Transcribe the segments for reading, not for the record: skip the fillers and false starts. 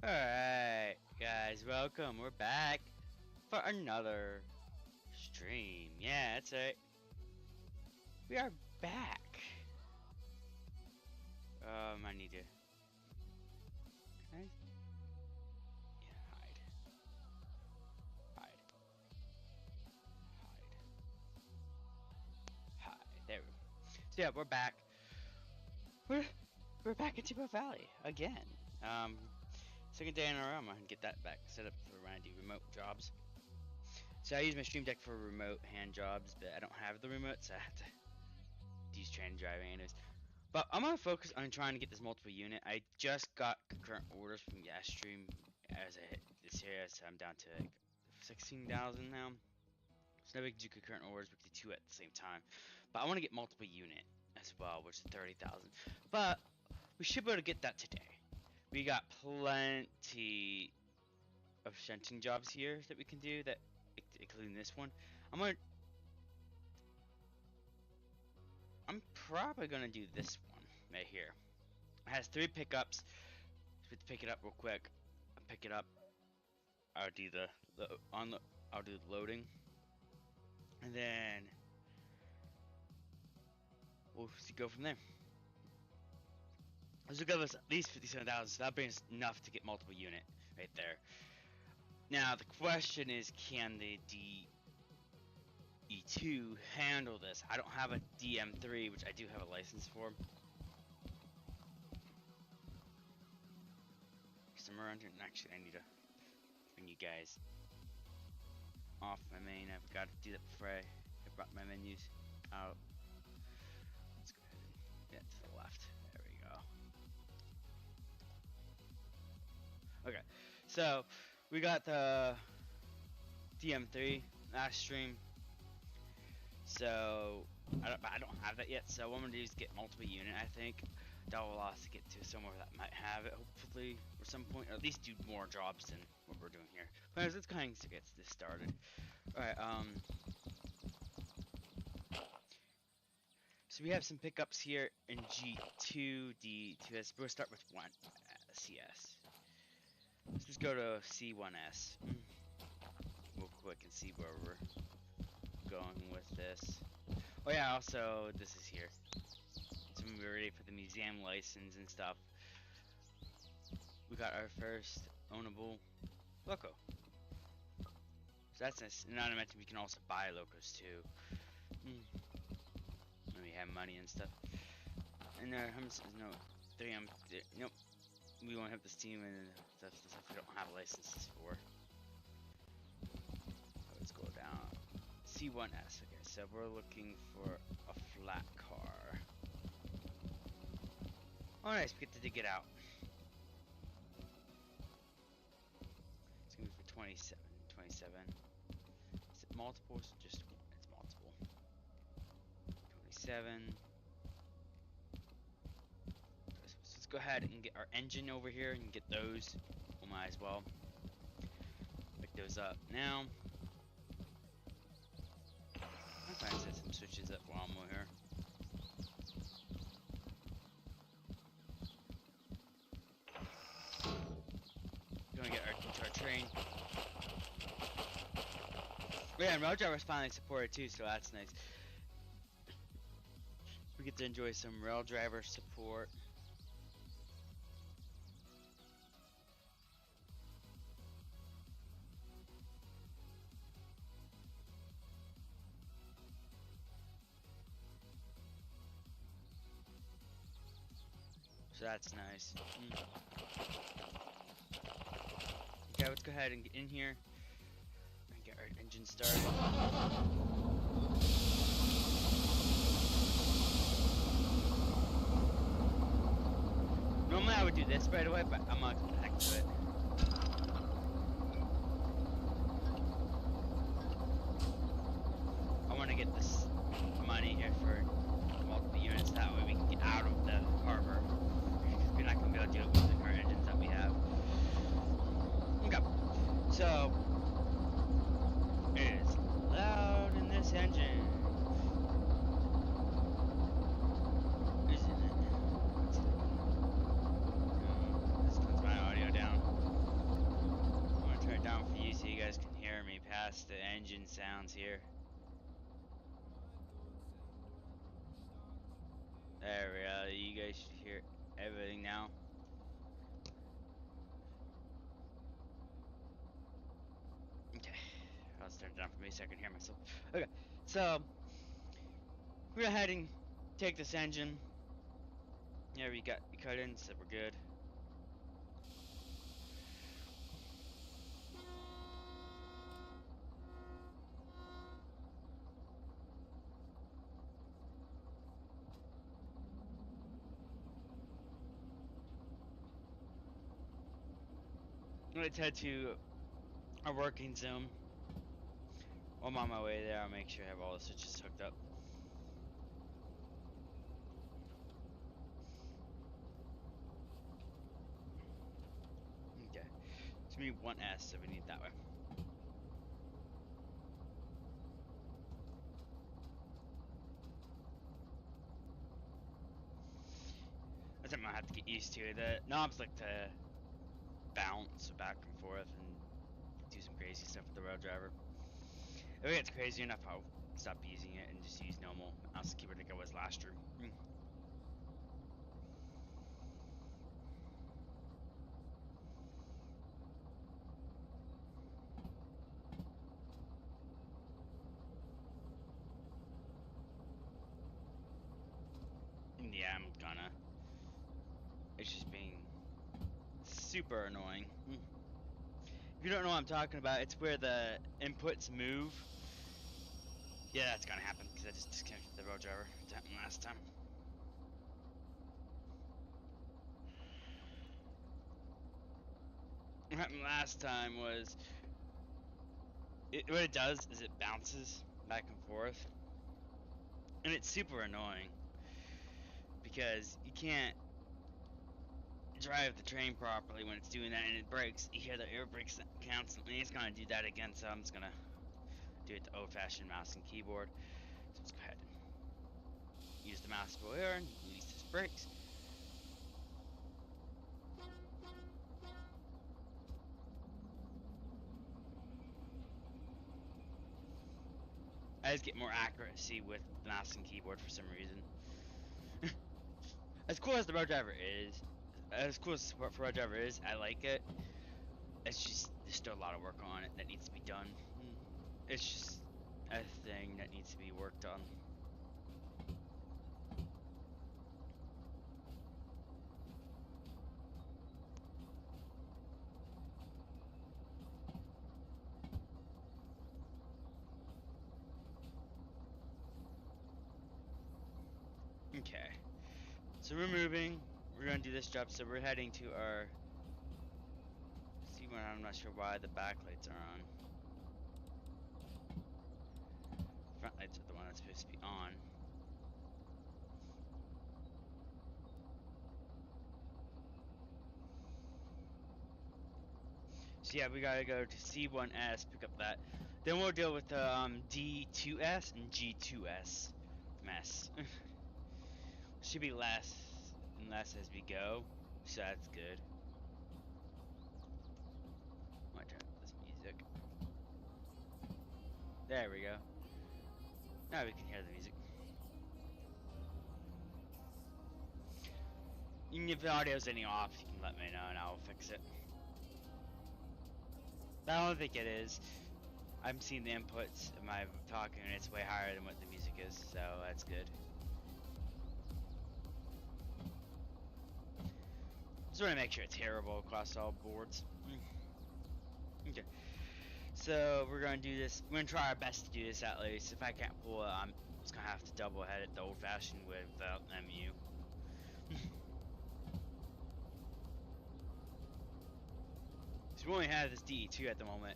Alright, guys, welcome. We're back for another stream. Yeah, that's right. We are back. I need to. Can I? Yeah, hide. There we go. So yeah, we're back. We're back in Derail Valley again. Second day in a row. I'm gonna get that back set up for when I do remote jobs. So I use my stream deck for remote hand jobs, but I don't have the remote, so I have to use train driving anyways. But I'm gonna focus on trying to get this multiple unit. I just got concurrent orders from Livestream as I hit this here, so I'm down to like 16,000 now. So now we can do concurrent orders, we can do two at the same time. But I want to get multiple unit as well, which is 30,000. But we should be able to get that today. We got plenty of shunting jobs here that we can do, that including this one. I'm probably gonna do this one right here. It has 3 pickups. So we have to pick it up real quick. I'll pick it up. I'll do I'll do the loading, and then we'll go from there. This will give us at least 57,000, so that brings enough to get multiple unit right there. Now the question is, can the DE2 handle this? I don't have a DM3, which I do have a license for. I'm around here, and actually I need to bring you guys off my main. I've got to do that before I brought my menus out. Let's go ahead and get to the left. There we go. Okay, so we got the DM3 last stream. So I don't have that yet. So what I'm gonna do is get multiple unit. I think that will allow us to get to somewhere that might have it, hopefully, or some point, or at least do more jobs than what we're doing here. But let's kind of get this started. All right. So we have some pickups here in G2, D2S. We'll start with one CS. Let's just go to C1S real quick and see where we're going with this. Oh yeah, also this is here. So when we're ready for the museum license and stuff, we got our first ownable loco. So that's nice. And not to mention we can also buy locos too. When we have money and stuff. And no, 3M. Nope. We won't have the Steam and stuff we don't have licenses for. So let's go down. C1S. Okay, so we're looking for a flat car. Oh nice, we get to dig it out. It's gonna be for 27. Is it multiple? It's just it's multiple. 27. So let's go ahead and get our engine over here and get those. We might as well pick those up now. I'm trying to set some switches up while I'm over here. Gonna get our train. Yeah, and rail drivers finally supported too, so that's nice. We get to enjoy some rail driver support. So that's nice. Okay, let's go ahead and get in here and get our engine started. Normally I would do this right away, but I'm not gonna connect to it. I want to get this money here for multiple units, that way we can get out of the harbor. Because we're not going to be able to do it with the current engines that we have. Okay, so it is loud in this engine. Isn't it? This turns my audio down. main sounds here. There we go. You guys should hear everything now. Okay. I'll turn it down for me so I can hear myself. Okay. So we're gonna head and take this engine. Yeah, we got cut in, so we're good. Let's head to our working zone. While I'm on my way there, I'll make sure I have all the switches hooked up. Okay. So we need one S, so we need that way. That's something I have to get used to. The knobs like to bounce back and forth and do some crazy stuff with the rail driver. If it gets crazy enough, I'll stop using it and just use normal mouse and keyboard like I was last year. Yeah, I'm gonna. It's just being super annoying. If you don't know what I'm talking about, it's where the inputs move. Yeah, that's gonna happen because I just disconnected the rail driver. It happened last time. What happened last time was what it does is it bounces back and forth, and it's super annoying because you can't drive the train properly when it's doing that, and it breaks. You hear the air brakes constantly. It's gonna do that again, so I'm just gonna do it the old-fashioned mouse and keyboard. So let's go ahead and use the mouse wheel here and release these brakes. I just get more accuracy with the mouse and keyboard for some reason. As cool as the road driver is, as cool as support for road driver is, I like it. It's just there's still a lot of work on it that needs to be done. It's just a thing that needs to be worked on. Okay, so we're moving. We're gonna do this job. So we're heading to our. See, when I'm not sure why the backlights are on. Front lights are the one that's supposed to be on. So yeah, we gotta go to C1S, pick up that. Then we'll deal with the D2S and G2S mess. Should be less and less as we go, so that's good. Might turn up this music. There we go. Now we can hear the music. If the audio's any off, you can let me know and I'll fix it. But I don't think it is. I'm seeing the inputs of my talking and it's way higher than what the music is, so that's good. Just want to make sure it's hearable across all boards. Okay. So we're gonna do this. We're gonna try our best to do this at least. If I can't pull it, I'm just gonna have to double head it the old-fashioned way without MU. So we only have this DE2 at the moment.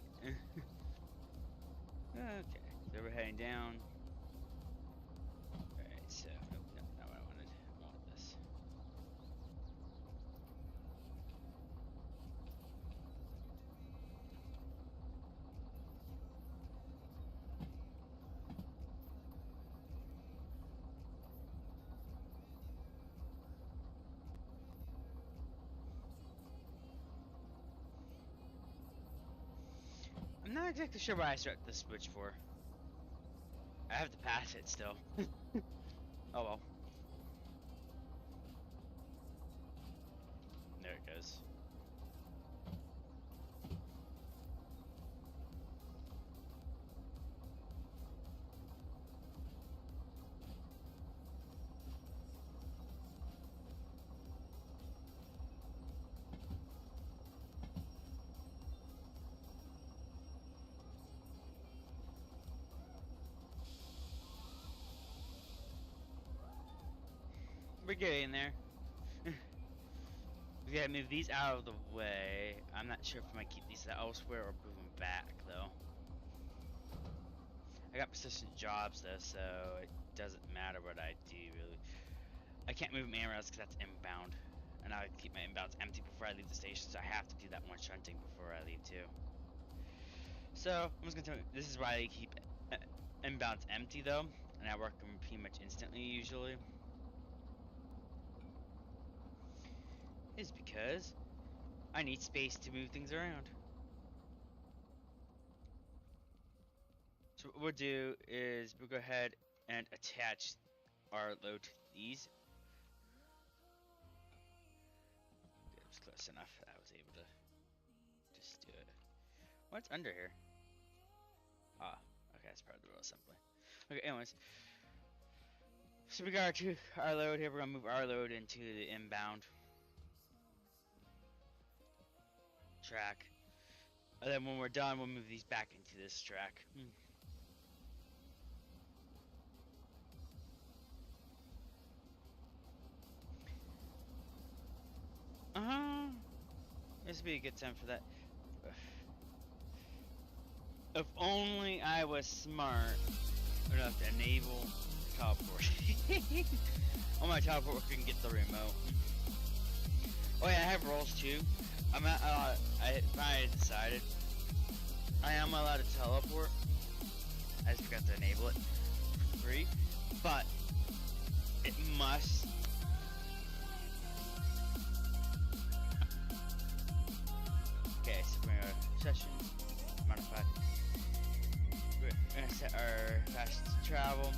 Okay, so we're heading down. Alright, so nope, not what I wanted. I wanted this. I'm not not exactly sure why I struck the switch for. I have to pass it still. Oh well. There it goes. We're getting there. We gotta move these out of the way. I'm not sure if I might keep these elsewhere or move them back, though. I got persistent jobs, though, so it doesn't matter what I do, really. I can't move my arrows because that's inbound. And I keep my inbounds empty before I leave the station, so I have to do that one shunting before I leave, too. So, I'm just gonna tell you, this is why I keep inbounds empty, though. And I work them pretty much instantly, usually. Is because I need space to move things around. So what we'll do is we'll go ahead and attach our load to these. It was close enough that I was able to just do it. What's under here? Ah, okay, that's part of the real assembly. Okay, anyways. So we got our load here. We're gonna move our load into the inbound track. And then when we're done, we'll move these back into this track. This would be a good time for that. If only I was smart enough to enable teleport. On my teleport, we can get the remote. Oh yeah, I have rolls too. I decided I am allowed to teleport. I just forgot to enable it for free, but it must. Okay, so we're gonna session modify. We're gonna set our fast travel.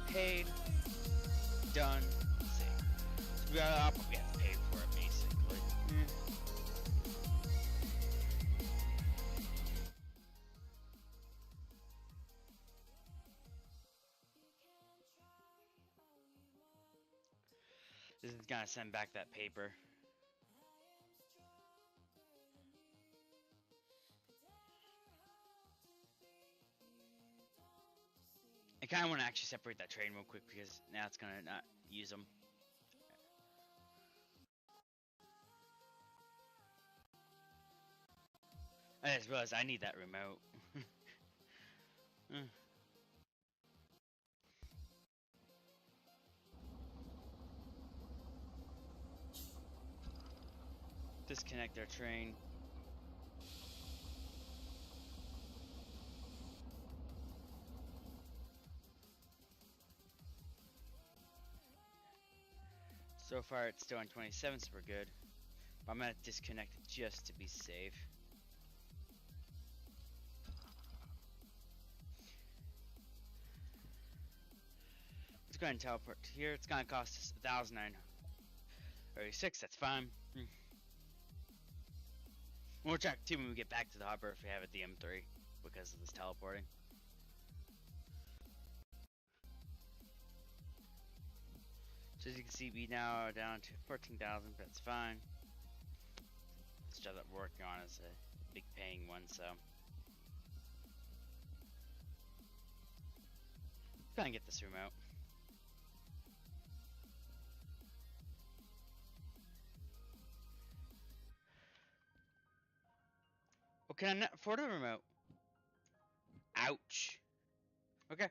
Paid. Done. Save. So we have to pay for it basically. This is gonna send back that paper. I kind of want to actually separate that train real quick because now it's gonna not use them. I just realized I need that remote. Disconnect our train. So far it's still on 27, so we're good. But I'm gonna disconnect it just to be safe. Let's go ahead and teleport to here. It's gonna cost us 1,936. That's fine. We'll check too when we get back to the harbor if we have it the M3 because of this teleporting. So as you can see, we now are down to 14,000, but that's fine. This job that we're working on is a big paying one, so. Let's go and get this remote. Well, can I not afford a remote? Ouch. Okay.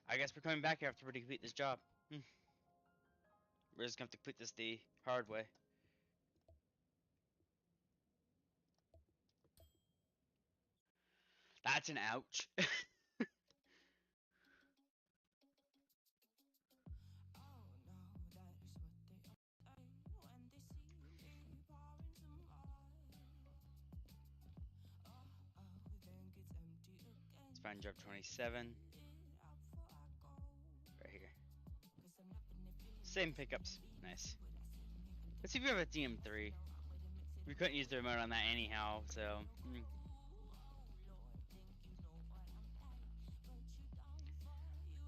I guess we're coming back here after we complete this job. We're just gonna have to complete this the hard way. That's an ouch. find job 27. Right here. Same pickups. Nice. Let's see if we have a DM3. We couldn't use the remote on that anyhow, so.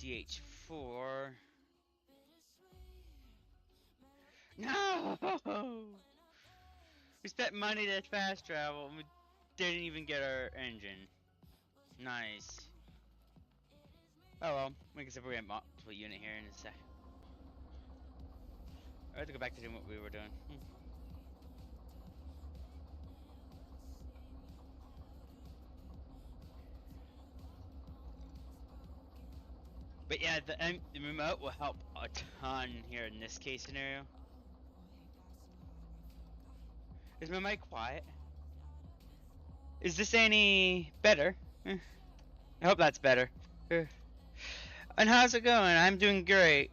DH4. No! We spent money to fast travel and we didn't even get our engine. Nice. Oh well, like I said, we're gonna multiple unit here in a sec. I have to go back to doing what we were doing. But yeah, the remote will help a ton here in this case scenario. Is my mic quiet? Is this any better? I hope that's better. And how's it going? I'm doing great.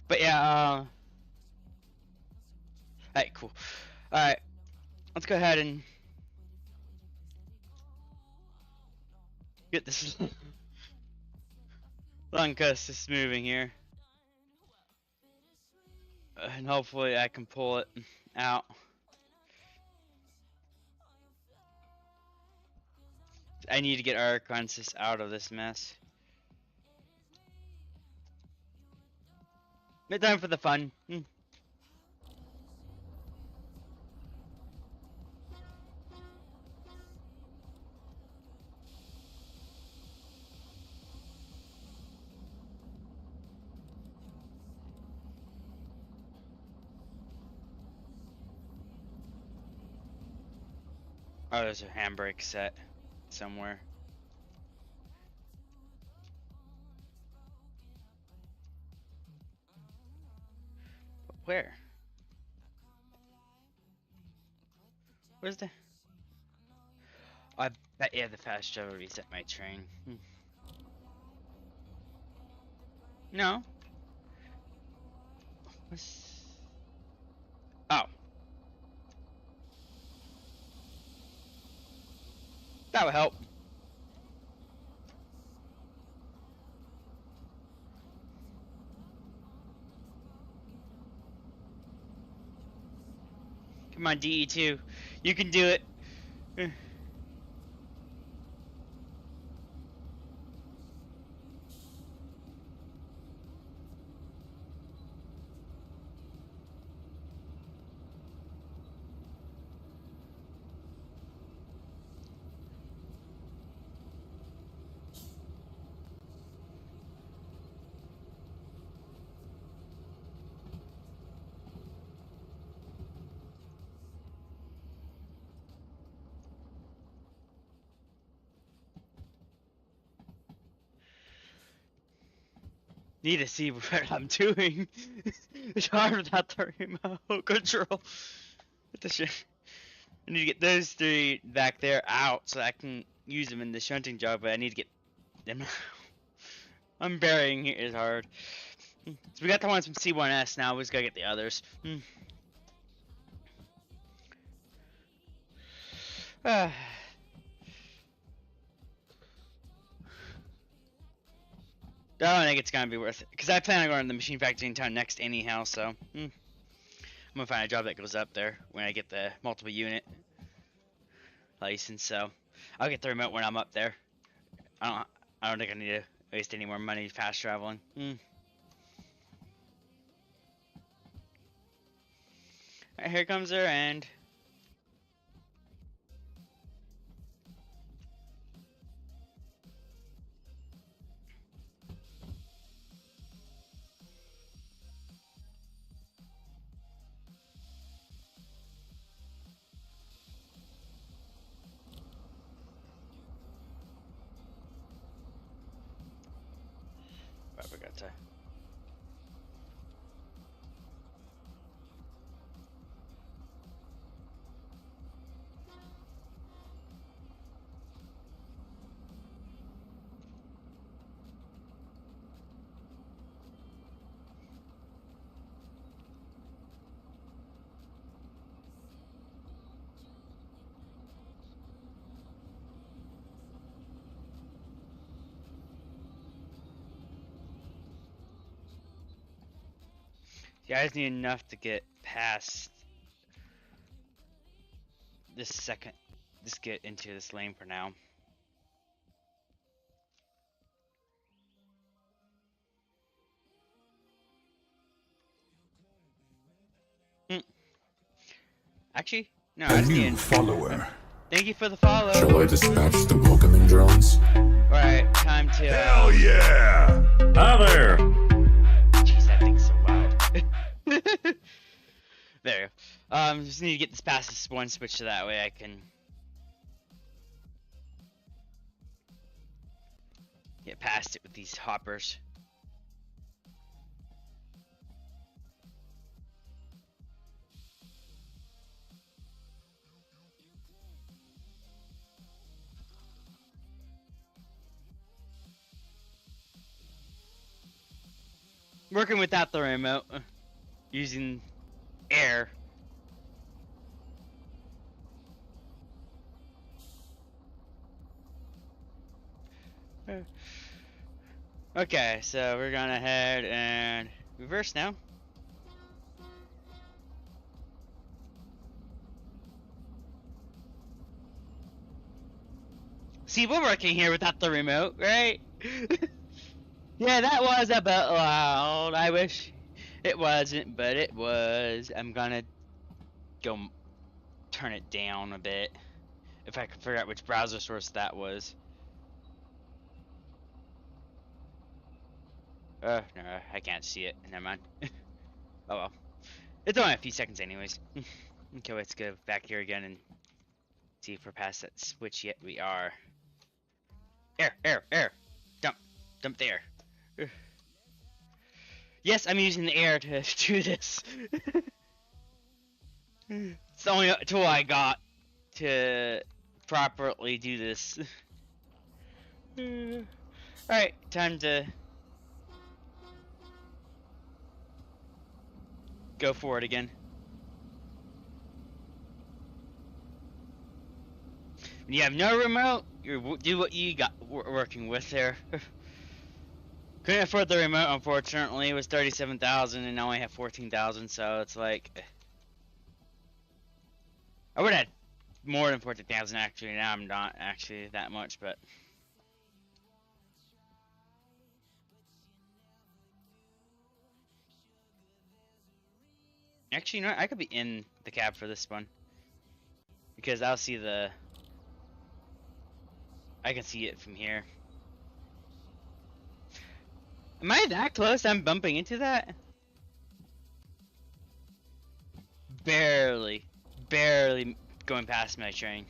But yeah, alright, cool. Alright, let's go ahead and get this Lancaster's moving here. And hopefully I can pull it out. I need to get our Arkansas out of this mess. But time for the fun. Oh, there's a handbrake set somewhere. Where? Where's the... Oh, I bet yeah, the fast travel reset my train. No. What's... Oh. That would help. Come on, DE2. You can do it. Need to see what I'm doing. It's hard without the remote control. What the shit? I need to get those three back there out so I can use them in the shunting job, but I need to get them out. I'm burying it is hard. So we got the ones from C1S now, we just gotta get the others. I don't think it's gonna be worth it because I plan on going to the machine factory in town next anyhow. So I'm gonna find a job that goes up there when I get the multiple unit license. So I'll get the remote when I'm up there. I don't think I need to waste any more money fast traveling. Alright, here comes our end. I forgot to. Yeah, I just need enough to get past this second. Just get into this lane for now. Actually, no. A new follower. Thank you for the follow. Shall I dispatch the welcoming drones? Alright, time to. Hell yeah! Hi there! Jeez, that thing's so loud. There. Just need to get this past this one switch so that way I can get past it with these hoppers. Working without the remote, using air. Okay, so we're gonna head and reverse now. See, we're working here without the remote, right? Yeah, that was a bit loud. I wish it wasn't, but it was. I'm gonna go turn it down a bit. If I could figure out which browser source that was. No, I can't see it. Never mind. Oh well. It's only a few seconds anyways. Okay, let's go back here again and see if we're past that switch yet. We are. Air. Dump the air. Yes, I'm using the air to do this. It's the only tool I got to properly do this. Alright, time to go for it again. When you have no remote, you do what you got working with there. Couldn't afford the remote, unfortunately. It was 37,000 and now I have 14,000, so it's like I would have had more than 14,000 actually. Now I'm not actually that much, but actually, you know what? I could be in the cab for this one because I'll see I can see it from here. Am I that close? I'm bumping into that? Barely going past my train.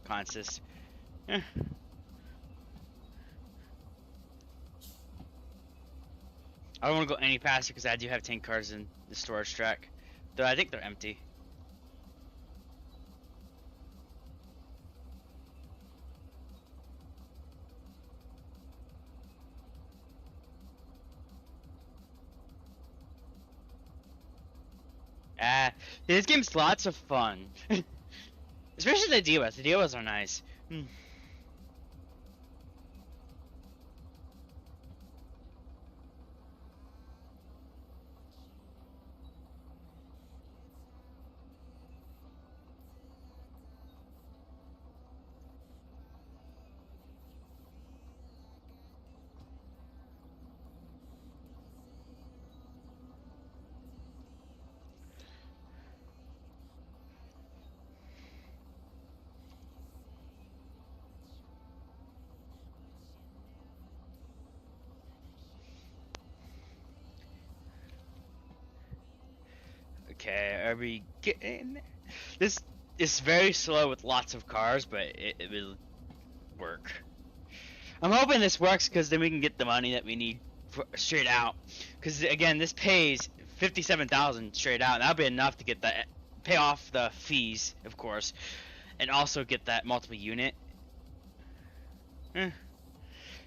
Consist. I don't want to go any faster because I do have 10 cars in the storage track. Though I think they're empty. This game's lots of fun. Especially the DOS. The DOS are nice. Okay, are we getting this? Is very slow with lots of cars, but it will work. I'm hoping this works because then we can get the money that we need straight out. Because again, this pays 57,000 straight out, and that'll be enough to get that, pay off the fees, of course, and also get that multiple unit.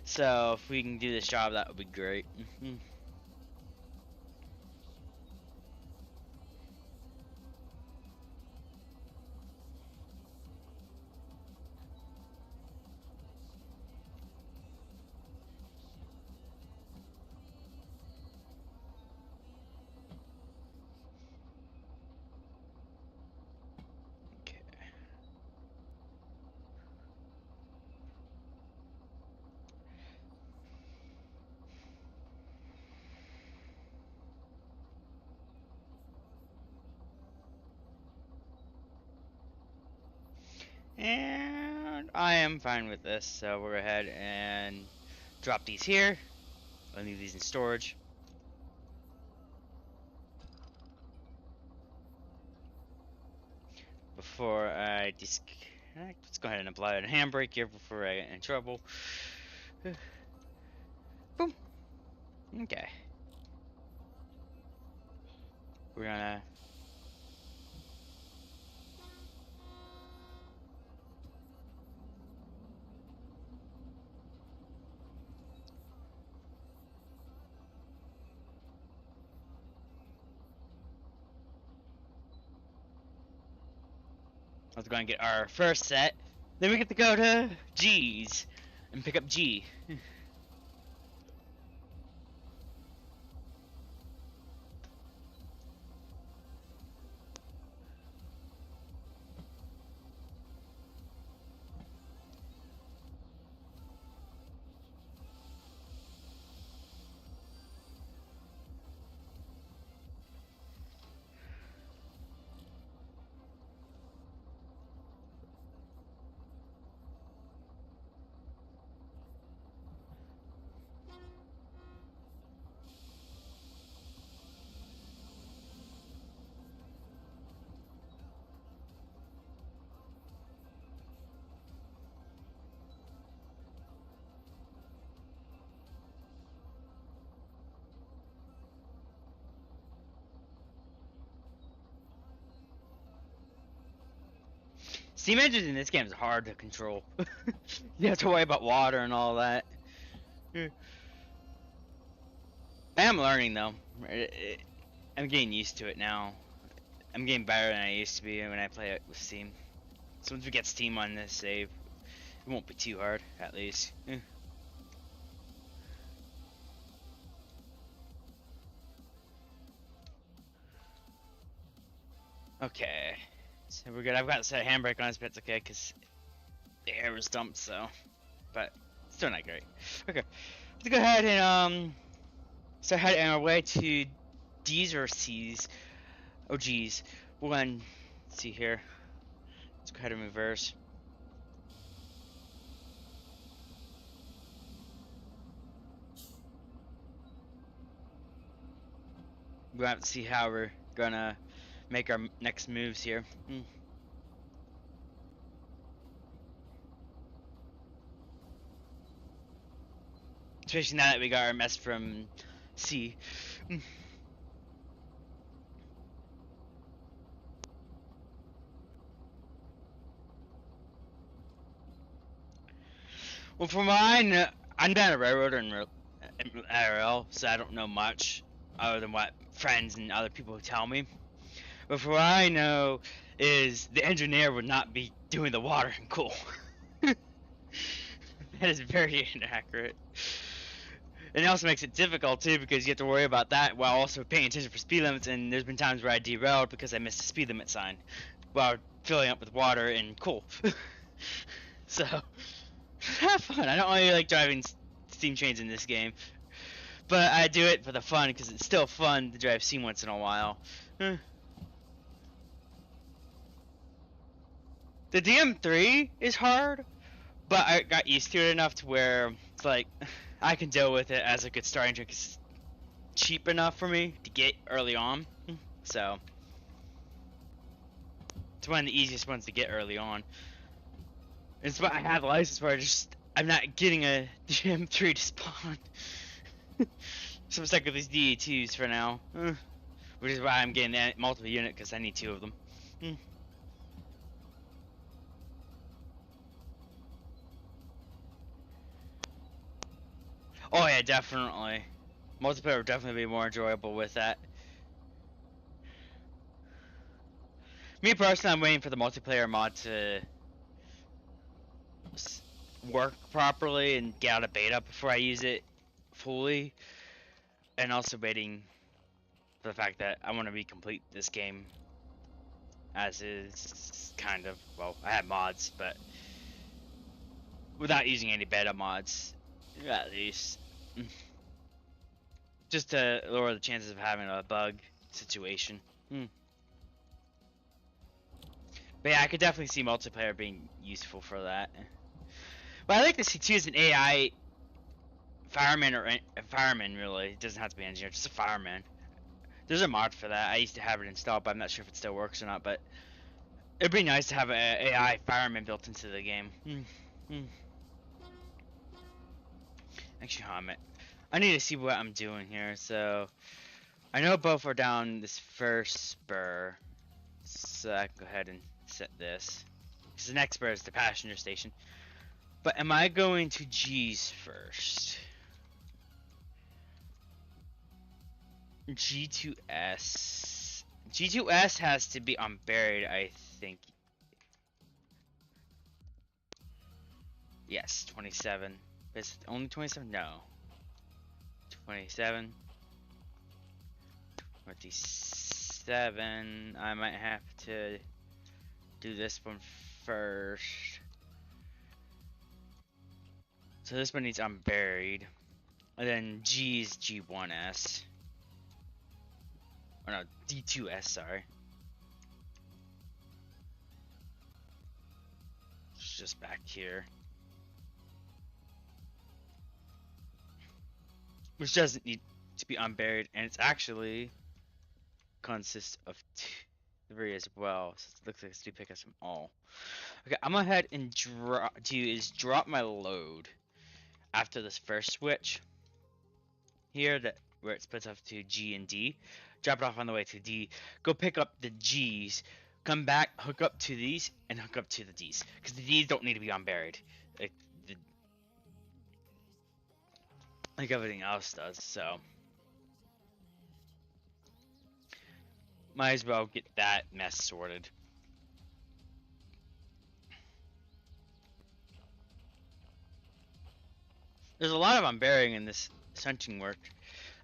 So if we can do this job, that would be great. And I am fine with this, so we'll go ahead and drop these here. I'll leave these in storage. Before I disconnect, let's go ahead and apply a handbrake here before I get in trouble. Boom. Okay. We're gonna let's go and get our first set. Then we get to go to G's and pick up G. Steam engines in this game is hard to control. You have to worry about water and all that. I am learning though. I'm getting used to it now. I'm getting better than I used to be when I play it with Steam. So once we get Steam on this save, it won't be too hard, at least. Okay. So we're good. I've got to set a handbrake on this, but it's okay because the air was dumped, so. But still not great. Okay. Let's go ahead and start heading our way to D's or C's. Oh geez. We'll go ahead and see here. Let's go ahead and reverse. We'll have to see how we're gonna make our next moves here. Especially now that we got our mess from C. Well, from what I know, I'm not a railroader in IRL, so I don't know much other than what friends and other people tell me. But from what I know is the engineer would not be doing the water and cool. That is very inaccurate. And it also makes it difficult too because you have to worry about that while also paying attention for speed limits, and there's been times where I derailed because I missed the speed limit sign while filling up with water and coal. So have fun. I don't really like driving steam trains in this game, but I do it for the fun because it's still fun to drive steam once in a while. The DM3 is hard, but I got used to it enough to where it's like I can deal with it as a good starting train because it's cheap enough for me to get early on. So it's one of the easiest ones to get early on. It's why I have a license where I'm not getting a DM3 to spawn. So I'm stuck with these DE2s for now, which is why I'm getting that multiple unit because I need 2 of them. Oh yeah, definitely. Multiplayer would definitely be more enjoyable with that. Me personally, I'm waiting for the multiplayer mod to work properly and get out of beta before I use it fully. And also waiting for the fact that I want to complete this game as is, kind of. Well, I have mods, but without using any beta mods, at least. Just to lower the chances of having a bug situation. But yeah, I could definitely see multiplayer being useful for that. But I like to see too as an AI fireman or a fireman. Really, it doesn't have to be an engineer, just a fireman. There's a mod for that. I used to have it installed, but I'm not sure if it still works or not. But it'd be nice to have an AI fireman built into the game. Actually, I need to see what I'm doing here. So I know both are down this first spur. So I can go ahead and set this. Because the next spur is the passenger station. But am I going to G's first? G2S. G2S has to be unburied, I think. Yes, 27. Is it only 27? No. 27. 27. I might have to do this one first. So this one needs unburied. And then G is G1S. Or no, D2S, sorry. It's just back here. Which doesn't need to be unburied, and it's actually consists of 3 as well. So it looks like it's 2 pickups from all. Okay, I'm gonna head and drop my load after this first switch here, that where it splits off to G and D. Drop it off on the way to D. Go pick up the G's. Come back, hook up to these, and hook up to the D's, because the D's don't need to be unburied, like everything else does. So might as well get that mess sorted. There's a lot of unburying in this cinching work.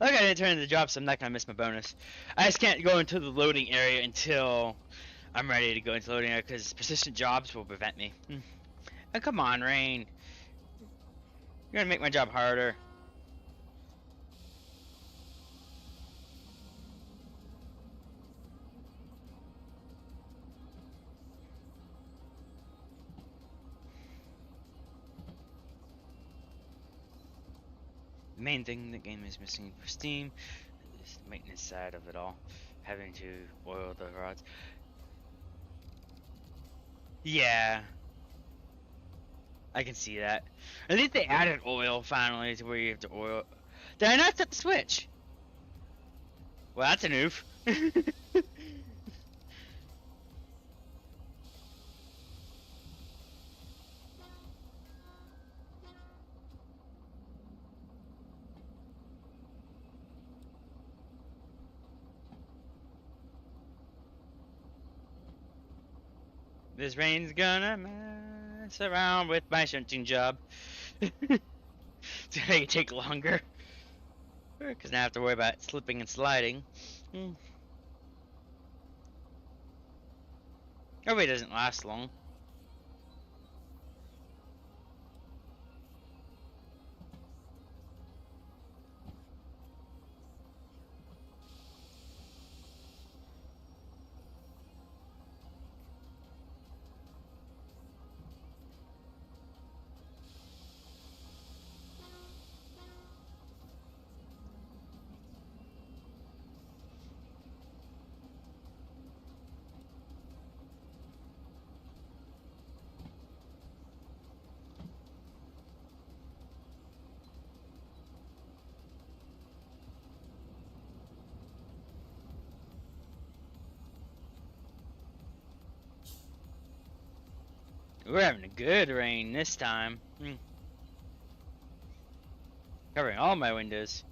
Look, I didn't turn in the job, so I'm not gonna miss my bonus. I just can't go into the loading area until I'm ready to go into the loading area, because persistent jobs will prevent me. Oh, come on, Rain. You're gonna make my job harder. The main thing the game is missing for Steam is the maintenance side of it all. Having to oil the rods. Yeah, I can see that. I think they added oil finally to where you have to oil. Did I not set the switch? Well, that's a noof. This rain's gonna mess around with my shunting job. It's gonna take longer. Because now I have to worry about slipping and sliding. Hopefully it doesn't last long. We're having a good rain this time. Covering all my windows.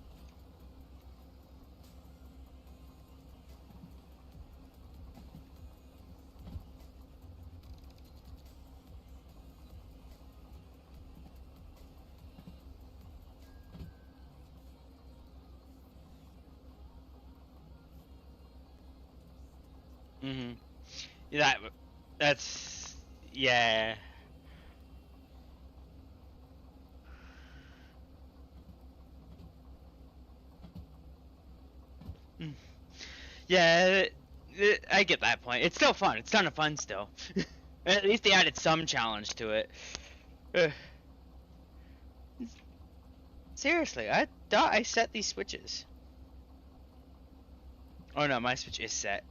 Yeah, that's yeah. Yeah, I get that point. It's still fun. It's kind of fun still. At least they added some challenge to it. Ugh. Seriously, I thought I set these switches. Oh no, my switch is set.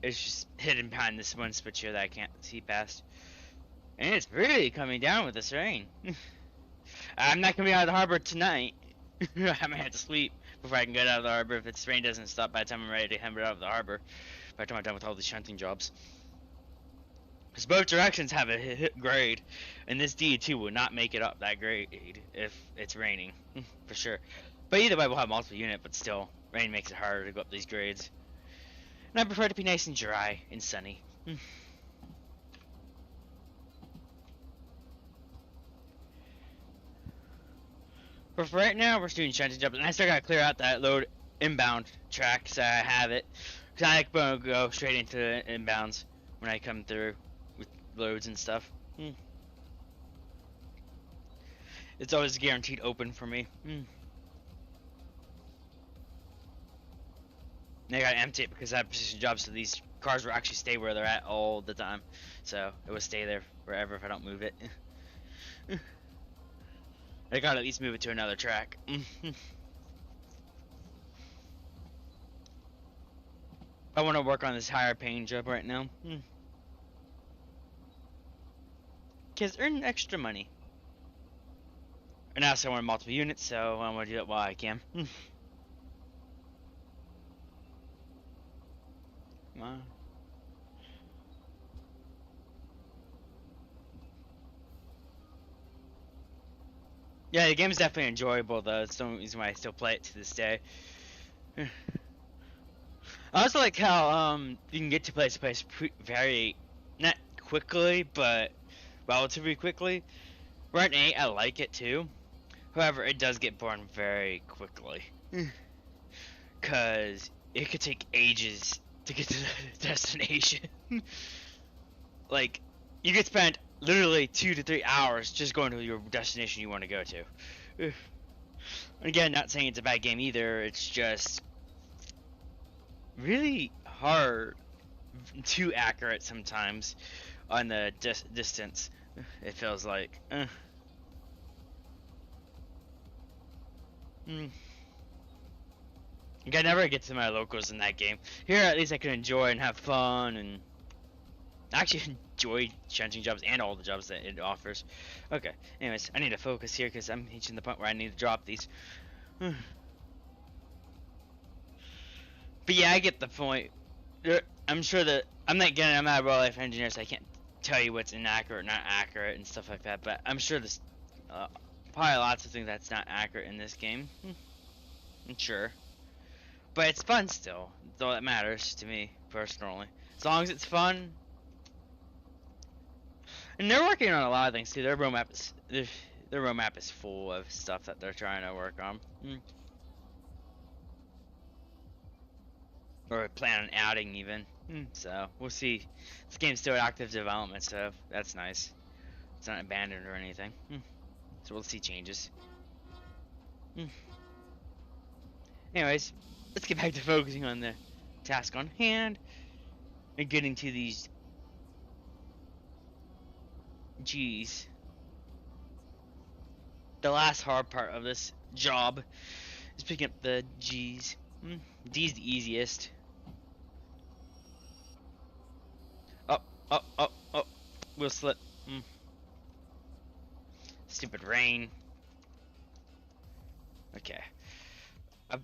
It's just hidden behind this one switch here that I can't see past. And it's really coming down with this rain. I'm not gonna be out of the harbor tonight. I might have to sleep before I can get out of the harbor if this rain doesn't stop by the time I'm ready to head out of the harbor. By the time I'm done with all these shunting jobs. Because both directions have a hit grade, and this D2 will not make it up that grade if it's raining, for sure. But either way, we'll have multiple unit, but still, rain makes it harder to go up these grades. And I prefer to be nice and dry and sunny. But for right now, we're doing shunting jobs, and I still gotta clear out that load inbound track, so I have it. Because I like to go straight into inbounds when I come through with loads and stuff. It's always guaranteed open for me. And I gotta empty it because I have precision jobs, so these cars will actually stay where they're at all the time. So it will stay there forever if I don't move it. I gotta at least move it to another track. I want to work on this higher paying job right now. Because earn extra money. And I also want multiple units, so I want to do that while I can. Come on. Yeah, the game is definitely enjoyable though. It's the only reason why I still play it to this day. I also like how you can get to place very not quickly, but relatively quickly. Right 8, I like it too. However, it does get boring very quickly. Cause it could take ages to get to the destination. Like, you could spend literally 2 to 3 hours just going to your destination you want to go to. Again, not saying it's a bad game either, it's just really hard, too accurate sometimes on the distance, it feels like. Like, I never get to my locals in that game. Here, at least I can enjoy and have fun and actually enjoy shunting jobs and all the jobs that it offers. Okay, anyways, I need to focus here because I'm reaching the point where I need to drop these. But yeah, I get the point. I'm sure that I'm not a real life engineer, so I can't tell you what's inaccurate, not accurate, and stuff like that. But I'm sure there's probably lots of things that's not accurate in this game. I'm sure, but it's fun still. That's all that matters to me personally. As long as it's fun. And they're working on a lot of things too. Their roadmap is full of stuff that they're trying to work on. Or plan on adding even. So we'll see. This game's still in active development, so that's nice. It's not abandoned or anything. So we'll see changes. Anyways, let's get back to focusing on the task on hand and getting to these G's. The last hard part of this job is picking up the G's. D's the easiest. Oh, we'll slip. Stupid rain. Okay. I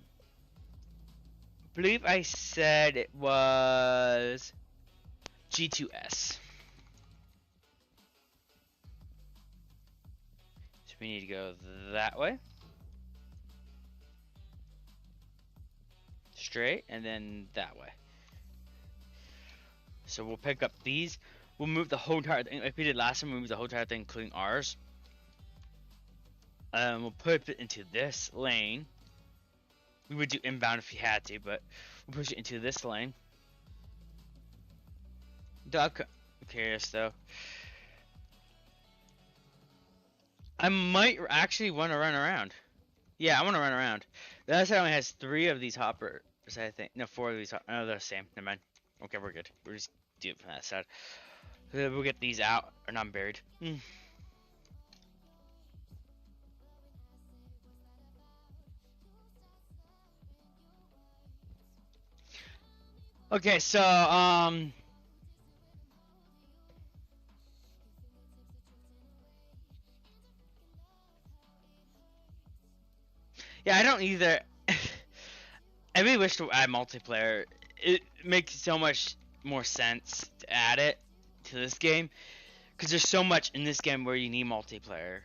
believe I said it was G2S. So we need to go that way. Straight, and then that way. So we'll pick up these. We'll move the whole entire thing like we did last time. We'll move the whole entire thing, including ours. We'll put it into this lane. We would do inbound if we had to, but we'll push it into this lane. I'm curious though. I might actually want to run around. Yeah, I want to run around. The other side only has 3 of these hoppers, I think. No, 4 of these. Oh, they're the same. Never mind. Okay, we're good. We're just doing it from that side. We'll get these out, or not buried. Okay, so yeah, I don't either. I really wish to add multiplayer. It makes so much more sense to add it to this game because there's so much in this game where you need multiplayer.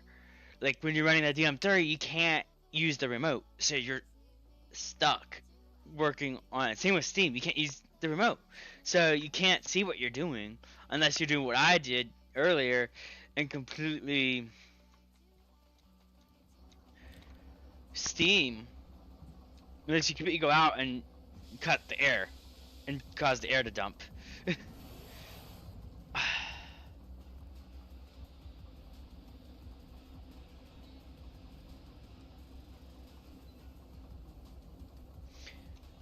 Like when you're running the DM30, you can't use the remote, so you're stuck working on it. Same with Steam, you can't use the remote, so you can't see what you're doing unless you're doing what I did earlier and completely Steam. Unless you completely go out and cut the air and cause the air to dump.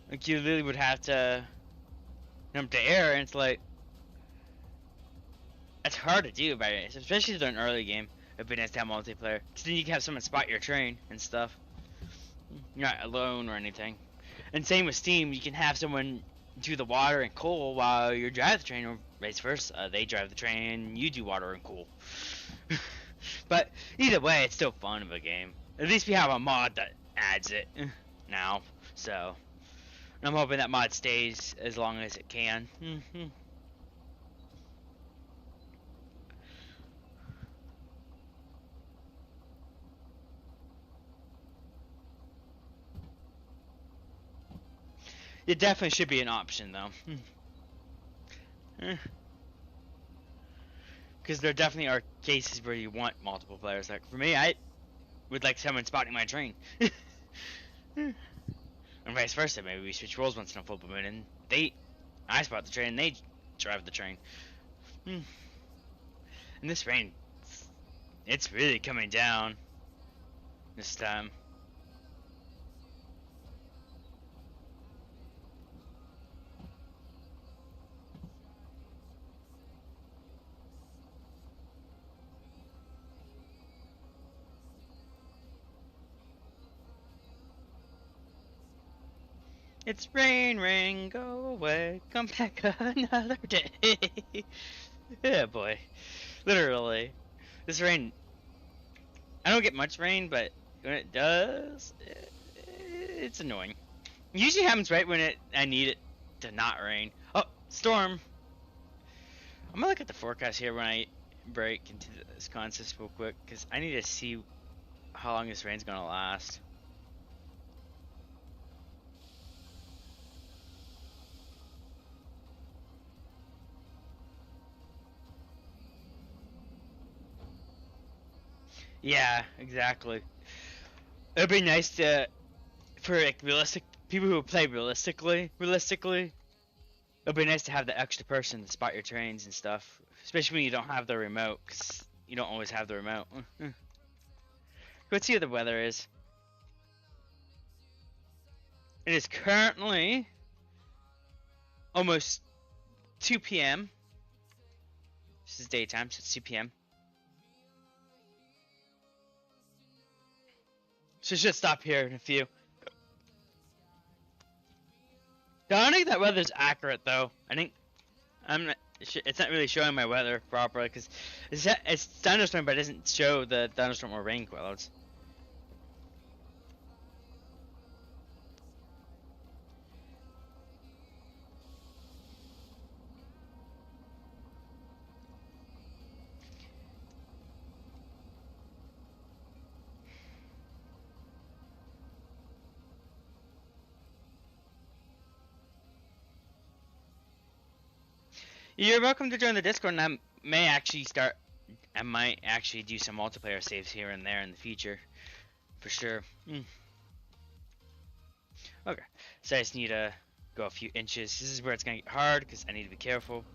Like you literally would have to dump the air, and it's like it's hard to do by it, especially during an early game. It'd be nice to have multiplayer, cause then you can have someone spot your train and stuff. You're not alone or anything. And same with Steam, you can have someone do the water and coal while you drive the train, or vice versa. They drive the train, you do water and coal. But either way, it's still fun of a game. At least we have a mod that adds it now, so I'm hoping that mod stays as long as it can. It definitely should be an option though. Because there definitely are cases where you want multiple players. Like for me, I would like someone spotting my train. And vice versa, maybe we switch roles once in a full moon and I spot the train and they drive the train. And this rain, it's really coming down this time. It's rain, rain, go away, come back another day. Yeah, boy. Literally. This rain, I don't get much rain, but when it does, it's annoying. It usually happens right when I need it to not rain. Oh, storm. I'm gonna look at the forecast here when I break into this contest real quick, because I need to see how long this rain's gonna last. Yeah, exactly. It'd be nice to, for like realistic people who play realistically, it'd be nice to have the extra person to spot your trains and stuff, especially when you don't have the remote, because you don't always have the remote. Let's see what the weather is. It is currently almost 2 p.m. This is daytime, so it's 2 p.m. So it should stop here in a few. I don't think that weather's accurate though. I think it's not really showing my weather properly because it's thunderstorm, but it doesn't show the thunderstorm or rain clouds. You're welcome to join the Discord, and I might actually do some multiplayer saves here and there in the future, for sure. Okay, so I just need to go a few inches. This is where it's gonna get hard because I need to be careful.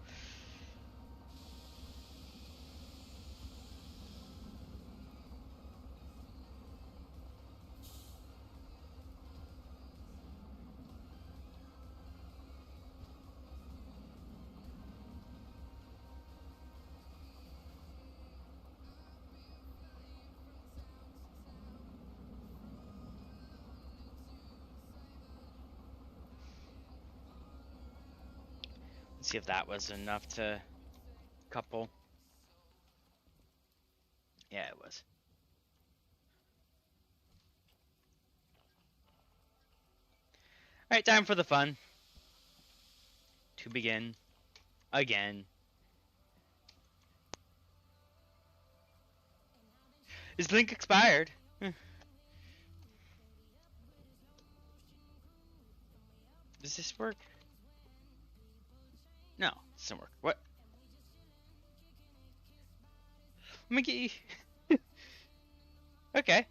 See if that was enough to couple. Yeah, it was. Alright, time for the fun. To begin. Again. Is link expired? Does this work? No, it doesn't work. What? Let me get you. Okay.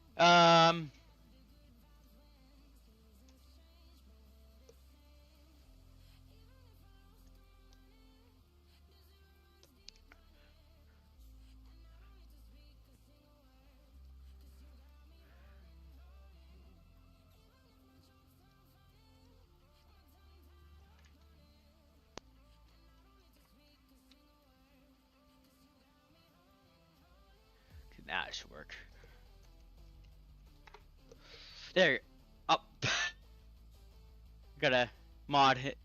That should work. There. Up. Gotta mod hit.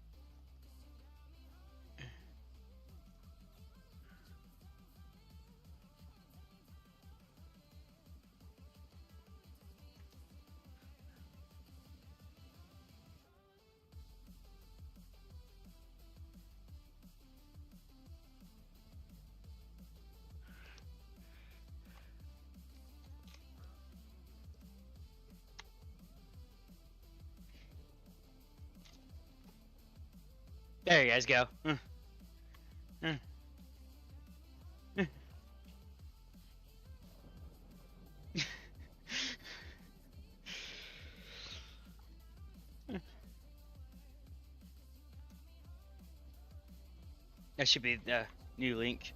There you guys go. That should be the new link.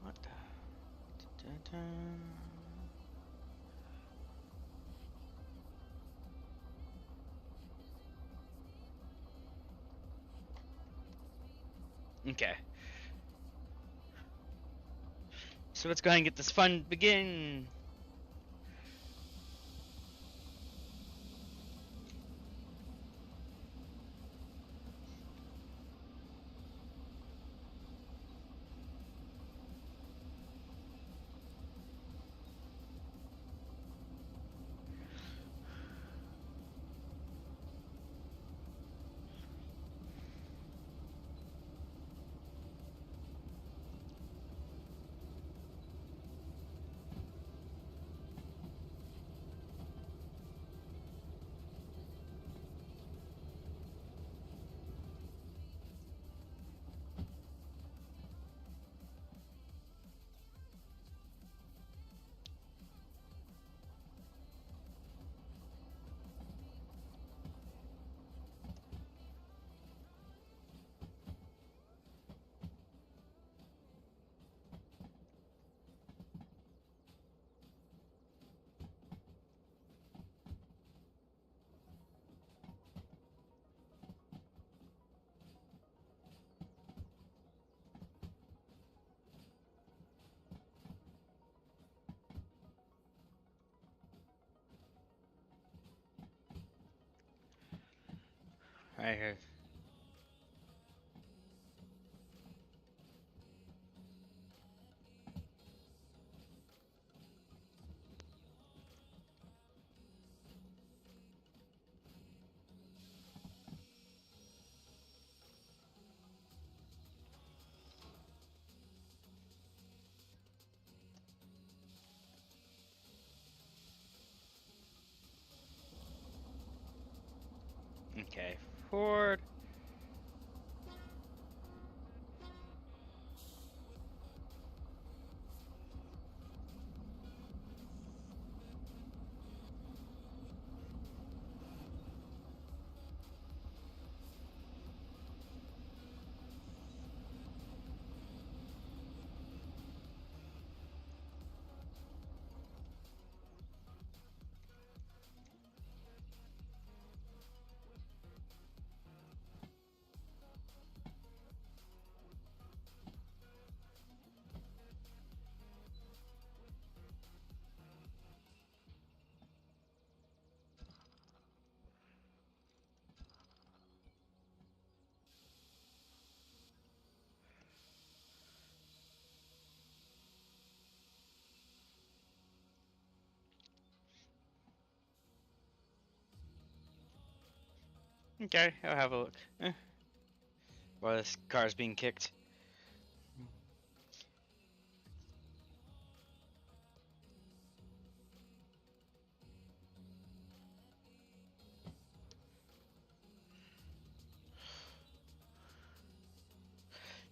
What the? Okay. So let's go ahead and get this fun begin. Right here. Okay. Forward. Okay, I'll have a look. While this car's being kicked.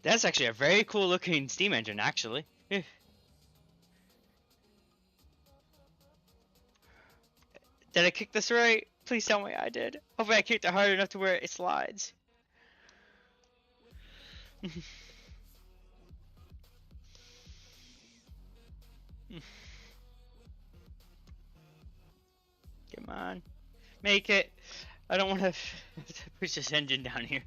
That's actually a very cool looking steam engine, actually. Did I kick this right? Please tell me I did. Hopefully I kicked it hard enough to where it slides. Come on. Make it. I don't want to push this engine down here.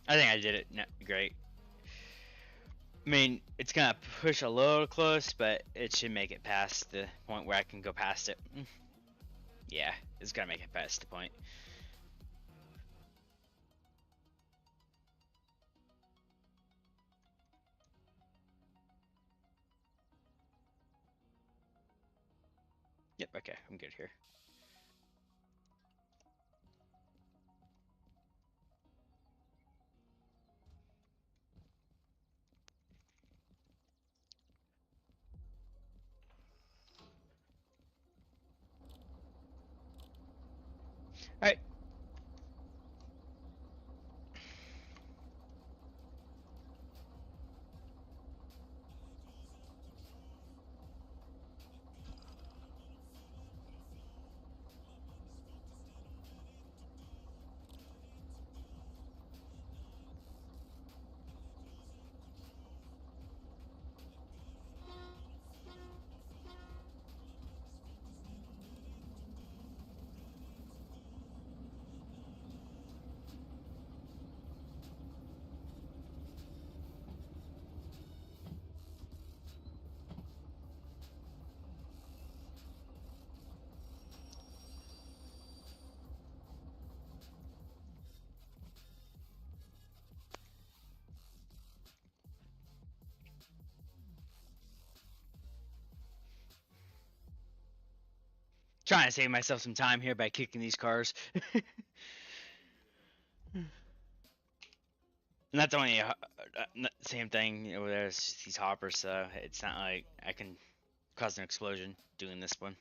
I think I did it great. I mean, it's gonna push a little close, but it should make it past the point where I can go past it. Yeah, it's gonna make it past the point. Yep, okay, I'm good here. Alright. Trying to save myself some time here by kicking these cars. And that's only same thing. You know, there's just these hoppers, so it's not like I can cause an explosion doing this one.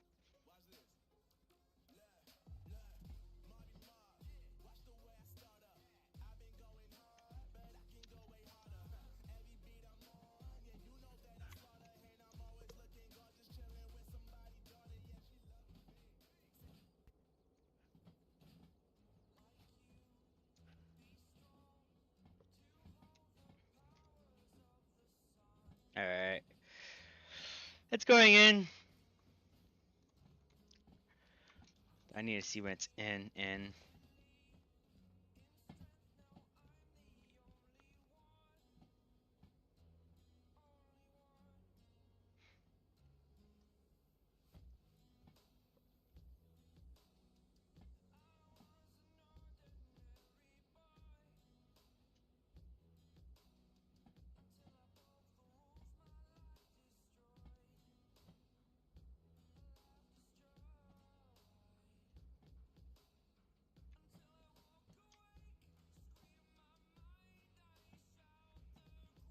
Alright. It's going in. I need to see when it's in.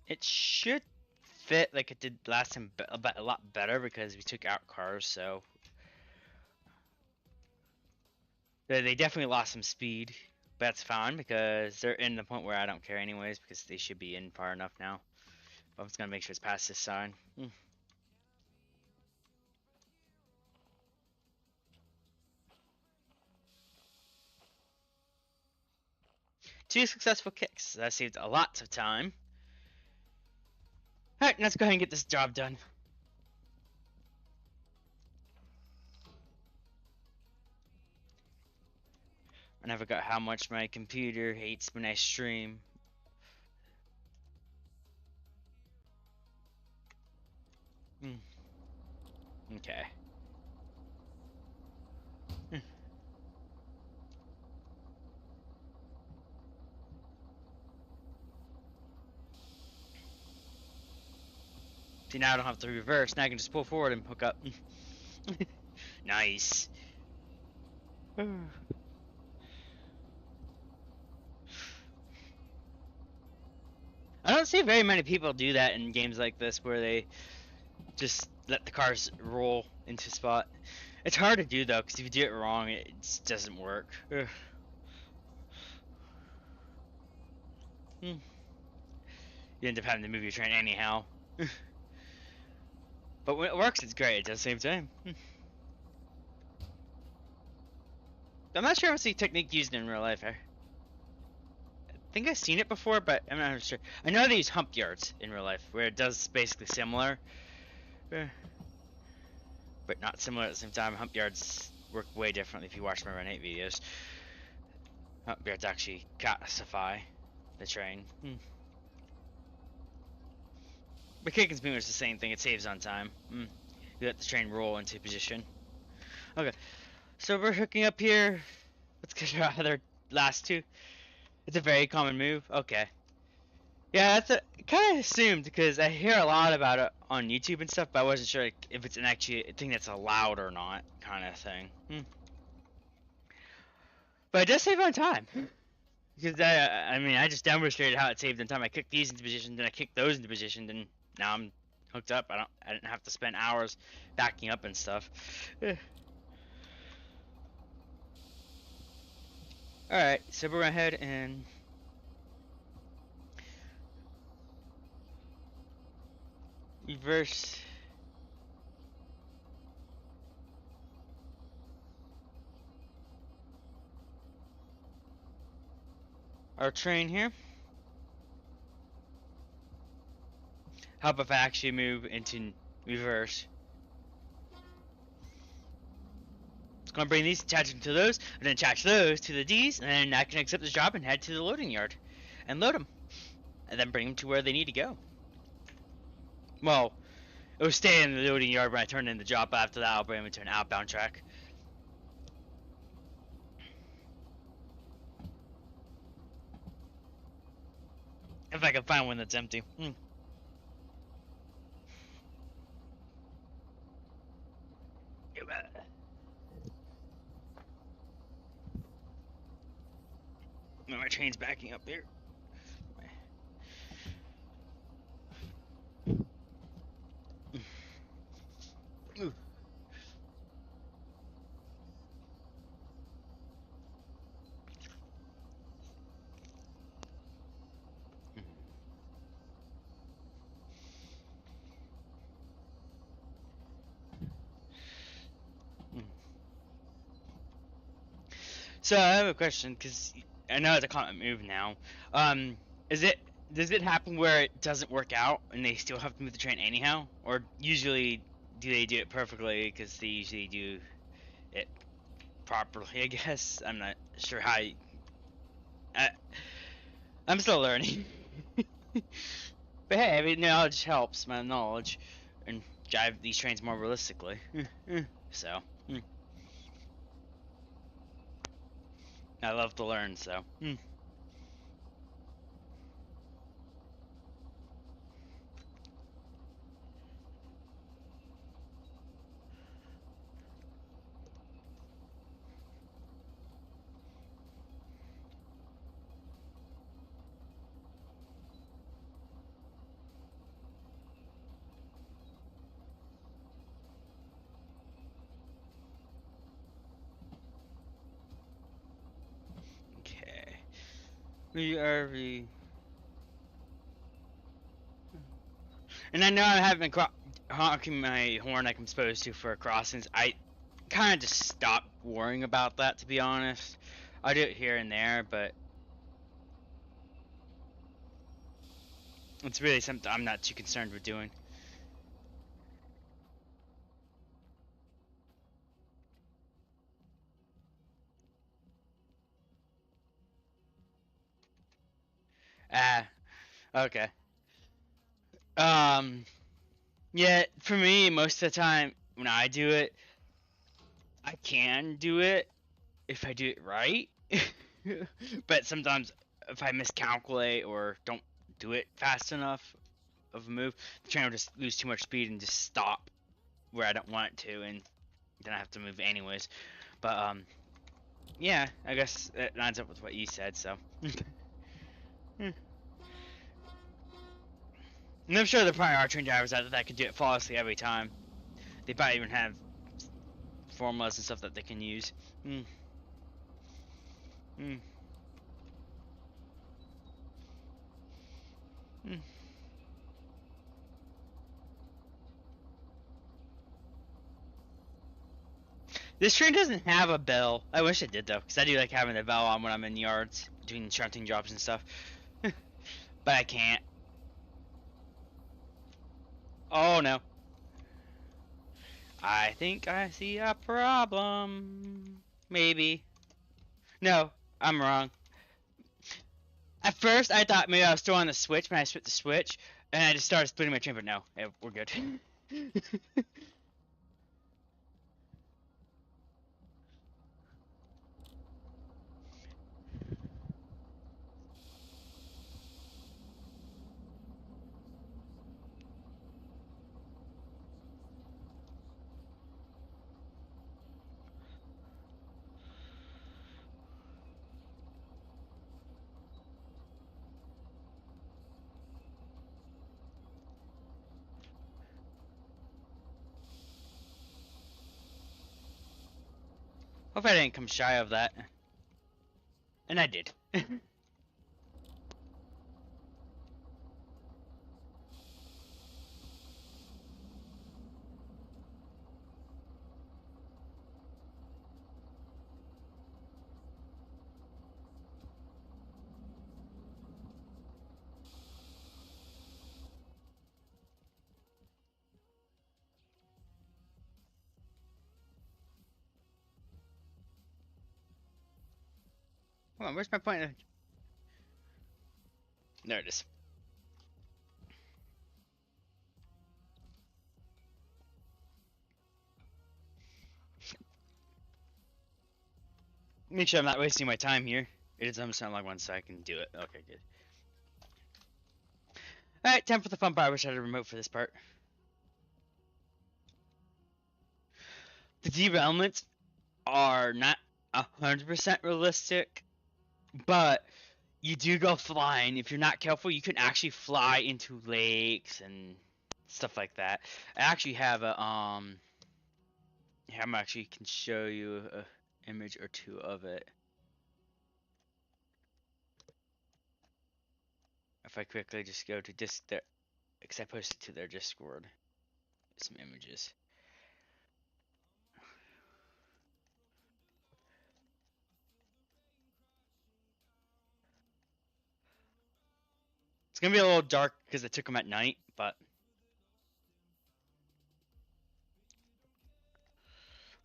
It should fit like it did last time, but a lot better because we took out cars, so they definitely lost some speed. But that's fine because they're in the point where I don't care anyways because they should be in far enough now. I'm just gonna make sure it's past this sign. 2 successful kicks. That saved a lot of time. Alright, let's go ahead and get this job done. I never got how much my computer hates when I stream. Okay. See, now I don't have to reverse. Now I can just pull forward and hook up. Nice. I don't see very many people do that in games like this where they just let the cars roll into spot. It's hard to do though, because if you do it wrong, it just doesn't work. You end up having to move your train anyhow. But when it works, it's great at the same time. I'm not sure what's the technique used in real life. I think I've seen it before, but I'm not sure. I know they use hump yards in real life, where it does basically similar, but not similar at the same time. Hump yards work way differently if you watch my Run 8 videos. Hump yards actually classify the train. But kick and spin is the same thing. It saves on time. You let the train roll into position. Okay, so we're hooking up here. Let's get our other last two. It's a very common move. Okay. Yeah, that's a kind of assumed because I hear a lot about it on YouTube and stuff, but I wasn't sure if it's an actually a thing that's allowed or not, kind of thing. But it does save on time. Because I mean, I just demonstrated how it saved on time. I kicked these into position, then I kicked those into position, and now I'm hooked up. I didn't have to spend hours backing up and stuff. Alright, so we're ahead and reverse our train here. How about if I actually move into reverse? It's going to bring these, attach them to those, and then attach those to the D's, and then I can accept this job and head to the loading yard and load them, and then bring them to where they need to go. Well, it will stay in the loading yard when I turn in the job, but after that I'll bring them to an outbound track. If I can find one that's empty. My train's backing up here. So I have a question, because I know it's a common move now. Does it happen where it doesn't work out and they still have to move the train anyhow, or usually do they do it perfectly because they usually do it properly? I guess I'm not sure how. I'm still learning. But hey, I mean, knowledge helps. My knowledge and drive these trains more realistically. So. I love to learn, so. Okay. We are And I know I haven't been honking my horn like I'm supposed to for crossings. I kind of just stopped worrying about that, to be honest. I do it here and there, but it's really something I'm not too concerned with doing. Okay. Yeah, for me, most of the time when I do it, I can do it if I do it right. But sometimes if I miscalculate or don't do it fast enough, of a move, the train will just lose too much speed and just stop where I don't want it to, and then I have to move anyways. But yeah, I guess it lines up with what you said. So, and I'm sure there probably are train drivers out there that can do it flawlessly every time. They probably even have formulas and stuff that they can use. Mm. Mm. Mm. This train doesn't have a bell. I wish it did though, because I do like having the bell on when I'm in yards doing shunting jobs and stuff. But I can't. Oh no. I think I see a problem. Maybe. No, I'm wrong. At first, I thought maybe I was still on the switch when I split the switch, and I just started splitting my train, but no, we're good. Hope I didn't come shy of that. And I did. Hold on, where's my point? There it is. Make sure I'm not wasting my time here. It is almost not like one, so I can do it. Okay, good. Alright, time for the fun part. I wish I had a remote for this part. The derailments are not 100% realistic, but you do go flying. If you're not careful, you can actually fly into lakes and stuff like that. I actually have a here, I'm actually can show you a image or two of it. If I quickly just go to there, because I posted to their Discord some images. It's gonna be a little dark because I took them at night, but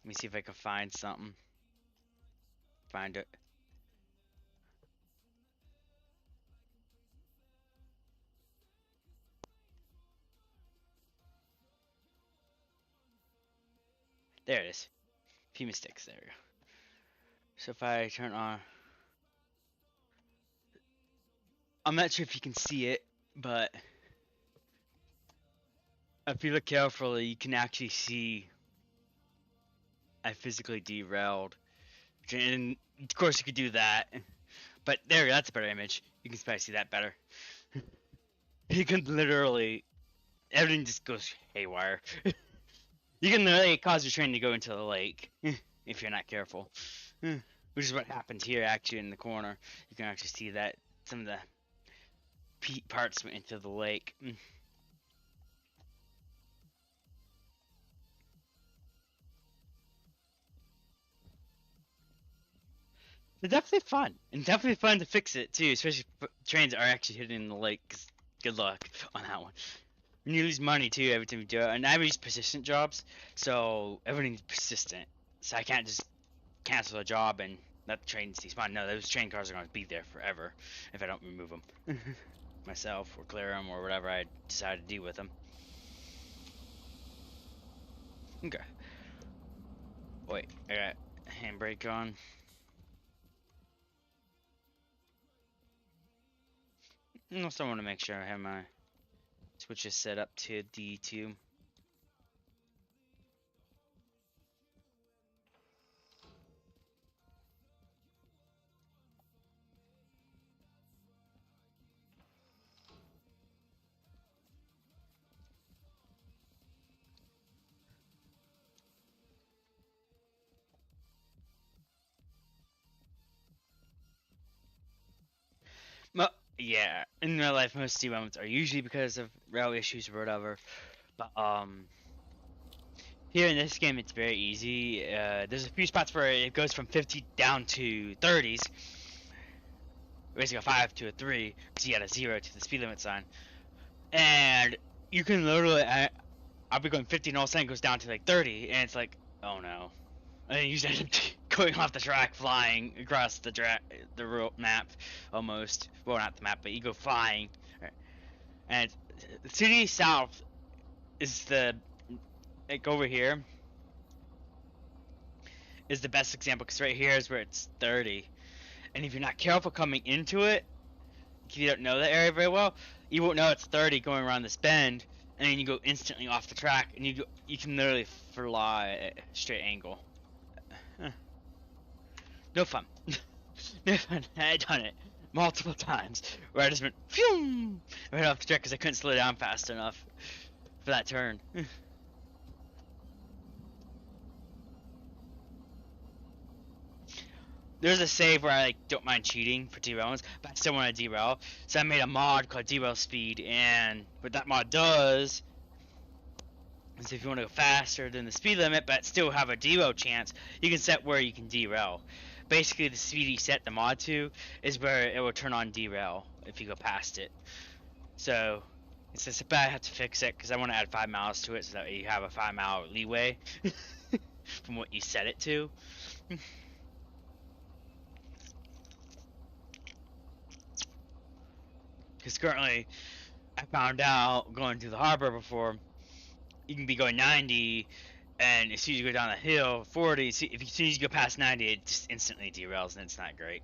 let me see if I can find something. Find it. There it is. Few mistakes. There we go. So if I turn on, I'm not sure if you can see it, but if you look carefully, you can actually see I physically derailed. And of course, you could do that, but there, that's a better image. You can probably see that better. You can literally, everything just goes haywire. You can literally cause your train to go into the lake if you're not careful, which is what happened here. Actually, in the corner, you can actually see that some of the peat parts went into the lake. They're definitely fun, and definitely fun to fix it too, especially if trains are actually hitting the lake. 'Cause good luck on that one. And you lose money too every time you do it. And I have these persistent jobs, so everything's persistent. So I can't just cancel a job and let the trains despawn. No, those train cars are going to be there forever if I don't remove them myself or clear them or whatever I decide to do with them. Okay. Wait, I got handbrake on. I also want to make sure I have my Switch this set up to D2. Yeah, in real life, most derailments are usually because of rail issues or whatever. But here in this game, it's very easy. There's a few spots where it goes from 50 down to 30s. Basically a 5 to a 3, because you got a 0 to the speed limit sign. And you can literally, I'll be going 50 and all of a sudden it goes down to like 30, and it's like, oh no. And then you just end up going off the track, flying across the map, almost. Well, not the map, but you go flying. And City South is like over here, is the best example, because right here is where it's 30. And if you're not careful coming into it, if you don't know that area very well, you won't know it's 30 going around this bend, and then you go instantly off the track, and you can literally fly at a straight angle. No fun. No fun. I done it multiple times where I just went phew, right off the track because I couldn't slow down fast enough for that turn. There's a save where I don't mind cheating for derailments, but I still want to derail. So I made a mod called Derail Speed, and what that mod does is if you want to go faster than the speed limit but still have a derail chance, you can set where you can derail. Basically, the speed you set the mod to is where it will turn on derail if you go past it. So it's just bad I have to fix it because I want to add 5 miles to it so that you have a 5-mile leeway from what you set it to. Because currently, I found out going to the harbor before, you can be going 90, and as soon as you go down the hill, 40, as soon as you go past 90, it just instantly derails, and it's not great.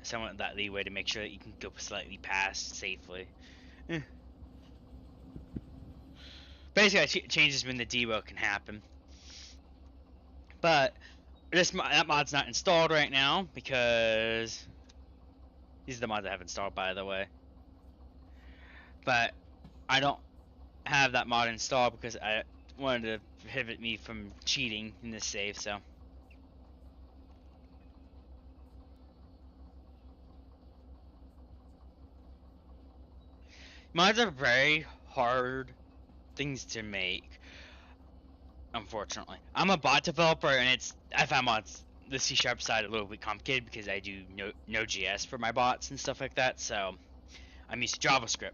So I want that leeway to make sure that you can go slightly past safely. Basically, it changes when the derail can happen. But that mod's not installed right now because these are the mods I have installed, by the way. But I don't have that mod installed because I wanted to prohibit me from cheating in this save, so. Mods are very hard things to make, unfortunately. I'm a bot developer, and I find mods, the C# side, a little bit complicated because I do Node.js for my bots and stuff like that, so I'm used to JavaScript.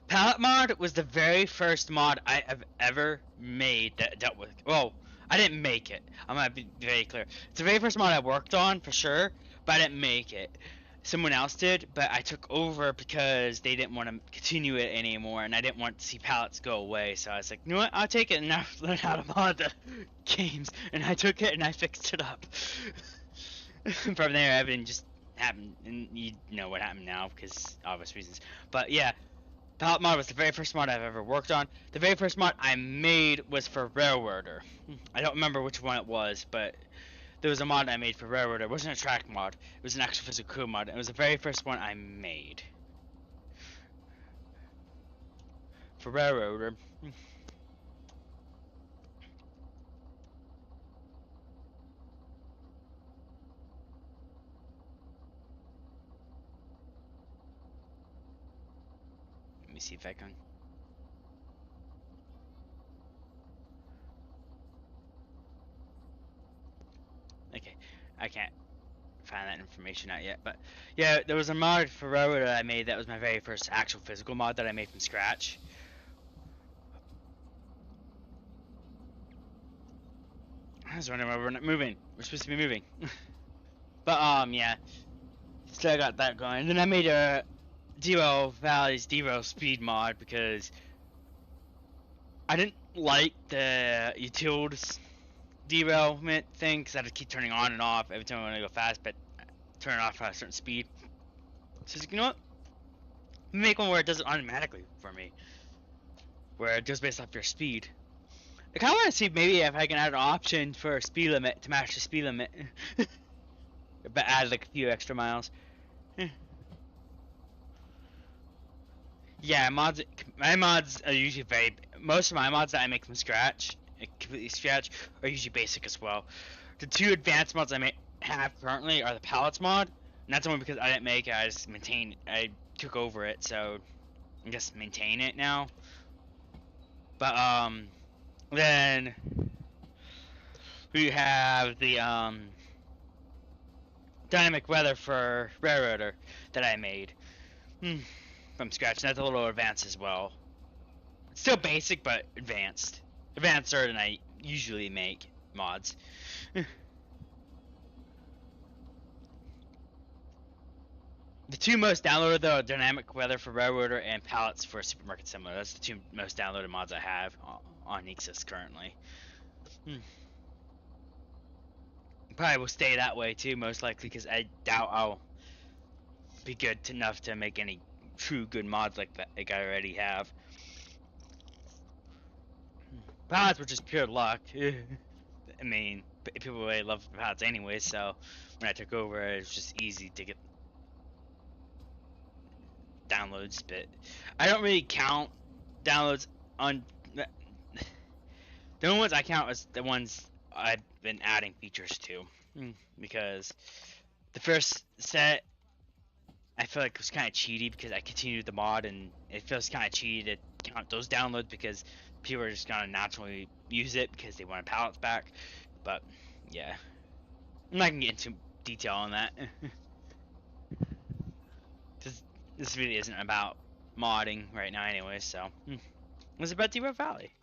Palette mod was the very first mod I have ever made that dealt with. Well, I didn't make it. I'm gonna be very clear. It's the very first mod I worked on for sure, but I didn't make it. Someone else did, but I took over because they didn't want to continue it anymore, and I didn't want to see palettes go away. So I was like, you know what? I'll take it and now learn how to mod the games. And I took it and I fixed it up. From there, I've been just happened, and you know what happened now because obvious reasons. But yeah. Palette mod was the very first mod I've ever worked on. The very first mod I made was for Railroader. I don't remember which one it was, but there was a mod I made for Railroader. It wasn't a track mod. It was an actual physical code mod. It was the very first one I made. For Railroader. Let me see if I can. Okay, I can't find that information out yet, but yeah, there was a mod for Railroad that I made that was my very first actual physical mod that I made from scratch. I was wondering why we're not moving. We're supposed to be moving. But yeah, still got that going. And then I made a Derail Valley's Derail Speed mod because I didn't like the utilities derailment thing because I had to keep turning on and off every time I want to go fast, but turn it off at a certain speed. So you know what? Make one where it does it automatically for me, where it goes based off your speed. I kind of want to see maybe if I can add an option for a speed limit to match the speed limit, but add like a few extra miles. Yeah, my mods are usually most of my mods that I make from scratch, completely scratch, are usually basic as well. The two advanced mods I have currently are the pallets mod, and that's only because I didn't make it, I took over it, so I guess maintain it now. But then we have the dynamic weather for Railroader that I made from scratch, and that's a little advanced as well. It's still basic, but advanced. Advanced than I usually make mods. The two most downloaded though are dynamic weather for Railroader and pallets for Supermarket Similar. That's the two most downloaded mods I have on Nexus currently. Probably will stay that way too, most likely, because I doubt I'll be good enough to make any true good mods like that, like I already have. Pallets were just pure luck. I mean, people really love pallets anyway, so when I took over, it was just easy to get downloads. But I don't really count downloads on the only ones I count as the ones I've been adding features to, because the first set I feel like it was kind of cheaty because I continued the mod, and it feels kind of cheaty to count those downloads because people are just gonna naturally use it because they want pallets back. But yeah, I'm not gonna get into detail on that. This really isn't about modding right now anyway, so it's about In Derail Valley.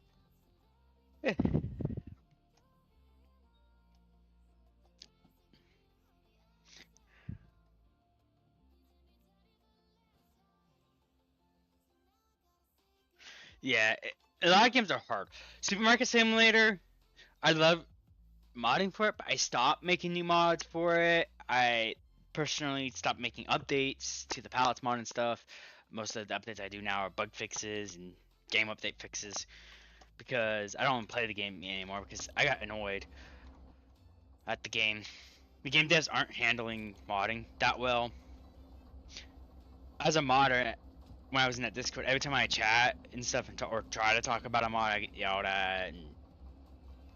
Yeah, a lot of games are hard. Supermarket Simulator, I love modding for it, but I stopped making new mods for it. I personally stopped making updates to the pallets mod and stuff. Most of the updates I do now are bug fixes and game update fixes because I don't play the game anymore because I got annoyed at the game. The game devs aren't handling modding that well. As a modder, when I was in that Discord, every time I chat and stuff or try to talk about a mod, I get yelled at, and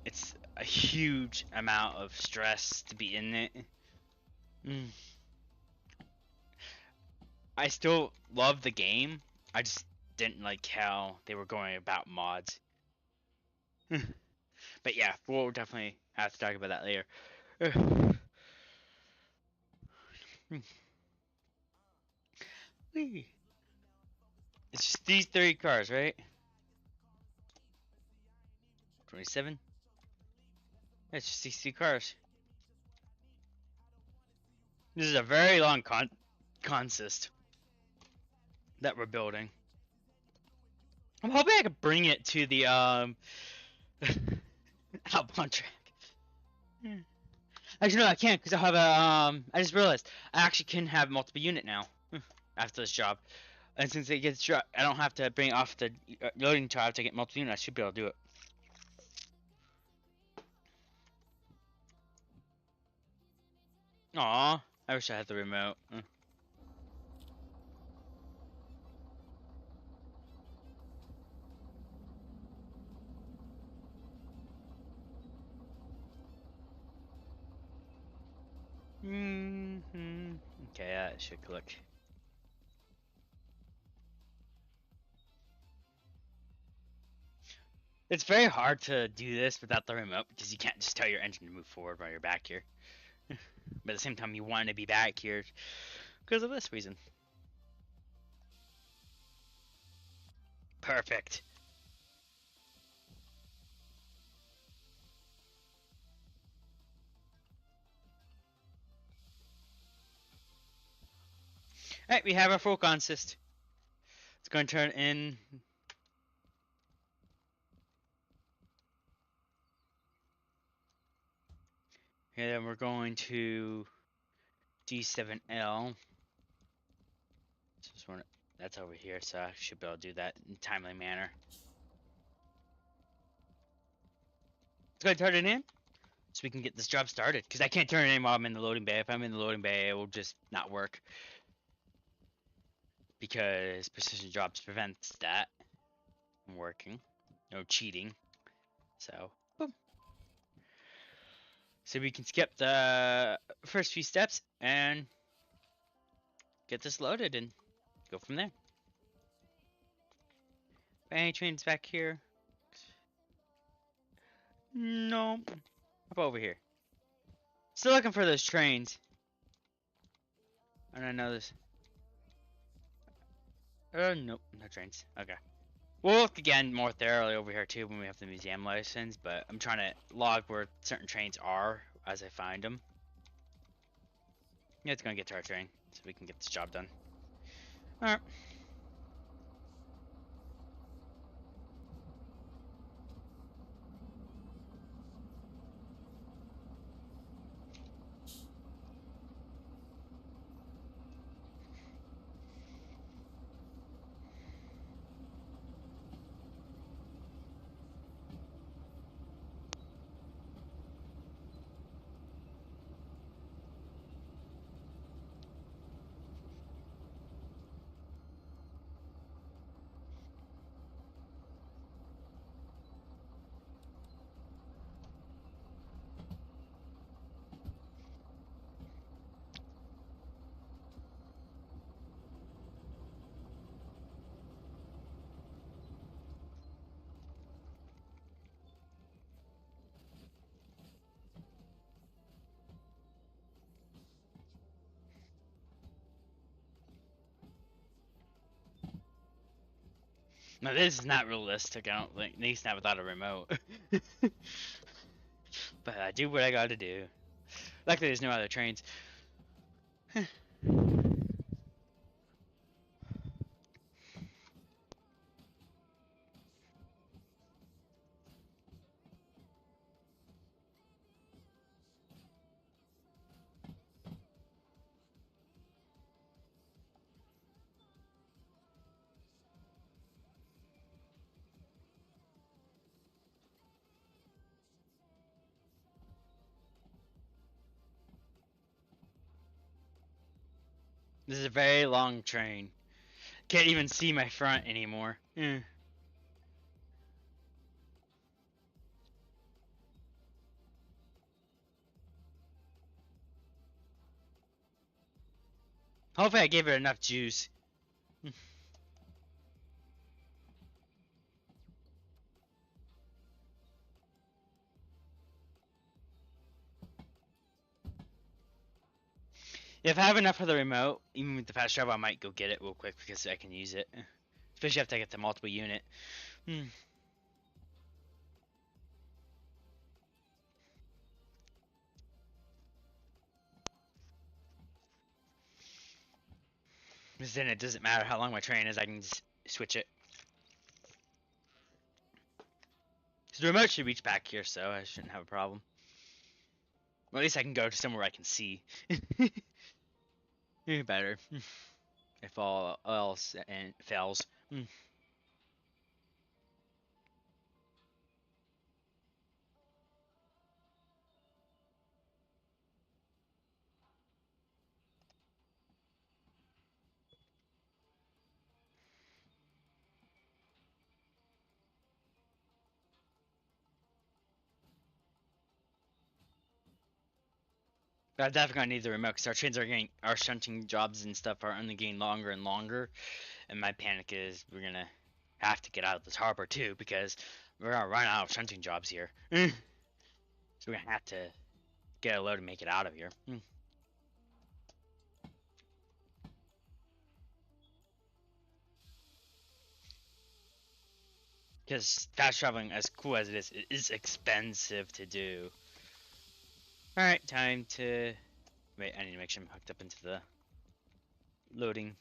it's a huge amount of stress to be in it. I still love the game. I just didn't like how they were going about mods. But yeah, we'll definitely have to talk about that later. It's just these 30 cars, right? 27? It's just these 2 cars. This is a very long consist that we're building. I'm hoping I could bring it to the outbound track. Actually, no, I can't because I have a I just realized I actually can have multiple unit now after this job, and since it gets I don't have to bring it off the loading tab to get multiple unit. I should be able to do it. Aw, I wish I had the remote. Okay, that should click. It's very hard to do this without the remote because you can't just tell your engine to move forward while you're back here. But at the same time, you want to be back here because of this reason. Perfect. Alright, we have our full consist. It's going to turn in. And then we're going to D7L. Just one, that's over here, so I should be able to do that in a timely manner. Let's go ahead and turn it in, so we can get this job started. Because I can't turn it in while I'm in the loading bay. If I'm in the loading bay, it will just not work. Because precision jobs prevents that from working. No cheating. So, boom. So we can skip the first few steps and get this loaded and go from there. Any trains back here? No. Up over here. Still looking for those trains. And I know this. Nope, no trains. Okay. We'll look again more thoroughly over here too when we have the museum license, but I'm trying to log where certain trains are as I find them. Yeah, it's gonna get to our train, so we can get this job done. Alright. No, this is not realistic, I don't think. At least not without a remote. But I do what I gotta do. Luckily there's no other trains. This is a very long train. Can't even see my front anymore. Hopefully I gave it enough juice. If I have enough for the remote, even with the fast travel, I might go get it real quick because I can use it. Especially after I get the multiple unit. Because then it doesn't matter how long my train is, I can just switch it. So the remote should reach back here, so I shouldn't have a problem. Well, at least I can go to somewhere I can see. Better. If all else and fails. But I definitely gonna need the remote because our trains are getting, our shunting jobs and stuff are only getting longer and longer. And my panic is we're gonna have to get out of this harbor too because we're gonna run out of shunting jobs here. So we're gonna have to get a load and make it out of here. Because fast traveling, as cool as it is expensive to do. Alright, time to... Wait, I need to make sure I'm hooked up into the loading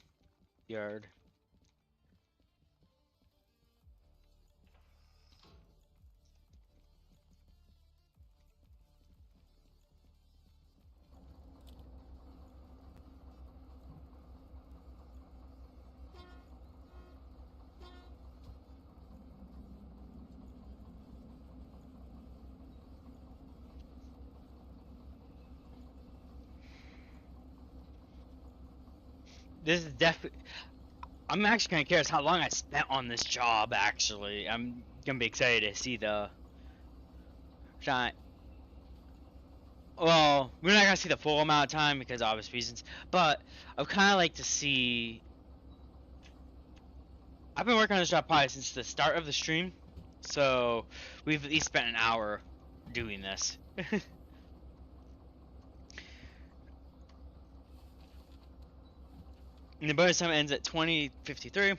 yard. This is definitely. I'm actually kind of curious how long I spent on this job. Actually, I'm gonna be excited to see the shot. Well, we're not gonna see the full amount of time because of obvious reasons, but I'd kind of like to see. I've been working on this job probably since the start of the stream, so we've at least spent an hour doing this. And the bonus time ends at 20:53.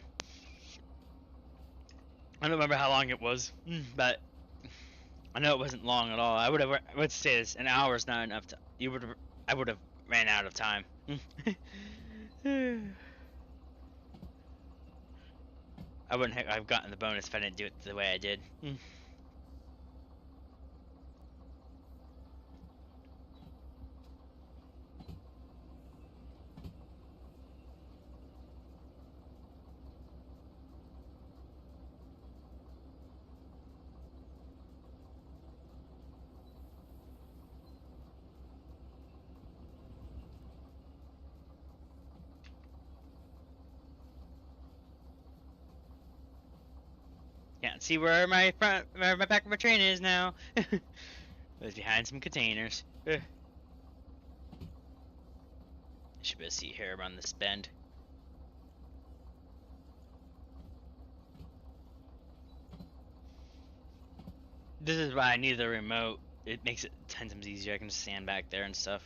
I don't remember how long it was, but I know it wasn't long at all. I would say this, an hour is not enough to. I would have ran out of time. I wouldn't have gotten the bonus if I didn't do it the way I did. Can't see where my back of my train is now. It was behind some containers. I should be able to see here around this bend. This is why I need the remote. It makes it 10 times easier. I can just stand back there and stuff.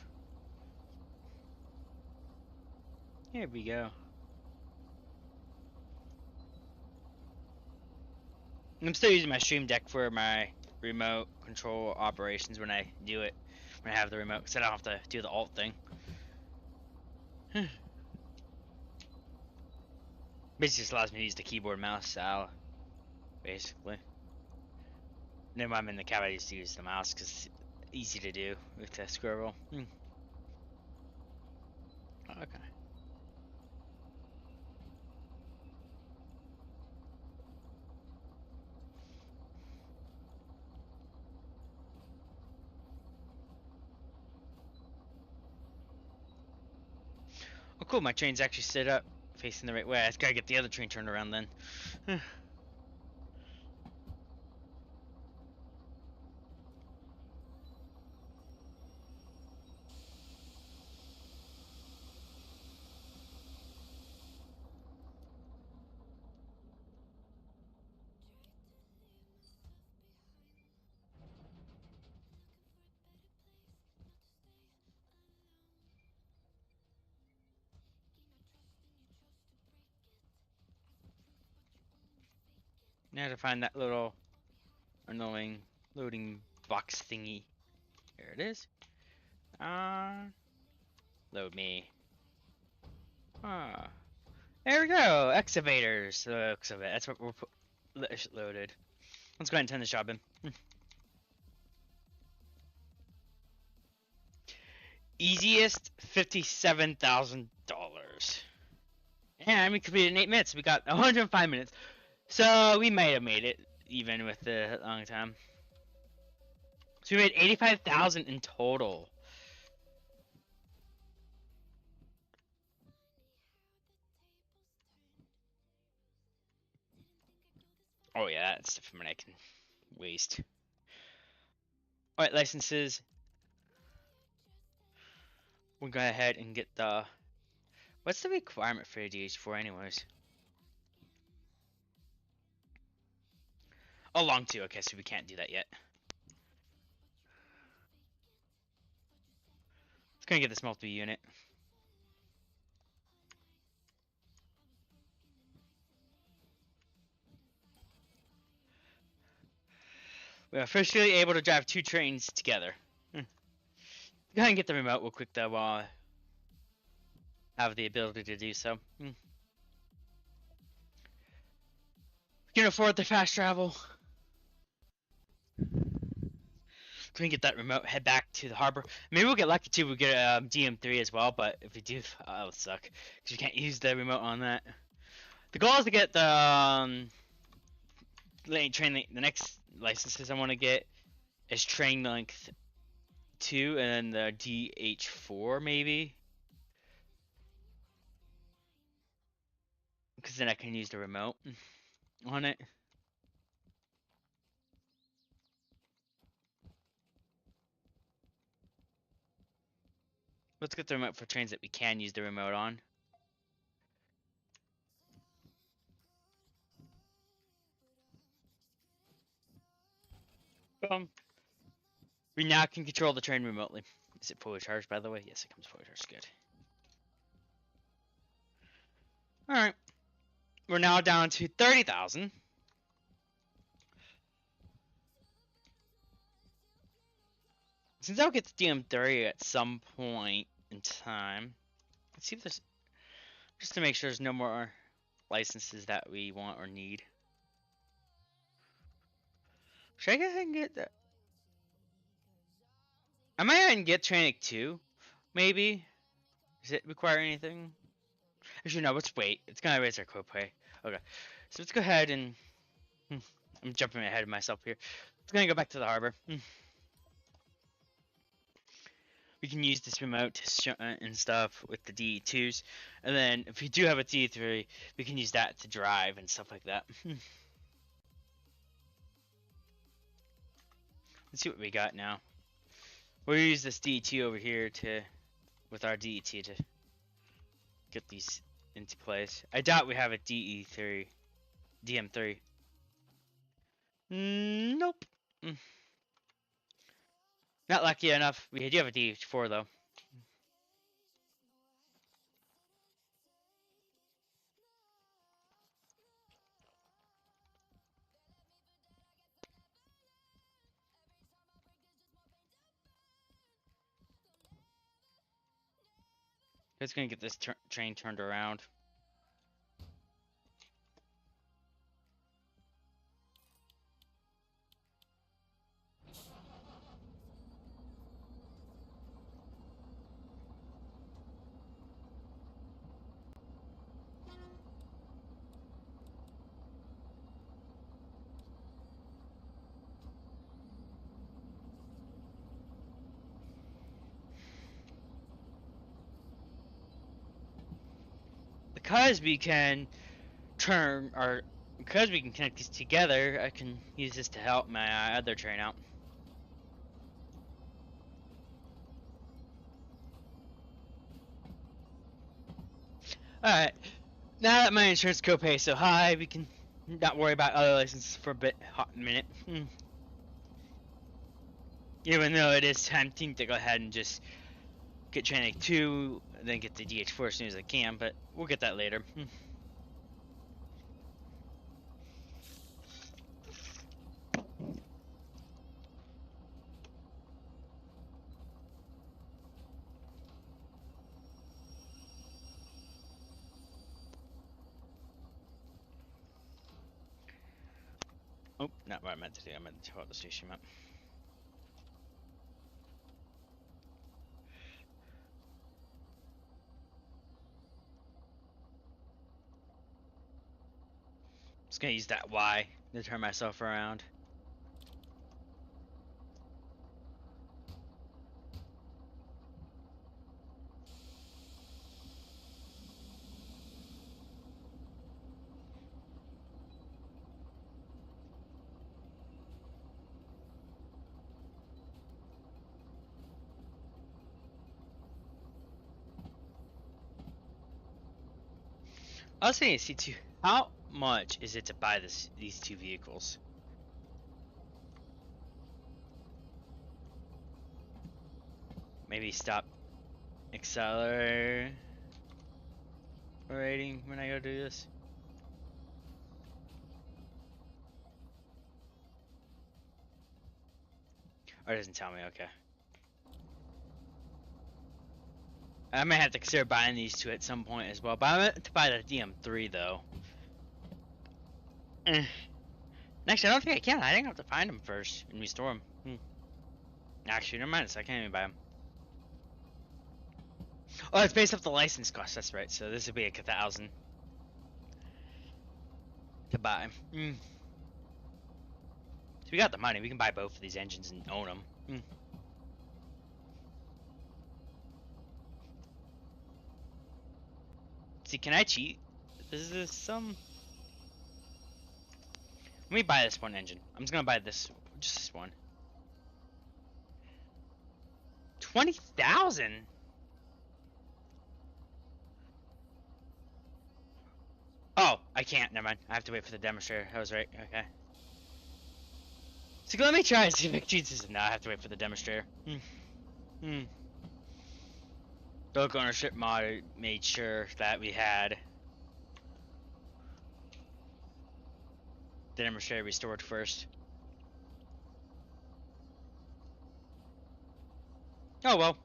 Here we go. I'm still using my Stream Deck for my remote control operations when I do it. When I have the remote, because I don't have to do the alt thing. Basically just allows me to use the keyboard mouse style. Basically. Then when I'm in the cab, I used to use the mouse because it's easy to do with the scroll. Okay. Oh, cool. My train's actually set up facing the right way. I just gotta get the other train turned around then. Now to find that little annoying loading box thingy. Here it is. Load me. There we go. Excavators. Looks of it. That's what we're loaded. Let's go ahead and turn this job in. Easiest $57,000. And we completed in 8 minutes. We got 105 minutes. So we might have made it even with the long time. So we made 85,000 in total. Oh yeah, that's stuff I can waste. Alright, licenses. We'll go ahead and get the... What's the requirement for a DH4 anyways? Oh, long 2. Okay, so we can't do that yet. Let's go and get this multi-unit. We're officially able to drive 2 trains together. Go ahead and get the remote real quick though while I have the ability to do so. Can afford the fast travel. Can we get that remote, head back to the harbor? Maybe we'll get lucky too, we'll get a DM3 as well, but if we do, that'll suck. Because we can't use the remote on that. The goal is to get the train, the next licenses I want to get is train length 2 and then the DH4 maybe. because then I can use the remote on it. Let's get the remote for trains that we can use the remote on. We now can control the train remotely. Is it fully charged, by the way? Yes, it comes fully charged. Good. Alright. We're now down to 30,000. Since I'll get the DM3 at some point in time, let's see if there's, just to make sure there's no more licenses that we want or need. Should I go ahead and get that? I might go ahead and get Training 2, maybe. Does it require anything? Actually, no, let's wait. It's gonna raise our copay. Okay, so let's go ahead and... I'm jumping ahead of myself here. Let's gonna go back to the harbor. We can use this remote and stuff with the DE2s, and then if we do have a DE3, we can use that to drive and stuff like that. Let's see what we got now. We'll use this DE2 over here with our DE2 to get these into place. I doubt we have a DE3, DM3. Nope. Not lucky enough. We do have a DH4 though. It's gonna get this train turned around. Because we can because we can connect these together, I can use this to help my other train out. Alright, now that my insurance copay is so high, we can not worry about other licenses for a hot minute. Even though it is tempting to go ahead and just get Training 2, then get the DH4 as soon as I can, but we'll get that later. Oh, not what I meant to do. I meant to hold the station map. Just gonna use that Y to turn myself around. I was saying, C2, how much is it to buy these two vehicles? Maybe stop accelerating when I go do this. Or it doesn't tell me, okay. I may have to consider buying these two at some point as well, but I meant to buy the DM3 though. Actually, I don't think I can. I think I have to find them first and restore them. Actually, never mind. So I can't even buy them. Oh, it's based off the license cost. That's right. So this would be like 1,000 to buy. So we got the money. We can buy both of these engines and own them. See, can I cheat Is this some? Let me buy this one engine. I'm just gonna buy this, just this one. 20,000. Oh, I can't. Never mind. I have to wait for the demonstrator. I was right. Okay. So let me try and see if Jesus. No, I have to wait for the demonstrator. Bulk ownership mod made sure that we had the demonstrator restored first. Oh well.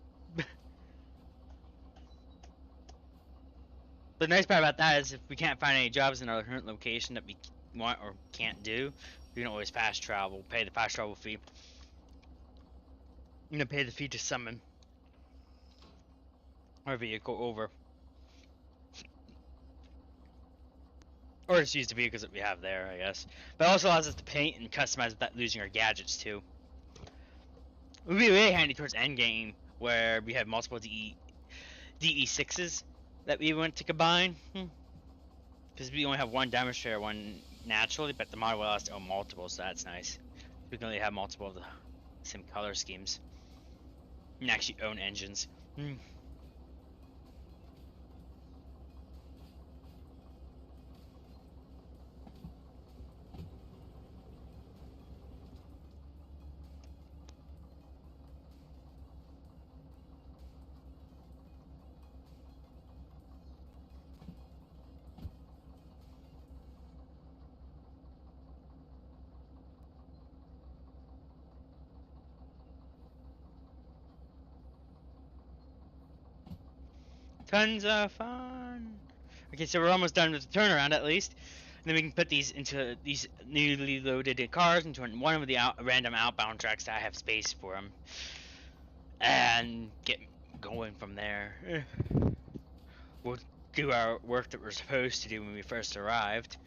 The nice part about that is if we can't find any jobs in our current location that we want or can't do, we can always fast travel, pay the fast travel fee. I'm gonna pay the fee to summon our vehicle over. Or just use the vehicles that we have there, I guess. But it also allows us to paint and customize without losing our gadgets too. It would be really handy towards endgame where we have multiple DE6s that we want to combine. Because we only have one demonstrator, one naturally, but the mod will allow us to own multiple, so that's nice. We can only have multiple of the same color schemes. And actually own engines. Tons of fun. Okay, so we're almost done with the turnaround at least. And then we can put these into these newly loaded cars into one of the random outbound tracks that I have space for them. And get going from there. We'll do our work that we're supposed to do when we first arrived.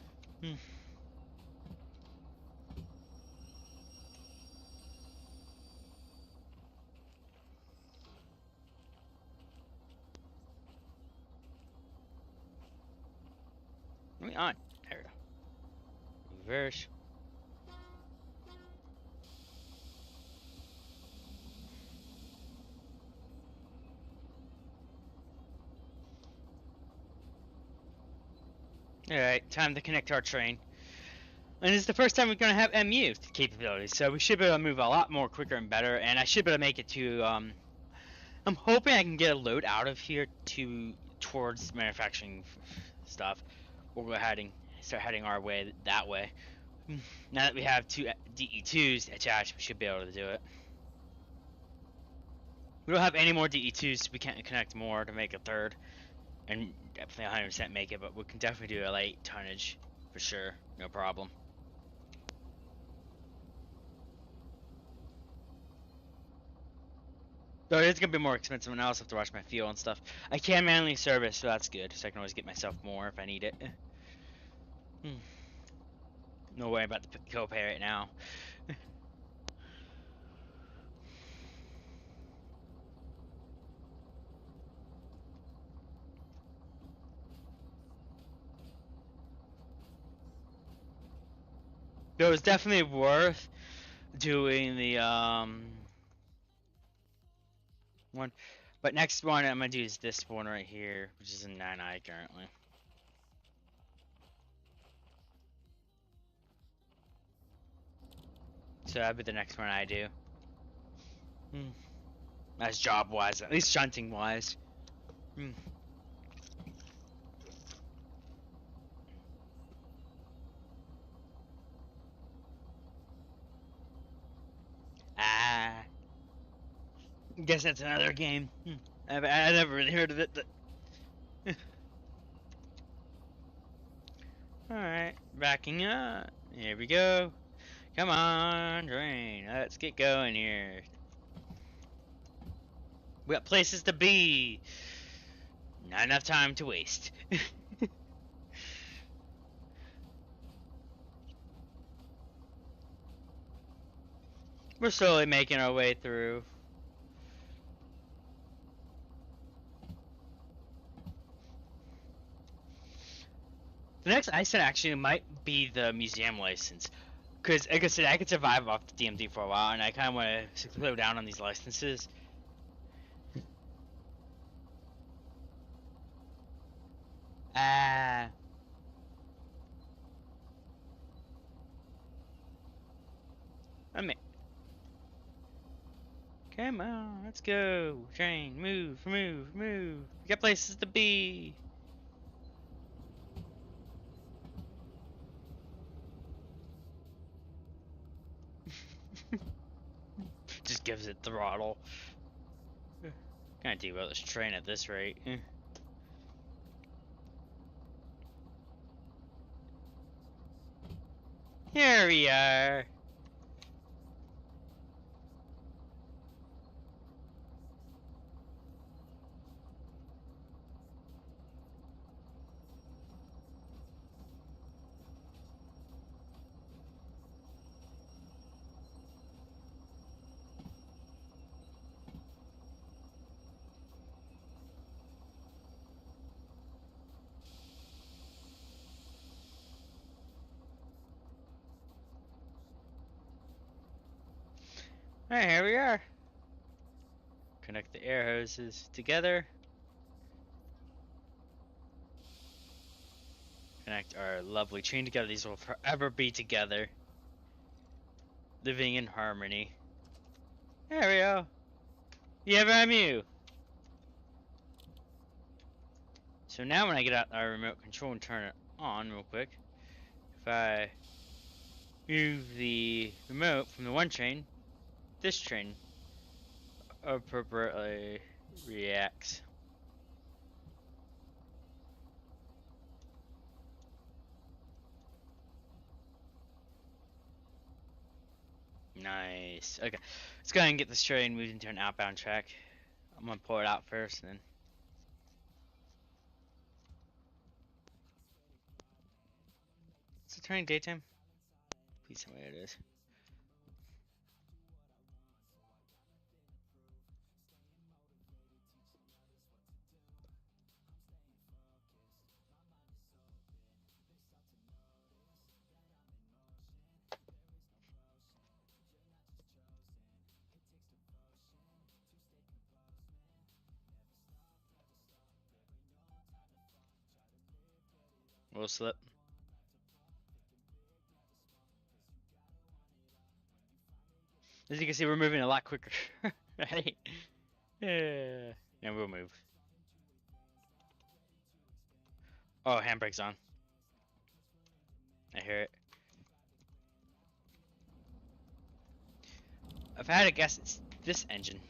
Let me on. There we go. Reverse. Alright, time to connect our train. And this is the first time we're going to have MU capabilities, so we should be able to move a lot more quicker and better, and I should be able to make it to, I'm hoping I can get a load out of here towards manufacturing stuff. We're start heading our way that way. Now that we have two DE2s attached, we should be able to do it. We don't have any more DE2s, so we can't connect more to make a third. And definitely 100% make it, but we can definitely do a light tonnage for sure, no problem. Though it's gonna be more expensive, and I also have to watch my fuel and stuff. I can manually service, so that's good, so I can always get myself more if I need it. No worry about the copay right now. It was definitely worth doing the one, but next one I'm gonna do is this one right here, which is in 9i currently. So that'll be the next one I do. That's job wise, at least shunting wise. Guess that's another game. I never really heard of it. Alright, backing up. Here we go. Come on, train. Let's get going here. We got places to be. Not enough time to waste. We're slowly making our way through. The next ISIN actually might be the museum license. Because, like I said, I could survive off the DMD for a while, and I kind of want to slow down on these licenses. Ah. I mean, come on, let's go. Train, move, move, move. We got places to be. Just gives it throttle. Can't do about this train at this rate. Here we are. Alright, here we are. Connect the air hoses together. Connect our lovely train together. These will forever be together. Living in harmony. There we go. Yeah, you. So now when I get out our remote control and turn it on real quick, if I move the remote from the one train, this train appropriately reacts. Nice. Okay, let's go ahead and get this train moved into an outbound track. I'm gonna pull it out first, and then. Is it turning daytime? Please tell me it is. We'll slip. As you can see, we're moving a lot quicker, right? Yeah. And we'll move. Oh, handbrake's on. I hear it. If I had to guess, it's this engine.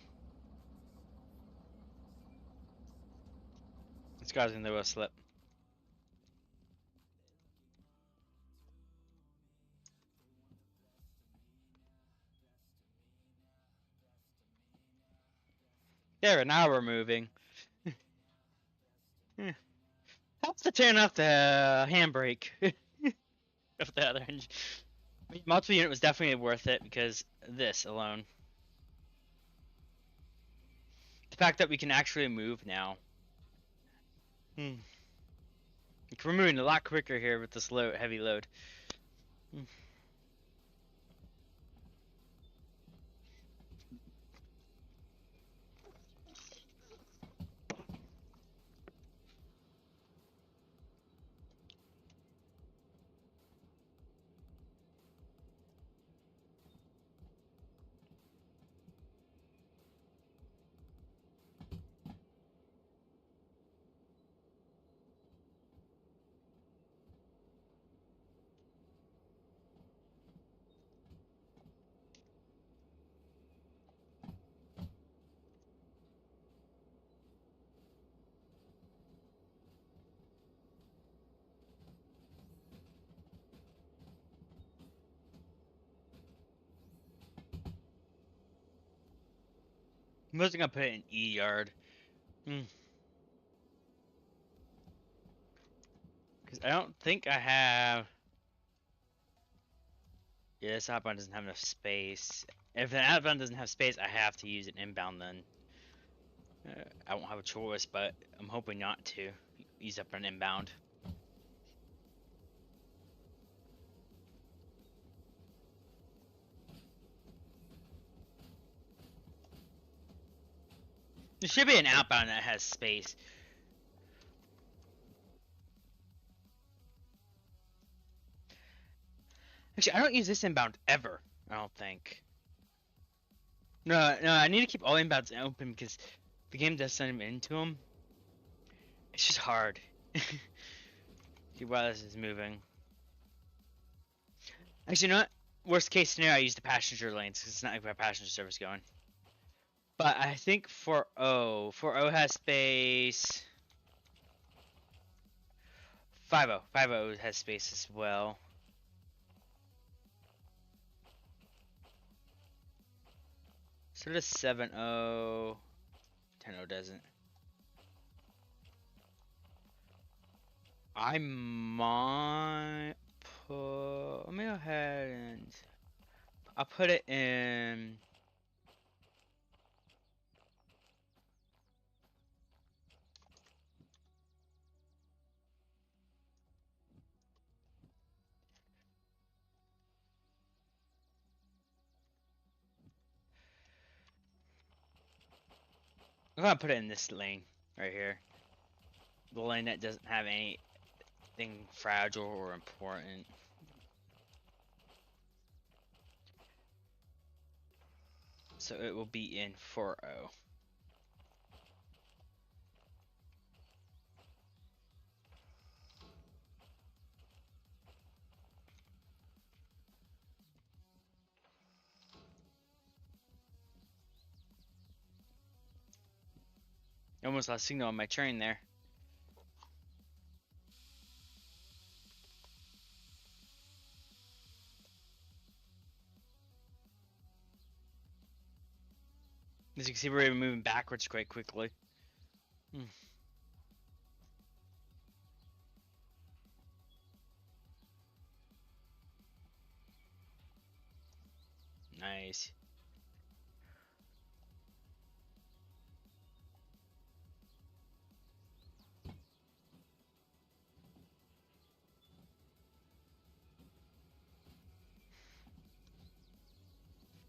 It's causing the wheel slip. There, now we're moving. Helps to turn off the handbrake of the other engine. I mean, multiple unit was definitely worth it because this alone. The fact that we can actually move now. We're moving a lot quicker here with this heavy load. I'm just gonna put it in E yard. Because I don't think I have. Yeah, this outbound doesn't have enough space. If an outbound doesn't have space, I have to use an inbound then. I won't have a choice, but I'm hoping not to use up an inbound. There should be an outbound that has space. Actually, I don't use this inbound ever. I don't think. No, no, I need to keep all inbounds open because if the game does send them into them, it's just hard. See why this is moving. Actually, you know what? Worst case scenario, I use the passenger lanes because it's not like we have passenger service going. But I think 4O has space. 50 has space as well. So does 70. 10O doesn't. I might put. Let me go ahead and. I'll put it in. I'm gonna put it in this lane right here. The lane that doesn't have anything fragile or important. So it will be in 4O. Almost lost signal on my train there. As you can see, we're even moving backwards quite quickly. Nice.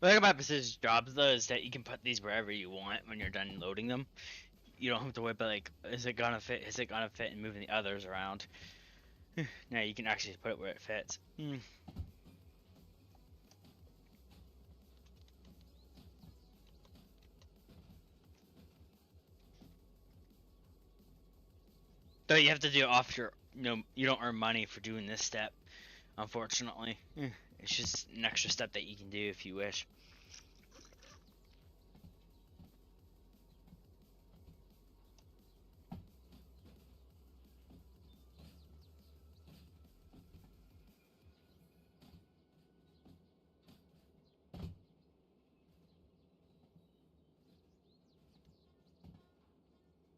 The thing about precision jobs though is that you can put these wherever you want when you're done loading them. You don't have to worry about like, is it gonna fit? Is it gonna fit? And moving the others around. Now you can actually put it where it fits. Though you have to do it off your, you don't earn money for doing this step, unfortunately. It's just an extra step that you can do if you wish.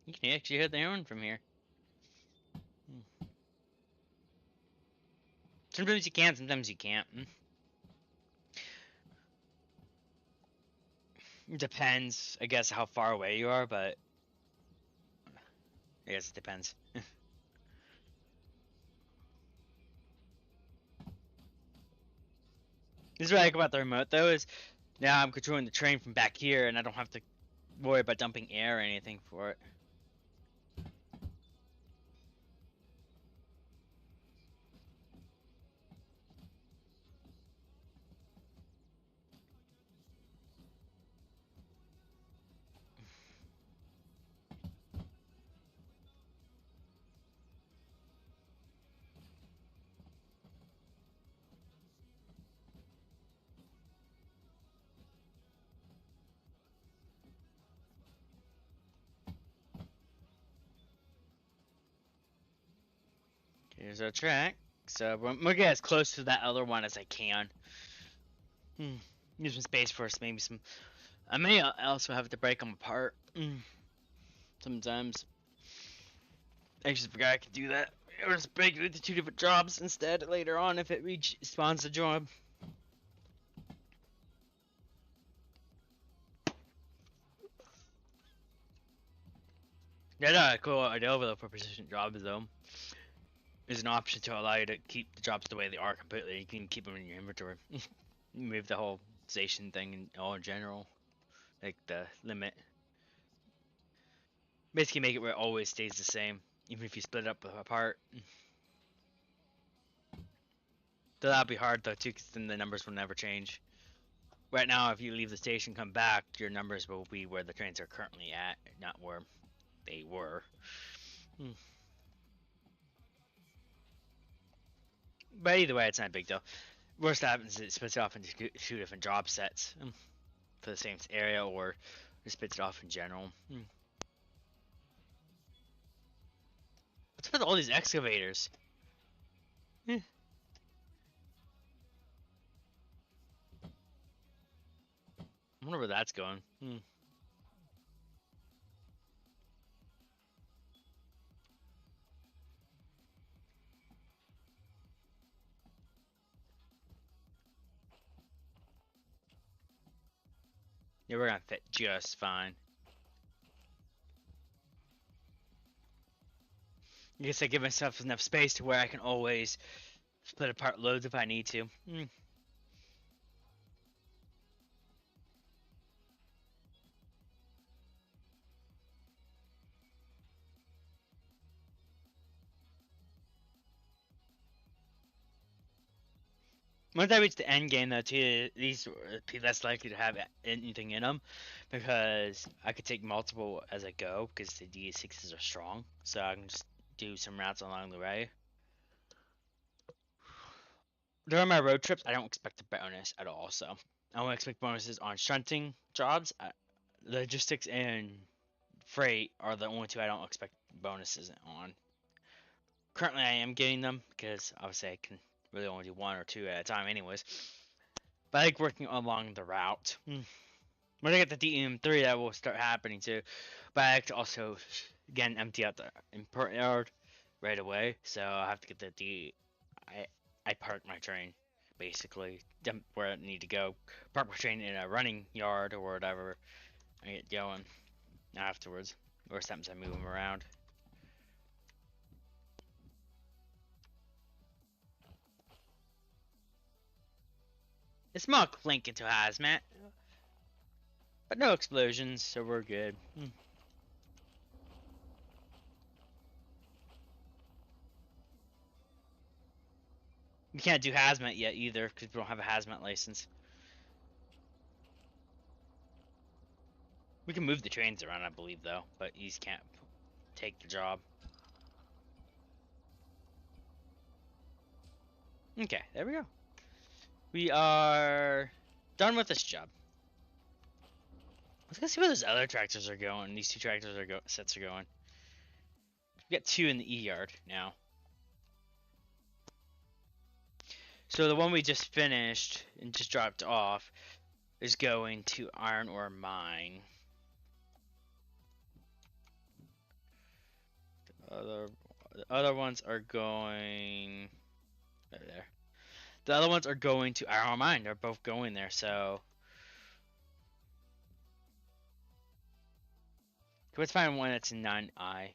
You can actually hear the horn from here. Sometimes you can, sometimes you can't. It depends, I guess, how far away you are, but I guess it depends. This is what I like about the remote, though, is now I'm controlling the train from back here, and I don't have to worry about dumping air or anything for it. Here's our track. So we're gonna get as close to that other one as I can. Use some space first, maybe some. I may also have to break them apart. Sometimes. I just forgot I could do that. Or just break it into two different jobs instead later on if it spawns a job. Yeah, no, cool idea though for persistent jobs though. There's an option to allow you to keep the jobs the way they are completely. You can keep them in your inventory. Move the whole station thing in all in general, like the limit. Basically make it where it always stays the same, even if you split it up apart. So that'll be hard though too, because then the numbers will never change. Right now, if you leave the station, come back, your numbers will be where the trains are currently at, not where they were. But either way, it's not a big deal. Worst happens is it splits it off into two different job sets for the same area, or it spits it off in general. What's with all these excavators? I wonder where that's going. Yeah, we're gonna fit just fine. I guess I give myself enough space to where I can always split apart loads if I need to. Once I reach the end game, though, too, these are less likely to have anything in them because I could take multiple as I go because the D6s are strong, so I can just do some routes along the way. During my road trips, I don't expect a bonus at all, so I don't expect bonuses on shunting jobs. Logistics and freight are the only two I don't expect bonuses on. Currently, I am getting them because obviously I can really only do one or two at a time, anyways. But I like working along the route. When I get the DM3, that will start happening too. But I like to also, again, empty out the import yard right away. So I have to get the I park my train, basically, dump where I need to go. Park my train in a running yard or whatever. I get going afterwards. Or sometimes I move them around. A small clink into hazmat. But no explosions, so we're good. We can't do hazmat yet either, because we don't have a hazmat license. We can move the trains around, I believe, though, but you can't take the job. Okay, there we go. We are done with this job. Let's go see where those other tractors are going. These two tractors are sets are going. We got two in the E yard now. So the one we just finished and just dropped off is going to iron ore mine. The other ones are going there. The other ones are going to iron ore mine. They're both going there. So let's find one that's 9I.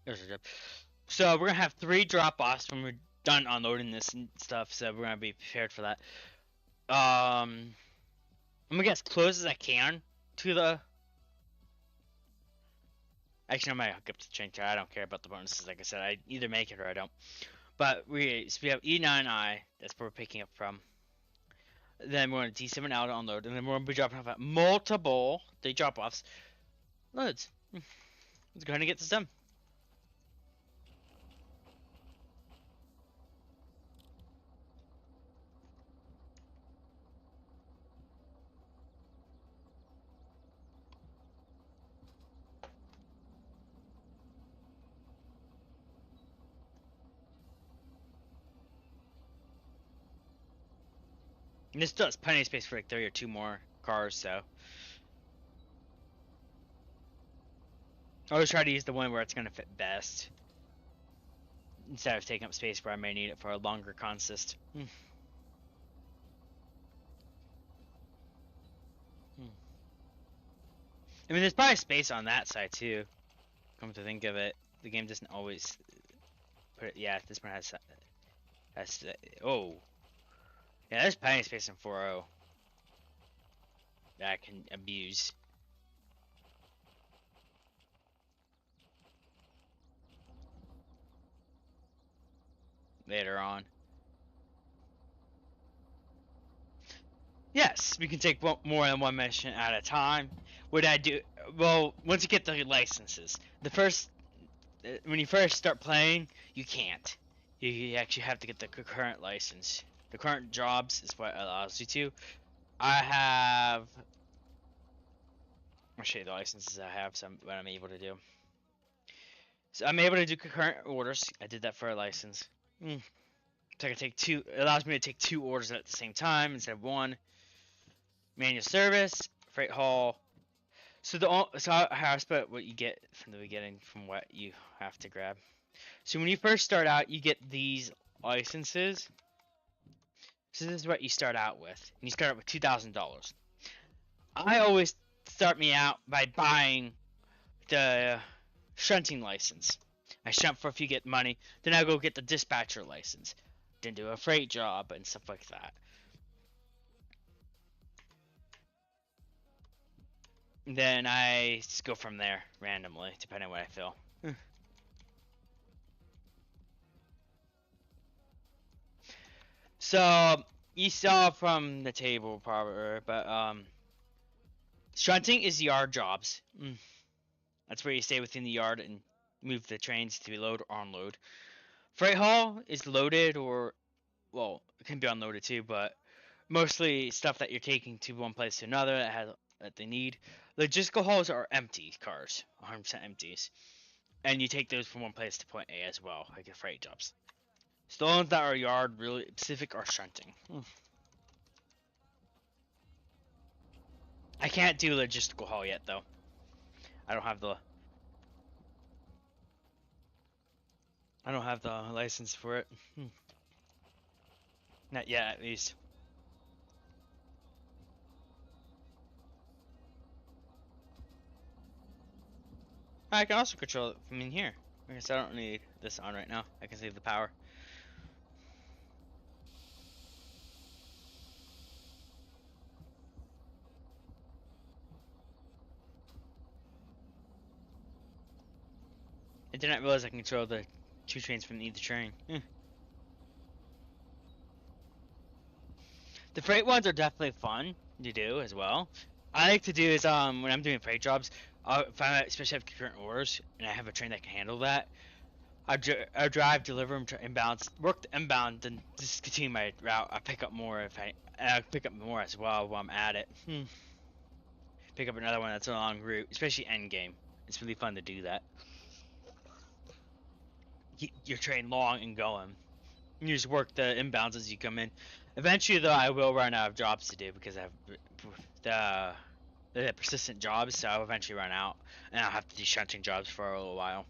There's a job. So we're gonna have 3 drop-offs when we're done unloading this and stuff. So we're gonna be prepared for that. I'm gonna get as close as I can to the. Actually, I might hook up to the train car. I don't care about the bonuses. Like I said, I either make it or I don't. But so we have E9I. That's where we're picking up from. Then we're going to D7L to unload, and then we're going to be dropping off at multiple day drop-offs. Loads. Let's go ahead and get this done. And this still has plenty of space for like 3 or 2 more cars, so. I always try to use the one where it's going to fit best. Instead of taking up space where I may need it for a longer consist. I mean, there's probably space on that side too. Come to think of it, the game doesn't always put it. Yeah, this one has. Oh, yeah, there's plenty of space in 4.0. that I can abuse. Later on. Yes, we can take more than one mission at a time. What I do, well, once you get the licenses, when you first start playing, you can't. You actually have to get the concurrent license. The current jobs is what allows you to. I'll show you the licenses I have, what I'm able to do. So I'm able to do concurrent orders. I did that for a license. So I can take two. It allows me to take 2 orders at the same time instead of 1. Manual service, freight haul. So how I split what you get from the beginning from what you have to grab. So when you first start out, you get these licenses. So this is what you start out with. And you start out with $2,000. I always start me out by buying the shunting license. I shunt for a few, get money. Then I go get the dispatcher license. Then do a freight job and stuff like that. Then I just go from there randomly, depending on what I feel. So you saw from the table, probably, but shunting is yard jobs. That's where you stay within the yard and move the trains to load or unload. Freight haul is loaded or, well, it can be unloaded too, but mostly stuff that you're taking to one place to another that they need. Logistical hauls are empty cars, 100% empties, and you take those from one place to point A as well, like the freight jobs. So the ones that are yard really specific are shunting. I can't do logistical haul yet though. I don't have the license for it. Not yet, at least. I can also control it from in here. I guess I don't need this on right now. I can save the power. I did not realize I can control the 2 trains from either train. The freight ones are definitely fun to do as well. I like to do is when I'm doing freight jobs, if I especially have concurrent orders and I have a train that can handle that, I drive, deliver them to inbound, work the inbound, then just continue my route. I pick up more I pick up more as well while I'm at it. Pick up another one that's a long route, especially end game. It's really fun to do that. Keep your train long and going. You just work the inbounds as you come in. Eventually, though, I will run out of jobs to do because I have the persistent jobs, so I'll eventually run out, and I'll have to do shunting jobs for a little while.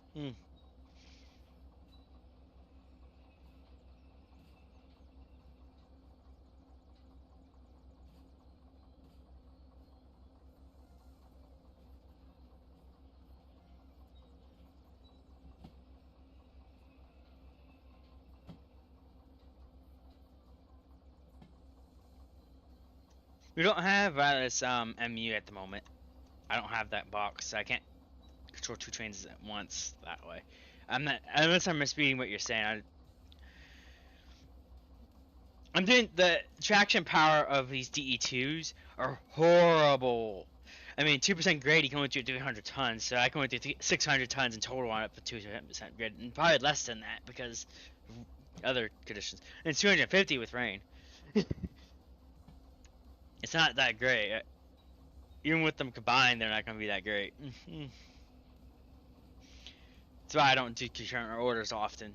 We don't have this MU at the moment. I don't have that box, so I can't control 2 trains at once that way. I'm not, unless I'm misreading what you're saying. I'm doing the traction power of these DE2s are horrible. I mean, 2% grade, you can only do 300 tons, so I can only do 600 tons in total on it for 2% grade, and probably less than that because of other conditions. And 250 with rain. It's not that great. Even with them combined, they're not going to be that great. That's why I don't do concurrent orders often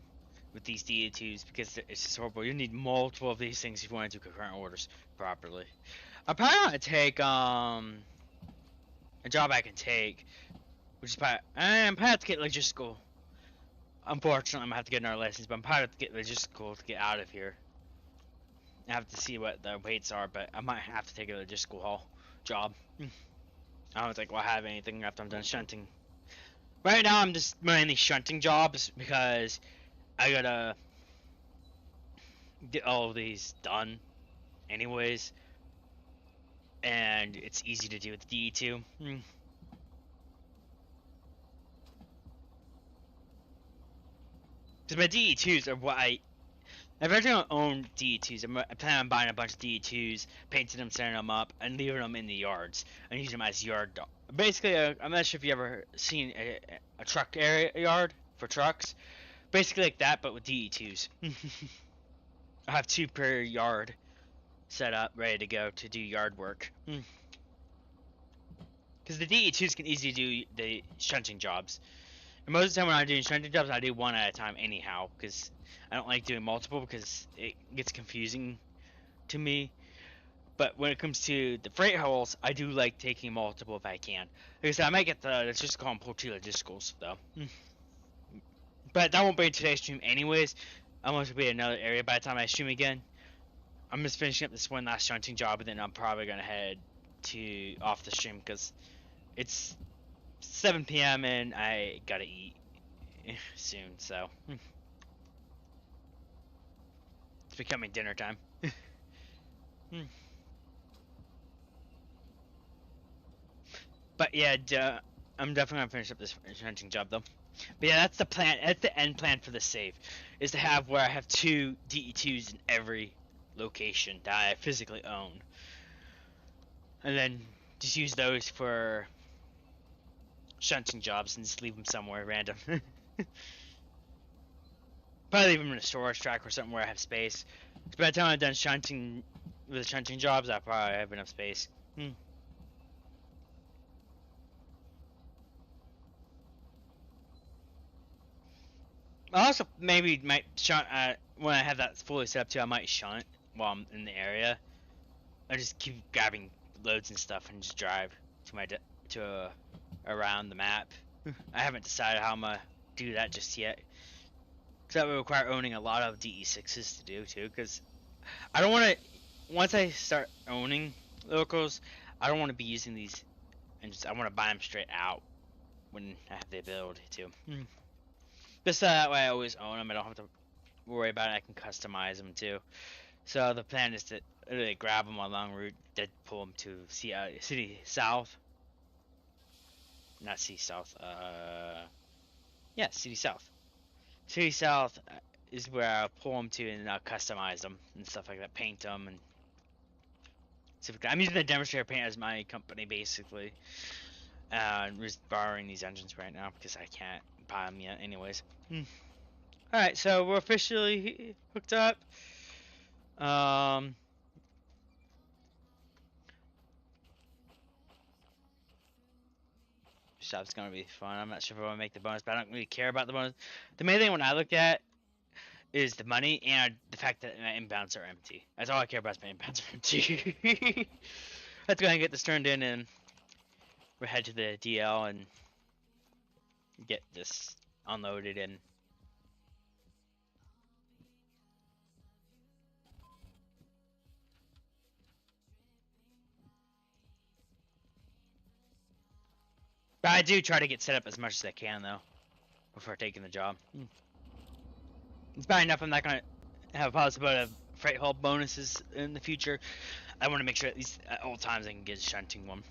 with these DA2s, because it's just horrible. You need multiple of these things if you want to do concurrent orders properly. I probably want to take a job I can take, which is probably, I'm probably have to get logistical. Unfortunately, I'm gonna have to get another license, but I'm probably have to get logistical to get out of here. I have to see what the weights are, but I might have to take a logistical haul job. I don't think we'll have anything after I'm done shunting. Right now, I'm just mainly shunting jobs because I gotta get all of these done anyways. and it's easy to do with DE2. Because my DE2s are what I eventually don't own DE2s. I plan on buying a bunch of DE2s, painting them, setting them up, and leaving them in the yards and using them as yard dog. Basically, I'm not sure if you ever seen a truck area yard for trucks. Basically like that, but with DE2s. I have 2 per yard set up, ready to go to do yard work. Because the DE2s can easily do the shunting jobs. And most of the time when I'm doing shunting jobs, I do one at a time anyhow, because I don't like doing multiple because it gets confusing to me. But when it comes to the freight holes, I do like taking multiple if I can. Like I said, I might get let's just call them Portilla Logisticals, though. But that won't be in today's stream anyways. I'm going to be in another area by the time I stream again. I'm just finishing up this one last shunting job, and then I'm probably going to head to off the stream because it's 7 p.m. and I gotta eat soon, so it's becoming dinner time. But yeah, I'm definitely gonna finish up this hunting job though. But yeah, that's the plan. That's the end plan for the save, is to have where I have 2 DE2s in every location that I physically own, and then just use those for shunting jobs and just leave them somewhere random. Probably leave them in a storage track or something where I have space. By the time I'm done shunting with the shunting jobs, I probably have enough space. I also maybe might shunt when I have that fully set up too. I might shunt while I'm in the area. I just keep grabbing loads and stuff and just drive to around the map. I haven't decided how I'm gonna do that just yet. Because that would require owning a lot of DE6s to do too. Because I don't want to. Once I start owning locals, I don't want to be using these, and I want to buy them straight out when I have the ability to. Just that way I always own them. I don't have to worry about it. I can customize them too. So the plan is to literally grab them on a long route, then pull them to City South. Not City South. Yeah, City South. City South is where I'll pull them to, and I'll customize them and stuff like that. Paint them and. I'm using the demonstrator paint as my company basically. I'm just borrowing these engines right now because I can't buy them yet anyways. Alright, so we're officially hooked up. Shop's gonna be fun. I'm not sure if I want to make the bonus, but I don't really care about the bonus. The main thing when I look at is the money and the fact that my inbounds are empty. That's all I care about is my inbounds are empty. Let's go ahead and get this turned in, and we'll head to the DL and get this unloaded and but I do try to get set up as much as I can though before taking the job. It's bad enough I'm not gonna have a possibility of freight haul bonuses in the future. I want to make sure at least at all times I can get a shunting one.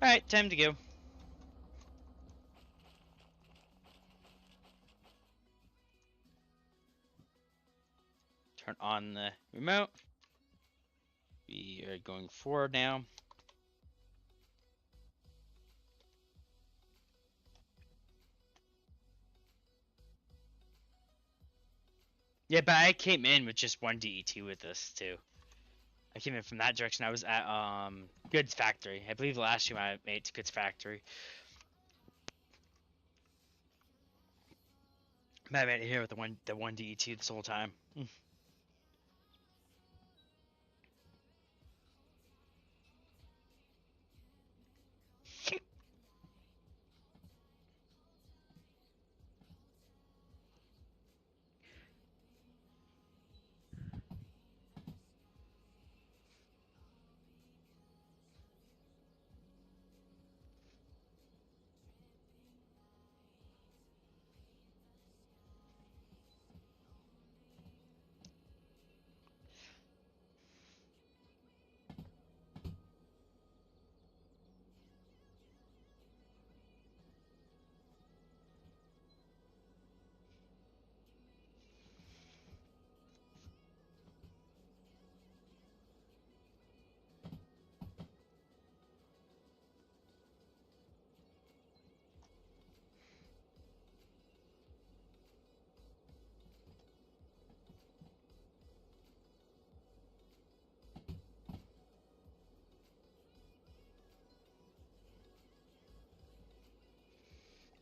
Alright, time to go. Turn on the remote. We are going forward now. Yeah, but I came in with just 1 DE2 with this too. I came in from that direction. I was at Goods Factory. I believe the last stream I made to Goods Factory. But I made it here with the one DE2 this whole time.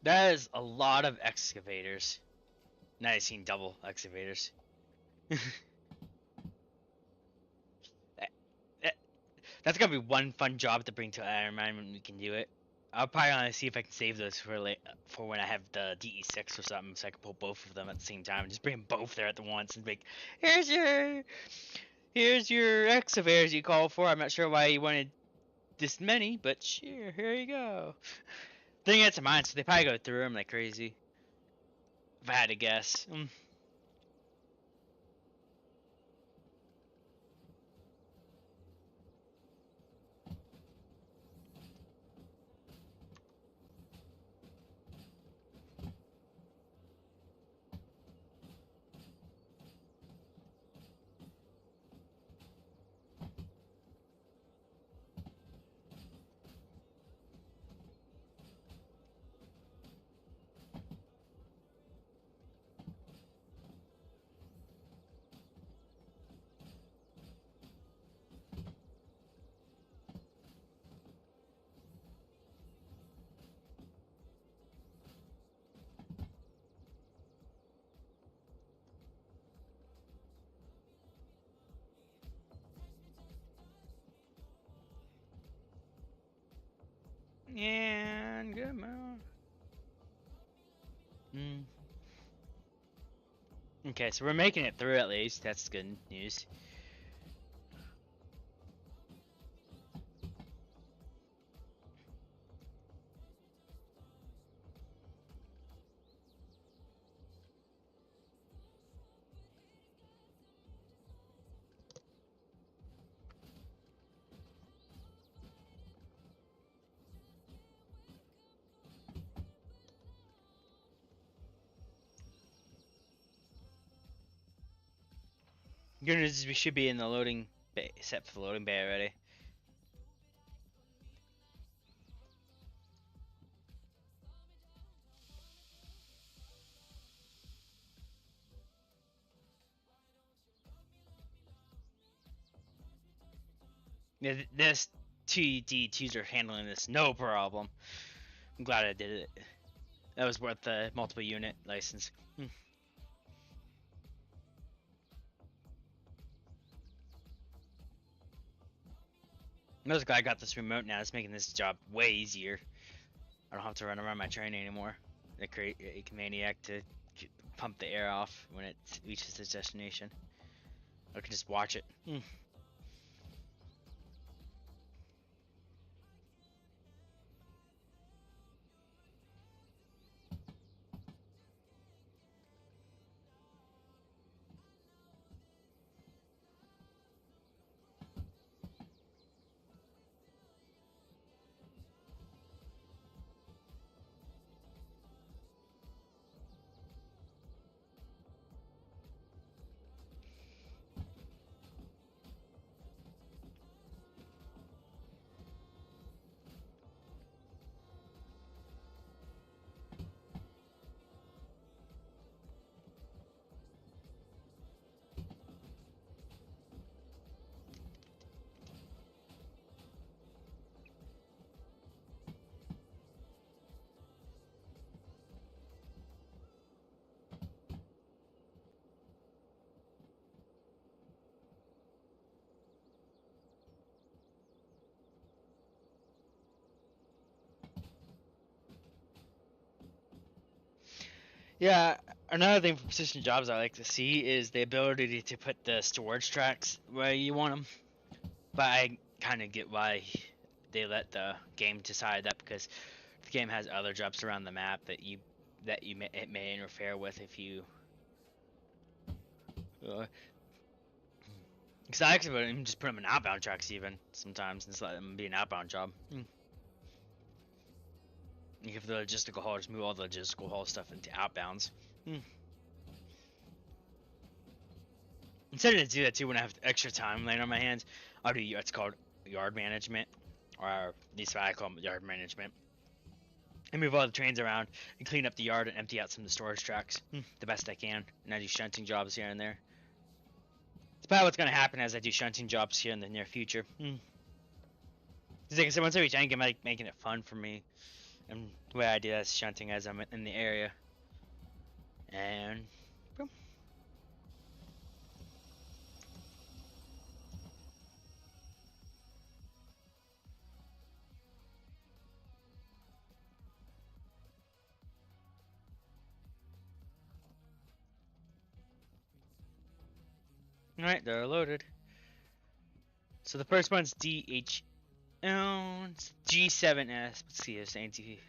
That is a lot of excavators. Now I've seen double excavators. That- that- That's gonna be one fun job to bring to Iron Man when we can do it. I'll probably want to see if I can save those for when I have the DE6 or something, so I can pull both of them at the same time and just bring them both there at the once and be like, here's your excavators you called for. I'm not sure why you wanted this many, but sure, here you go. Thing that's mine, so they probably go through them like crazy. If I had to guess. And good man. Okay, so we're making it through at least. That's good news. Good news is we should be in the loading bay, set for the loading bay already. Yeah, this TD2s are handling this no problem. I'm glad I did it. That was worth the multiple unit license. I'm just glad I got this remote now. It's making this job way easier. I don't have to run around my train anymore. I create a maniac to pump the air off when it reaches its destination. I can just watch it. Yeah, another thing for precision jobs I like to see is the ability to put the storage tracks where you want them. But I kind of get why they let the game decide that, because the game has other jobs around the map that it may interfere with if you. Because I actually would even just put them in outbound tracks even sometimes and just let them be an outbound job. You give the logistical haul, just move all the logistical haul stuff into outbounds. Instead of do that too, when I have extra time laying on my hands, I'll do what's called yard management, or at least I call them yard management. I move all the trains around and clean up the yard and empty out some of the storage tracks the best I can, and I do shunting jobs here and there. It's probably what's going to happen as I do shunting jobs here in the near future. Like I said, once every tank, I'm like making it fun for me. And the way I do that is shunting as I'm in the area. And boom. Alright, they're loaded. So the first one's DH. Oh, it's G7S. Let's see, it's anti.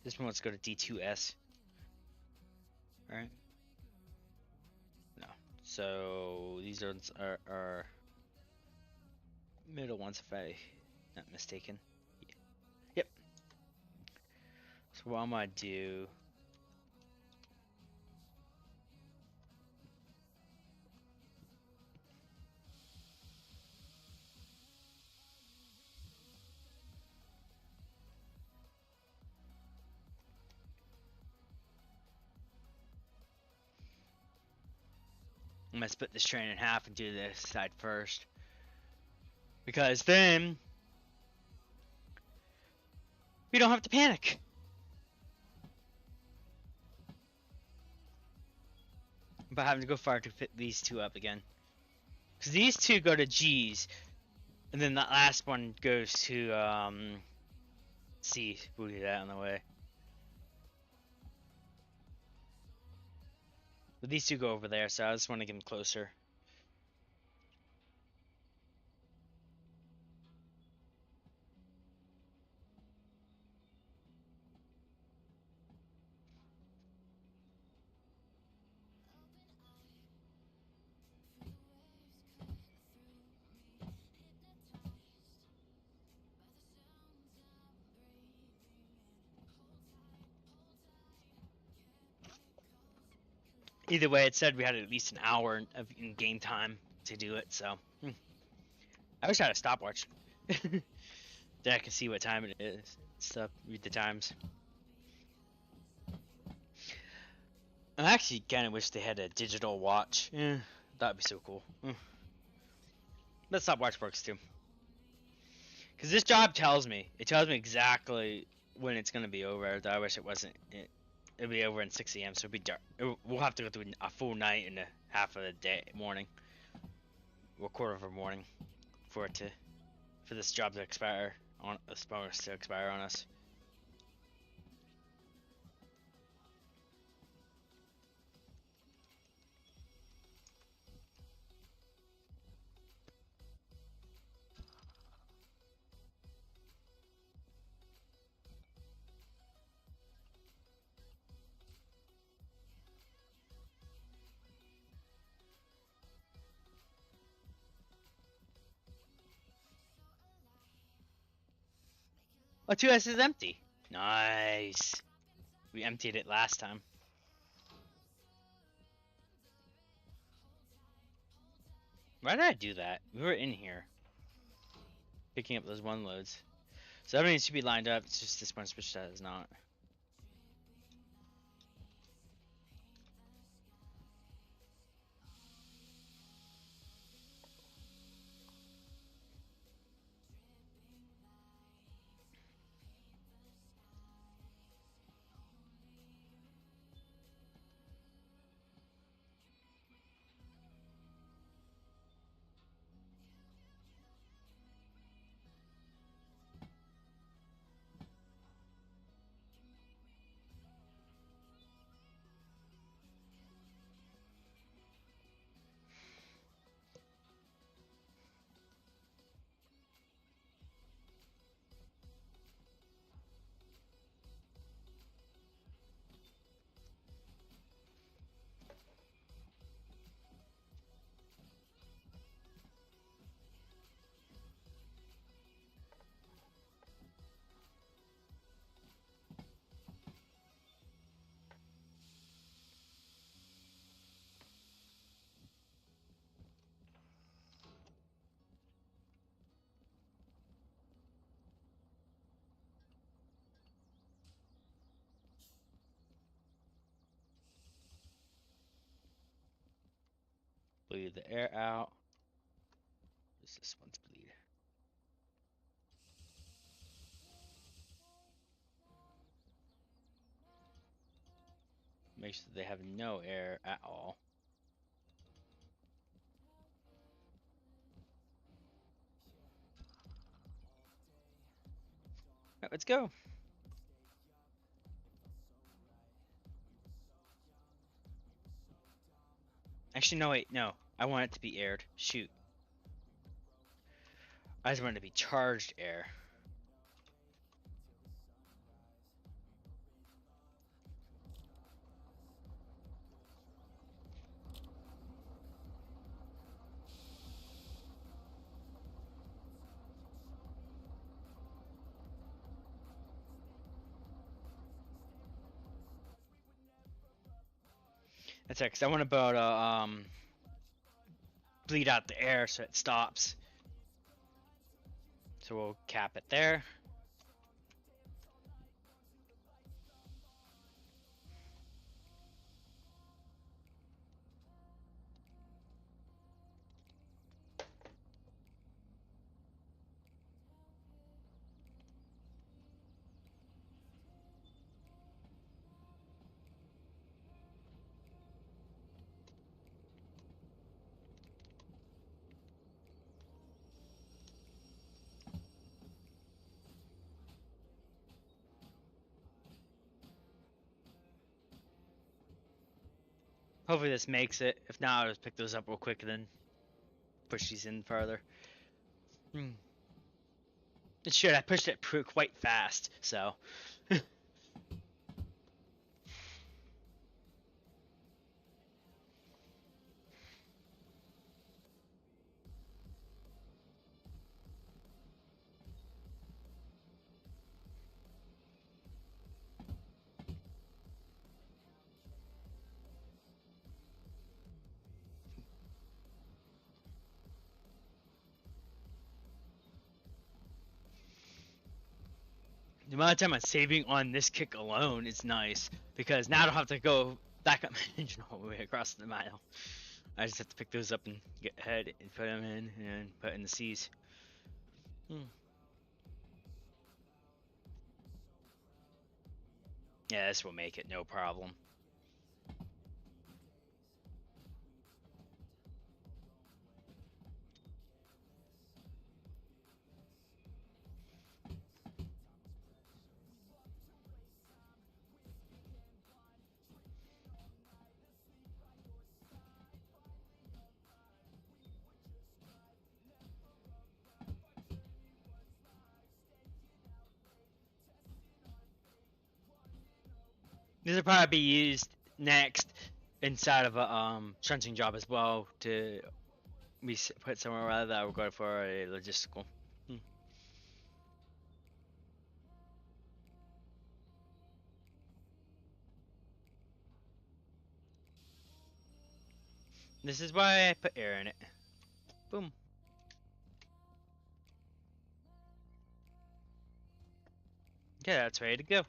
This one, let's go to D2S. Alright. No. So these are middle ones, if I'm not mistaken. Yep. So what I'm gonna do. I'm gonna split this train in half and do this side first. Because then we don't have to panic. About having to go far to fit these two up again. Because these two go to G's. And then that last one goes to C. We'll do that on the way. But these two go over there, so I just want to get them closer. Either way, it said we had at least an hour of in-game time to do it, so. I wish I had a stopwatch. Then I can see what time it is. Stuff, read the times. I actually kind of wish they had a digital watch. That'd be so cool. But stopwatch works too. Because this job tells me. It tells me exactly when it's going to be over. I wish it wasn't. It'll be over in 6 a.m. so it'll be dark. We'll have to go through a full night and a half of the day, morning. Or quarter of a morning. For this job to expire. On this bonus to expire on us. Oh, 2S is empty. Nice. We emptied it last time. Why did I do that? We were in here. Picking up those one loads. So everything should be lined up. It's just this one switch that is not. Bleed the air out. is this one's bleed? Make sure they have no air at all. Alright, let's go. Actually, no, wait, no. I want it to be aired. Shoot. I just want it to be charged air. That's it, because I want to be able to bleed out the air so it stops. So we'll cap it there. Hopefully this makes it. If not, I'll just pick those up real quick and then push these in farther. It should. I pushed it quite fast, so. The amount of time I'm saving on this kick alone is nice, because now I don't have to go back up my engine all the way across the mile. I just have to pick those up and get ahead and put them in and put in the C's. Yeah, this will make it no problem. This will probably be used next inside of a shunting job as well to be put somewhere rather that will go for a logistical. This is why I put air in it. Boom. Okay, that's ready to go.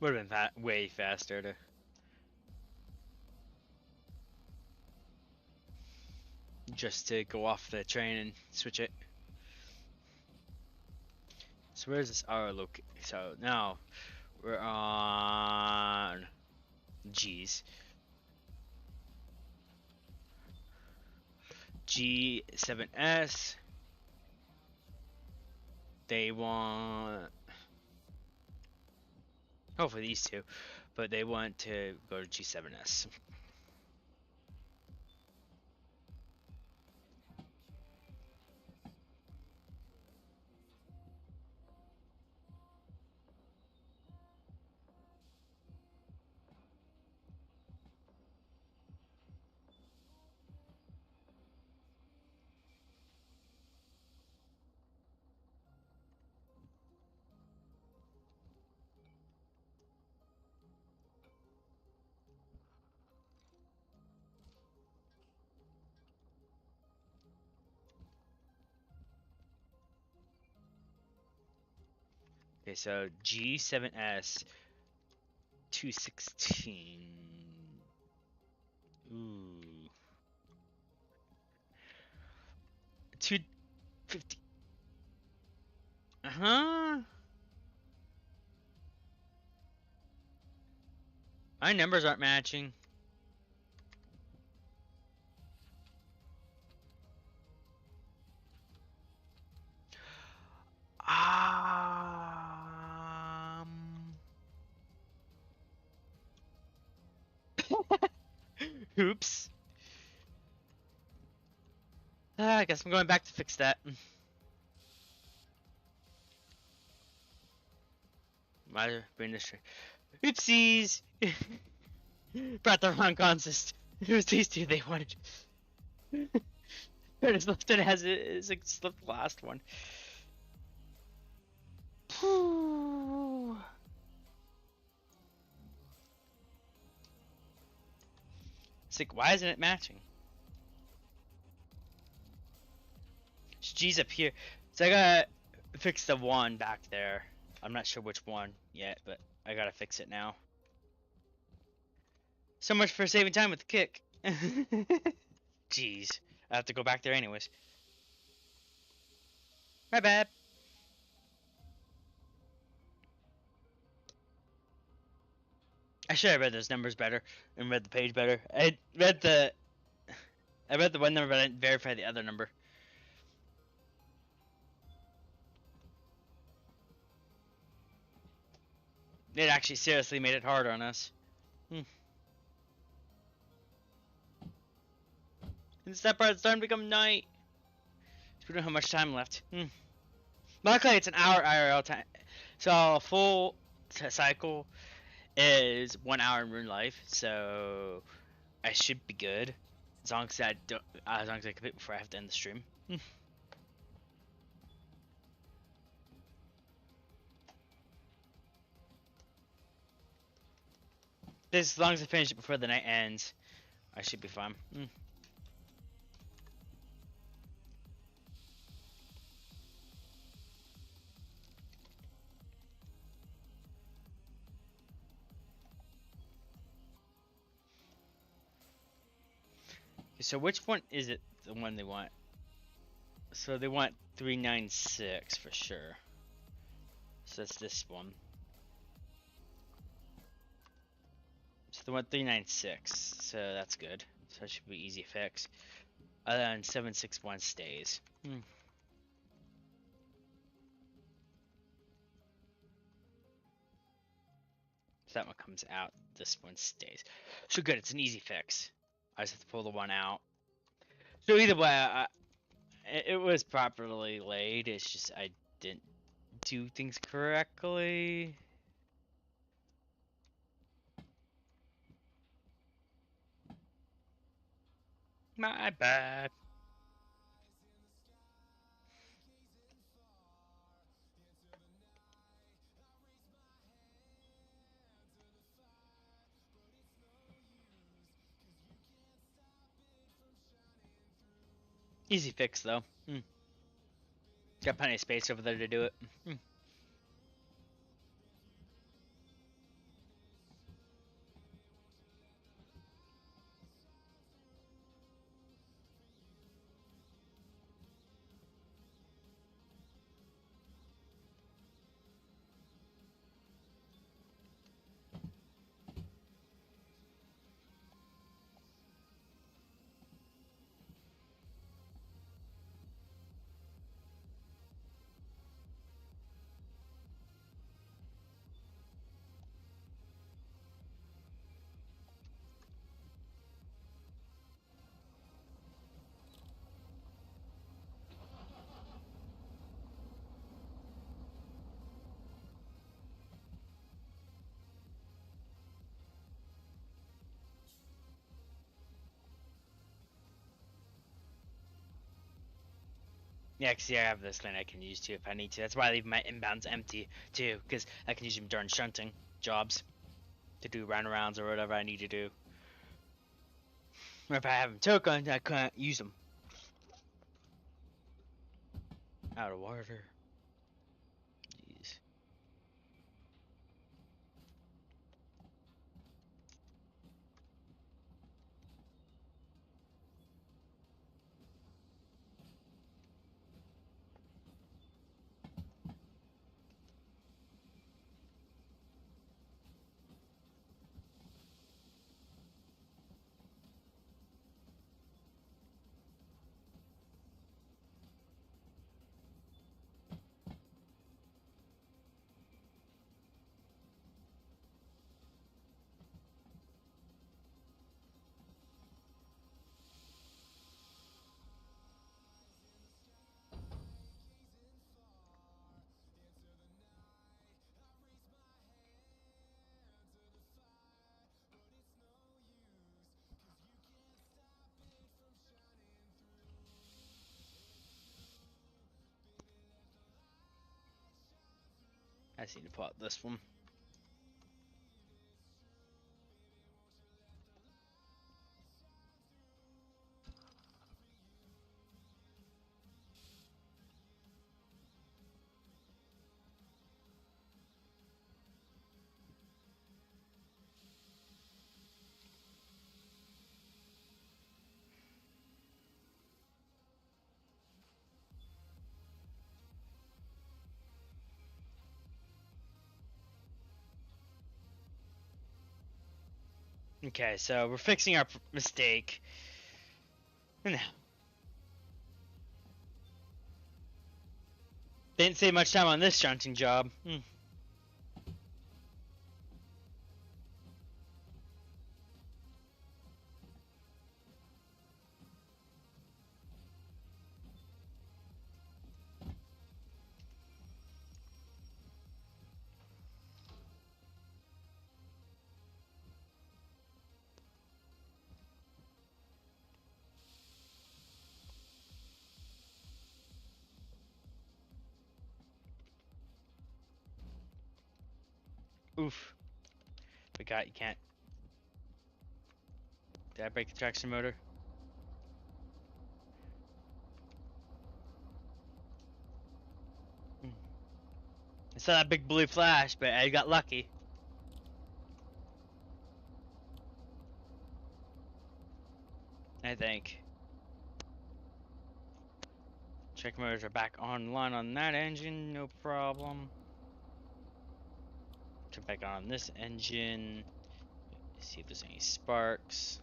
Would have been way faster to. Just to go off the train and switch it. So where's this our location? So now we're on G's. G7S. They want hopefully these two, but they want to go to G7S. Okay, so G7S 216. Ooh. 250. Uh-huh. My numbers aren't matching. Oops. I guess I'm going back to fix that. My brain is oopsies. Brought the wrong consist. It was these two they wanted. Curtis Lifton has it slipped the last one. It's like, why isn't it matching? G's up here. So I gotta fix the one back there. I'm not sure which one yet, but I gotta fix it now. So much for saving time with the kick. Jeez. I have to go back there anyways. My bad. I should have read those numbers better and read the page better. I read the one number, but I didn't verify the other number. It actually seriously made it hard on us. And it's that part, it's starting to become night. We don't have much time left. Luckily, it's an hour IRL time. So a full cycle is 1 hour in real life. So I should be good as long as I don't, as long as I complete before I have to end the stream. As long as I finish it before the night ends, I should be fine. So which one is it, the one they want? So they want 396 for sure. So that's this one. So they want 396, so that's good. So that should be easy fix. Other than 761 stays. So that one comes out, this one stays. So good, it's an easy fix. I just have to pull the one out. So either way, it was properly laid, it's just I didn't do things correctly. My bad. Easy fix though. Got plenty of space over there to do it. Yeah, cause yeah, I have this lane I can use too if I need to. That's why I leave my inbounds empty too, because I can use them during shunting jobs to do roundarounds or whatever I need to do. Or if I have them token, I can't use them. Out of water. Jeez. I just need to pull out this one. Okay, so we're fixing our mistake. And didn't save much time on this shunting job. Oof. Forgot you can't. Did I break the traction motor? I saw that big blue flash, but I got lucky. I think. Check motors are back online on that engine, no problem. Turn back on this engine. See if there's any sparks.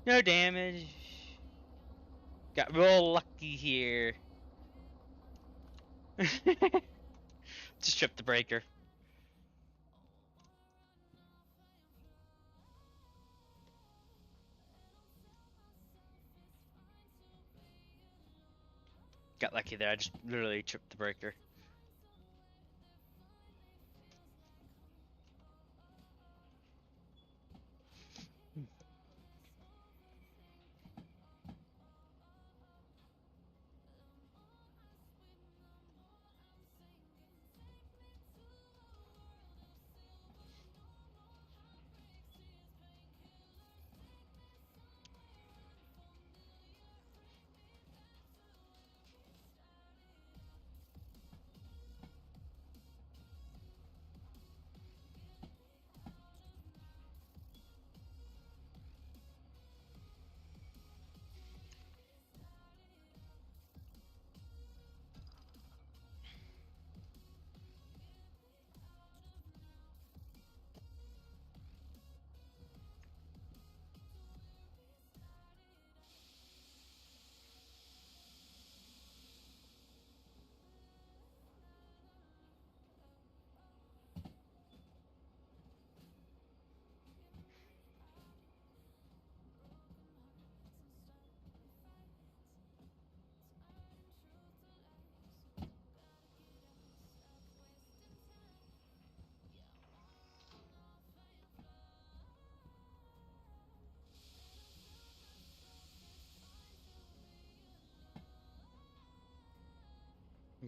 No damage. Got real lucky here. Just tripped the breaker. Got lucky there. I just literally tripped the breaker.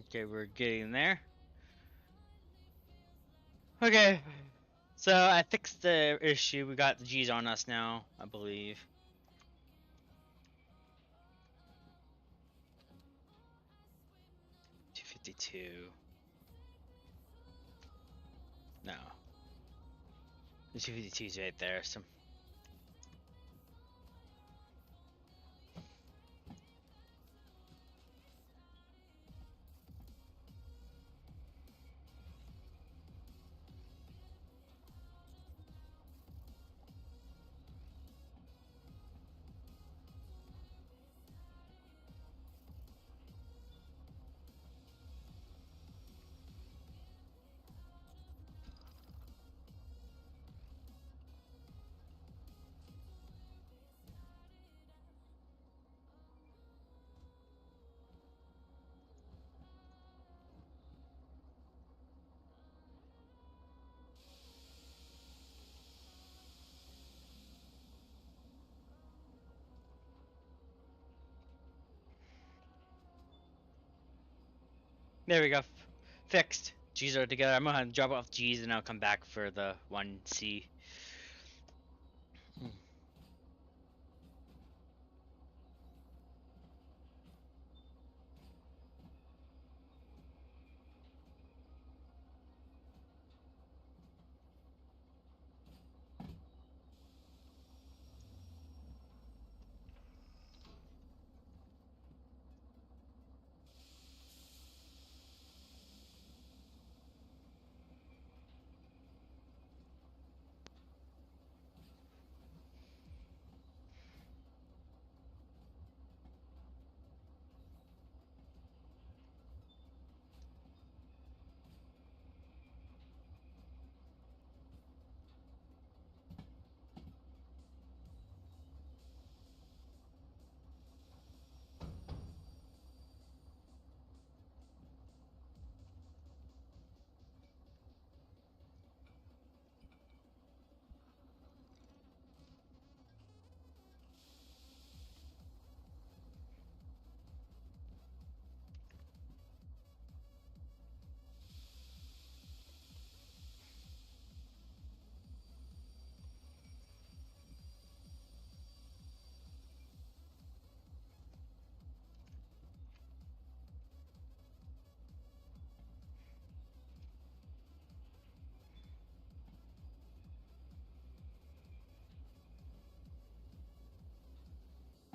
Okay, we're getting there. Okay, so I fixed the issue. We got the G's on us now, I believe. $252. No. The 252 is right there. So. There we go. Fixed. G's are together. I'm gonna drop off G's and I'll come back for the 1C.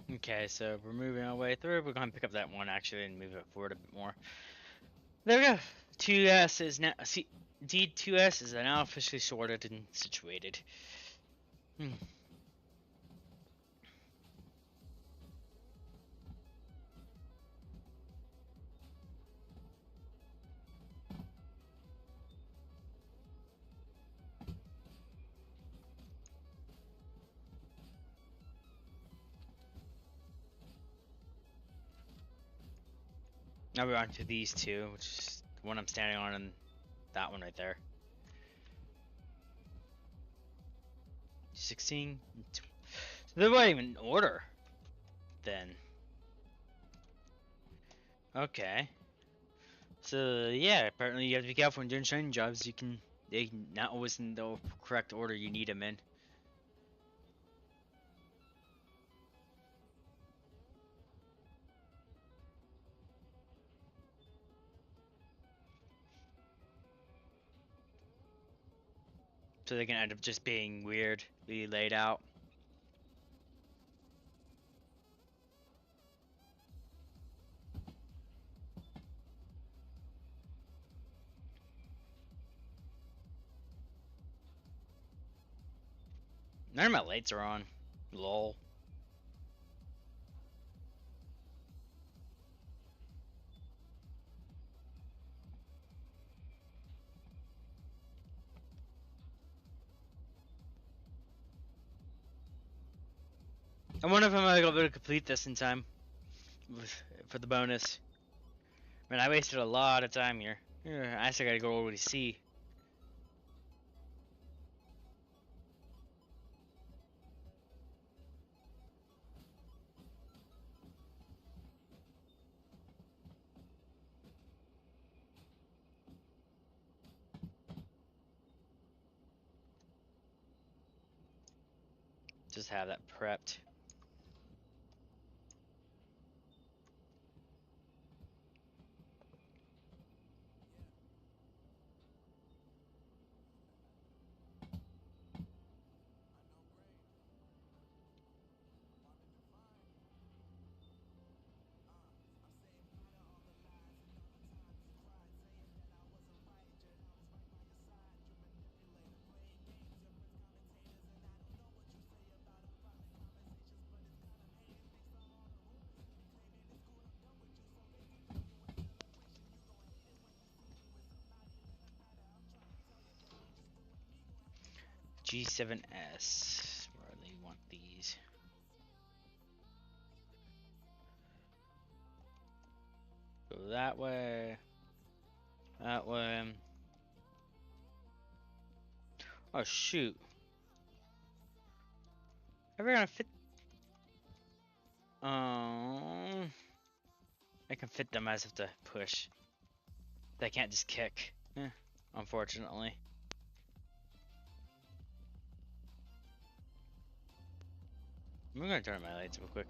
Okay, so we're moving our way through. We're gonna pick up that one actually and move it forward a bit more. There we go. 2S is now D2S is now officially sorted and situated. Now we're on to these two, which is the one I'm standing on and that one right there. 16. So they weren't even in order then. Okay. So yeah, apparently you have to be careful when doing training jobs. They can not always in the correct order you need them in. So they can end up just being weirdly laid out. None of my lights are on. Lol. I wonder if I'm gonna be able to complete this in time for the bonus. Man, I wasted a lot of time here. I still gotta go over to C. Just have that prepped. G7S. Where do they want these? Go that way. That way. Oh shoot. Are we gonna fit? I can fit them. I just have to push. They can't just kick. Unfortunately. I'm gonna turn on my lights real quick.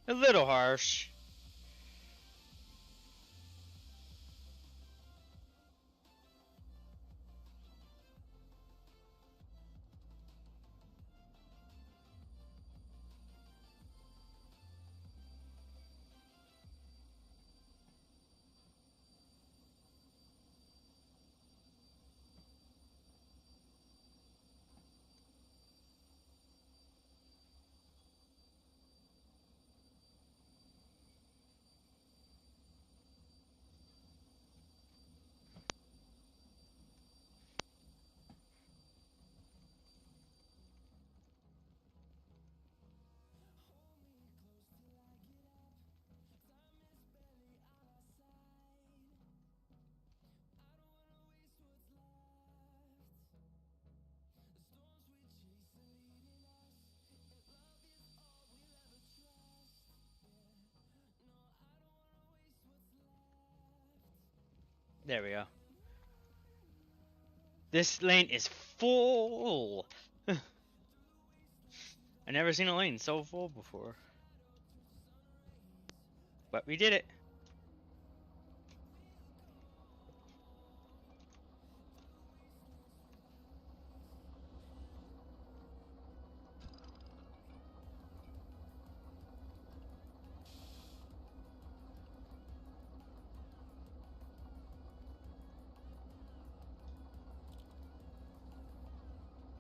A little harsh. There we go. This lane is full. I never seen a lane so full before. But we did it.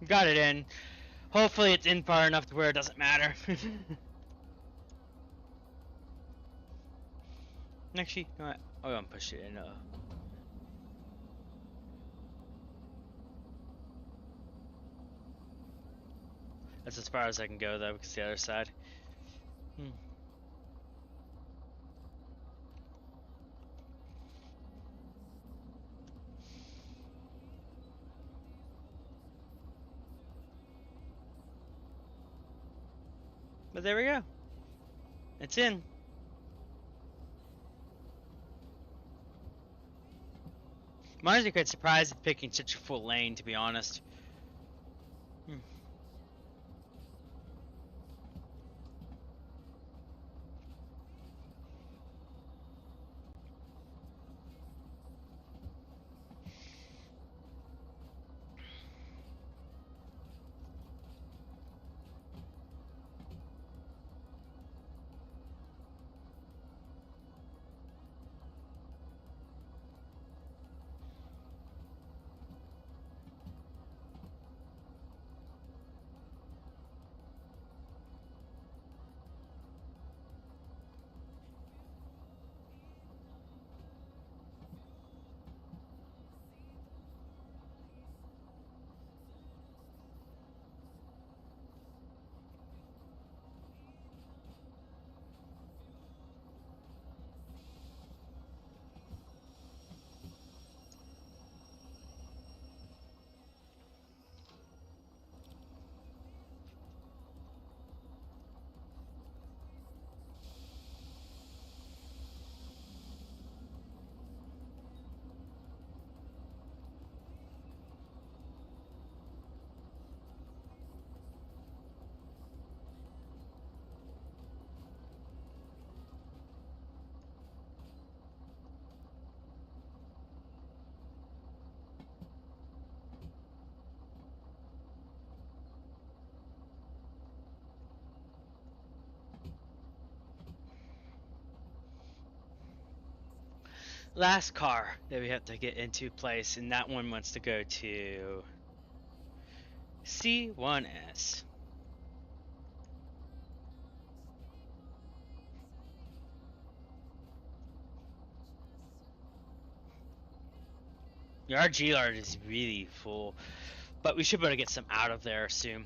Got it in. Hopefully it's in far enough to where it doesn't matter. Actually, you know what? I'm gonna push it in. That's as far as I can go though, because the other side. But there we go. It's in. I'm honestly quite surprised at picking such a full lane, to be honest. last car that we have to get into place, and that one wants to go to C1S. Yeah, our G-Lard is really full, but we should be able to get some out of there soon.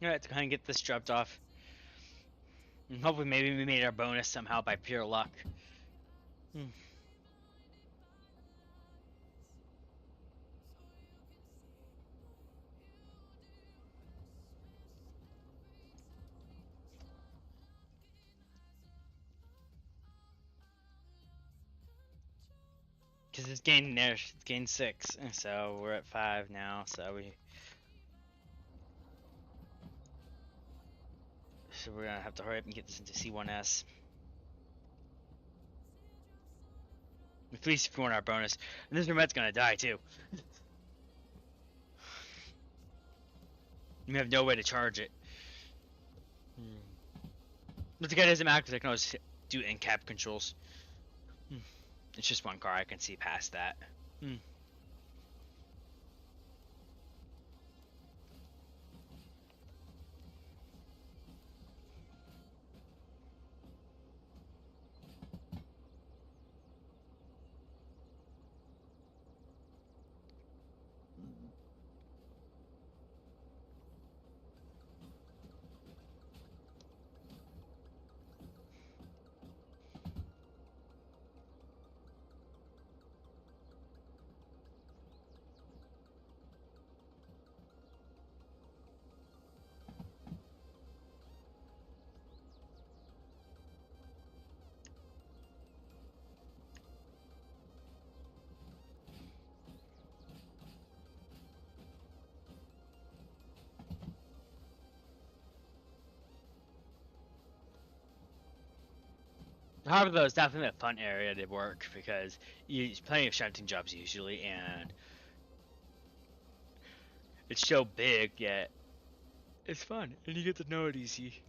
Alright, to kind of get this dropped off. And hopefully maybe we made our bonus somehow by pure luck. Because it's gained there, it's gained 6, so we're at 5 now, so we're gonna have to hurry up and get this into C1S. At least if we want our bonus. And this remote's gonna die too. We have no way to charge it. But the guy doesn't matter because I can always do in-cab controls. It's just one car, I can see past that. However, though, it's definitely a fun area to work because there's plenty of shunting jobs usually, and it's so big, yet it's fun, and you get to know it easy.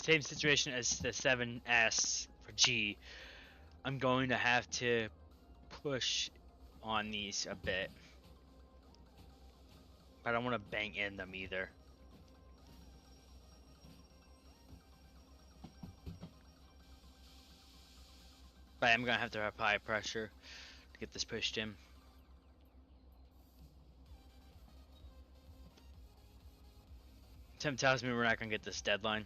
same situation as the 7S for G. I'm going to have to push on these a bit. But I don't want to bang in them either. But I'm going to have to have high pressure to get this pushed in. Tim tells me we're not going to get this deadline.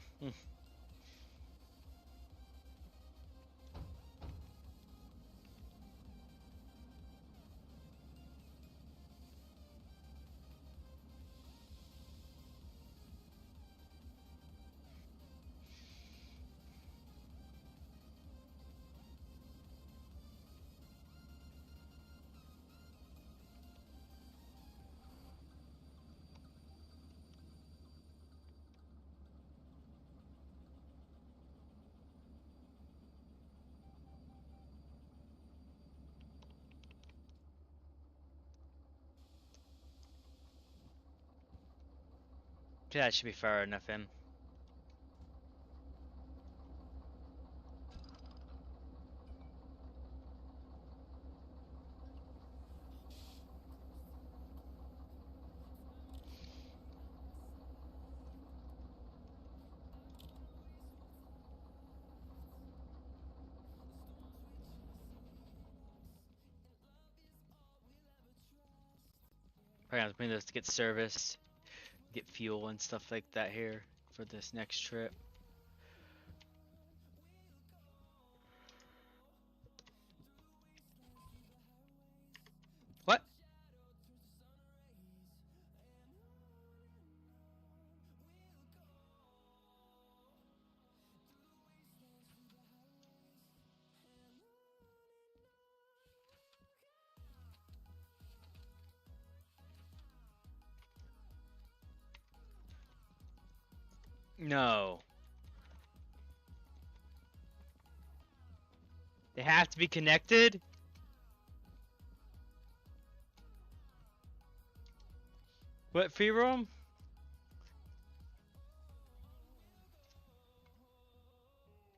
Yeah, it should be far enough in. Probably have to bring this to get service, get fuel and stuff like that here for this next trip. What? No. They have to be connected? What, free roam?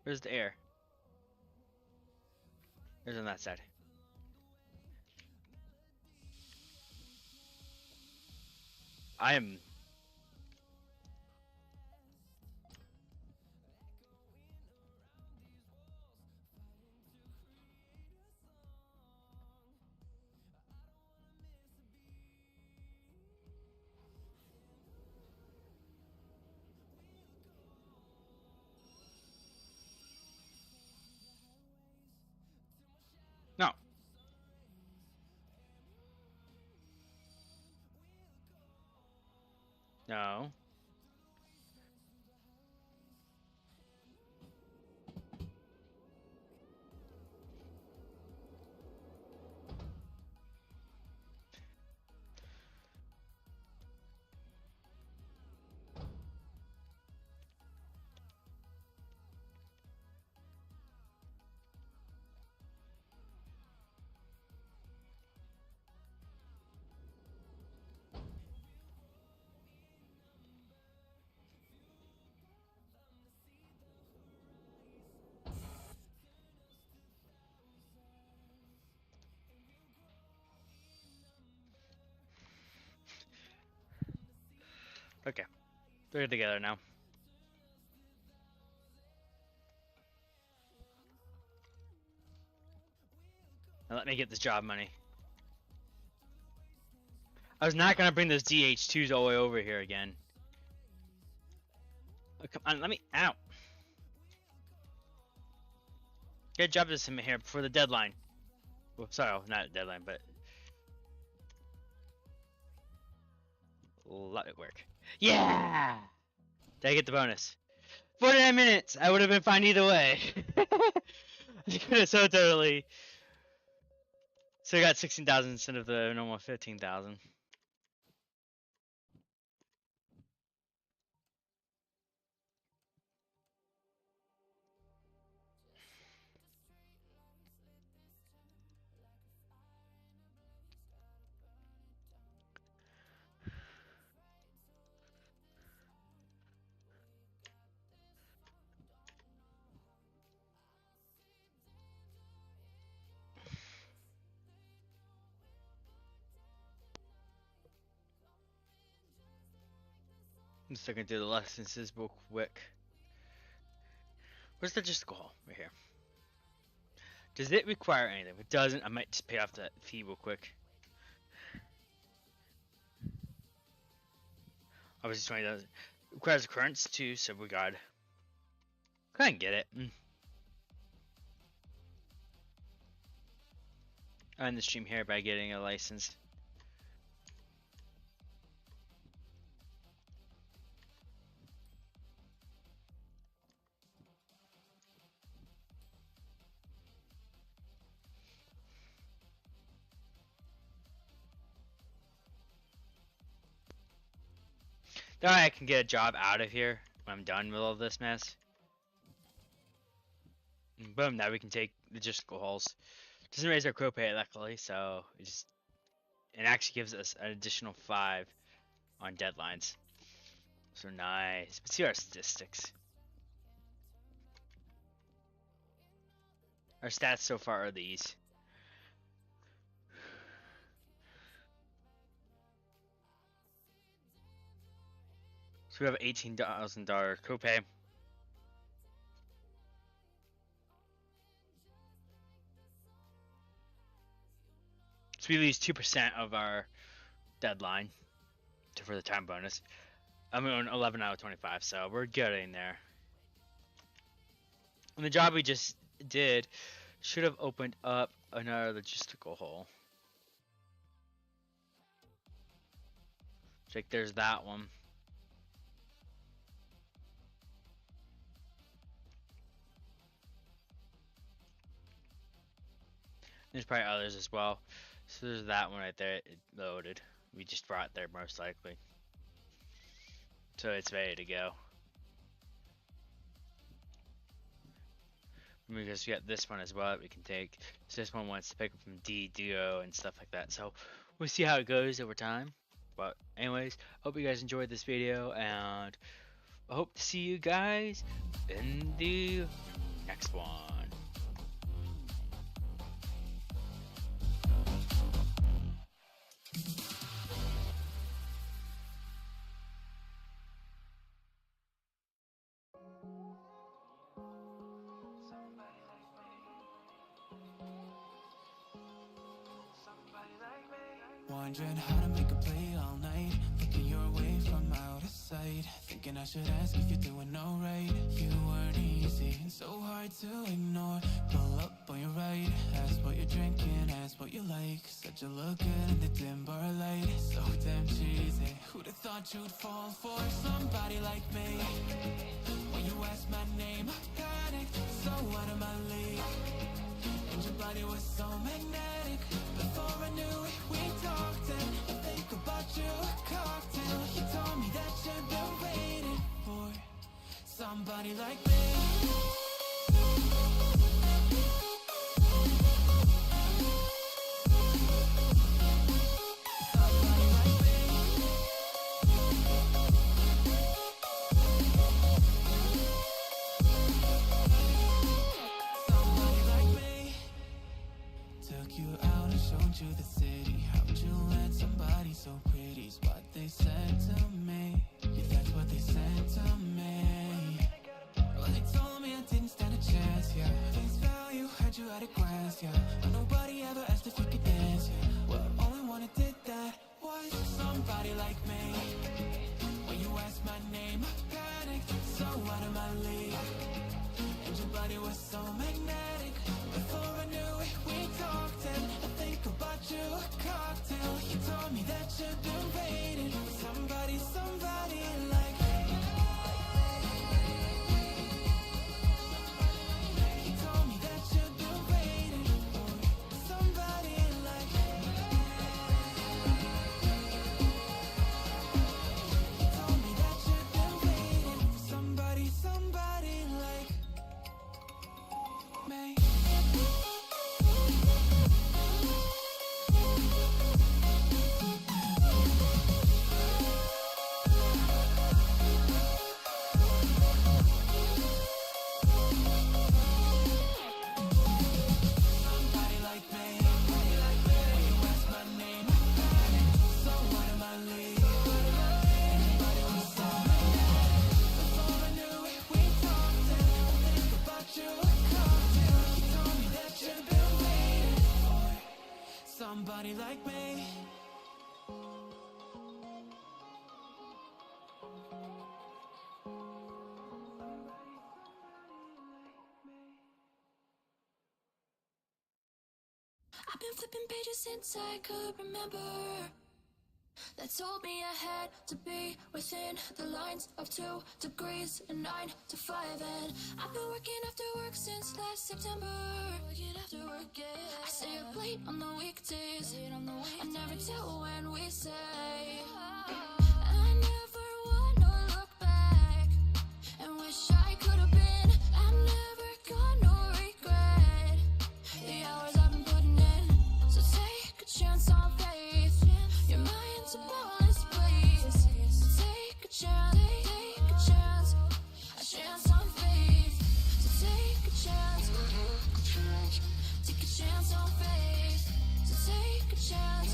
Where's the air? There's on that side. I am... No. No. Okay. They're together now. Now let me get this job money. I was not gonna bring those DH2s all the way over here again. Oh, come on, let me out. Get a job to submit here before the deadline. Well, sorry, not a deadline, but let it work. Yeah! Did I get the bonus? 49 minutes! I would have been fine either way. I could have so totally. So I got 16,000 instead of the normal 15,000. I'm just looking through the licenses real quick. Where's the logistical hall? Right here. Does it require anything? If it doesn't, I might just pay off that fee real quick. Obviously, 20,000. Requires occurrence too, so we got. Go ahead and get it. I end the stream here by getting a license. That way I can get a job out of here when I'm done with all this mess. And boom, now we can take logistical halls. Doesn't raise our crow pay luckily, so it actually gives us an additional 5 on deadlines. So nice. Let's see our statistics. Our stats so far are these. So we have $18,000 copay. So we lose 2% of our deadline for the time bonus. I'm on 11 out of 25, so we're getting there. And the job we just did should have opened up another logistical hole. Like there's that one. There's probably others as well. So there's that one right there. It loaded. We just brought there most likely. So it's ready to go. Because we got this one as well that we can take. So this one wants to pick up from D, Duo, and stuff like that. So we'll see how it goes over time. But anyways, hope you guys enjoyed this video, and I hope to see you guys in the next one. Wondering how to make a play all night, looking your way from out of sight, thinking I should ask if you're doing alright. You weren't easy and so hard to ignore. Pull up on your right, ask what you're drinking, ask what you like. Said you look good in the dim bar light, so damn cheesy. Who'd have thought you'd fall for somebody like me? When you asked my name, I panicked, so out of my league. And your body was so magnetic. Before I knew it, we talked, and I think about you a cocktail. You told me that you've been waiting for somebody like me. You the city, how'd you let somebody so pretty's what they said to me? Yeah, that's what they said to me. Well, they told me I didn't stand a chance, yeah. Face value, had you at a glance, yeah. But nobody ever asked if you could dance, yeah. Well, only one who did that was somebody like me. When you asked my name, I panicked, so out of my league. And your body was so magnetic. Before I knew it, we talked, and I think about you a cocktail. You told me that you've been waiting for somebody like me. You told me that you've been waiting for somebody like me. I've been flipping pages since I could remember, that told me I had to be within the lines of 2 degrees and 9 to 5. And I've been working after work since last September. Working after work, yeah. I stay up late on the weekdays. I never tell when we say. I never wanna look back and wish I could have been. I'm never gonna regret the hours I've been putting in. So take a chance on faith. Your mind's a ballast place. So take a chance, a chance on faith. So take a chance on faith. So take a chance.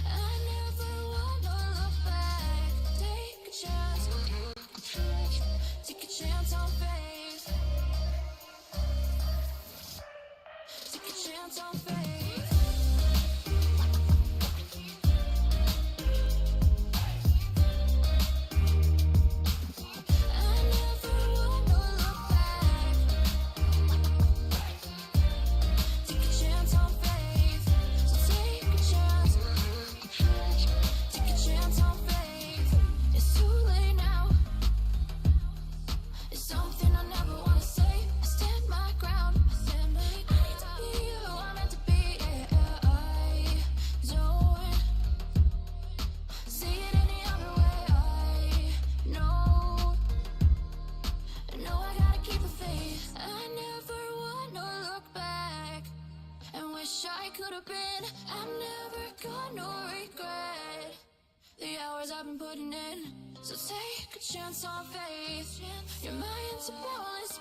I never wanna look back. Take a chance on faith. Take a chance on faith. I could have been. I'm never gonna regret the hours I've been putting in. So take a chance on faith. Your mind's a ballast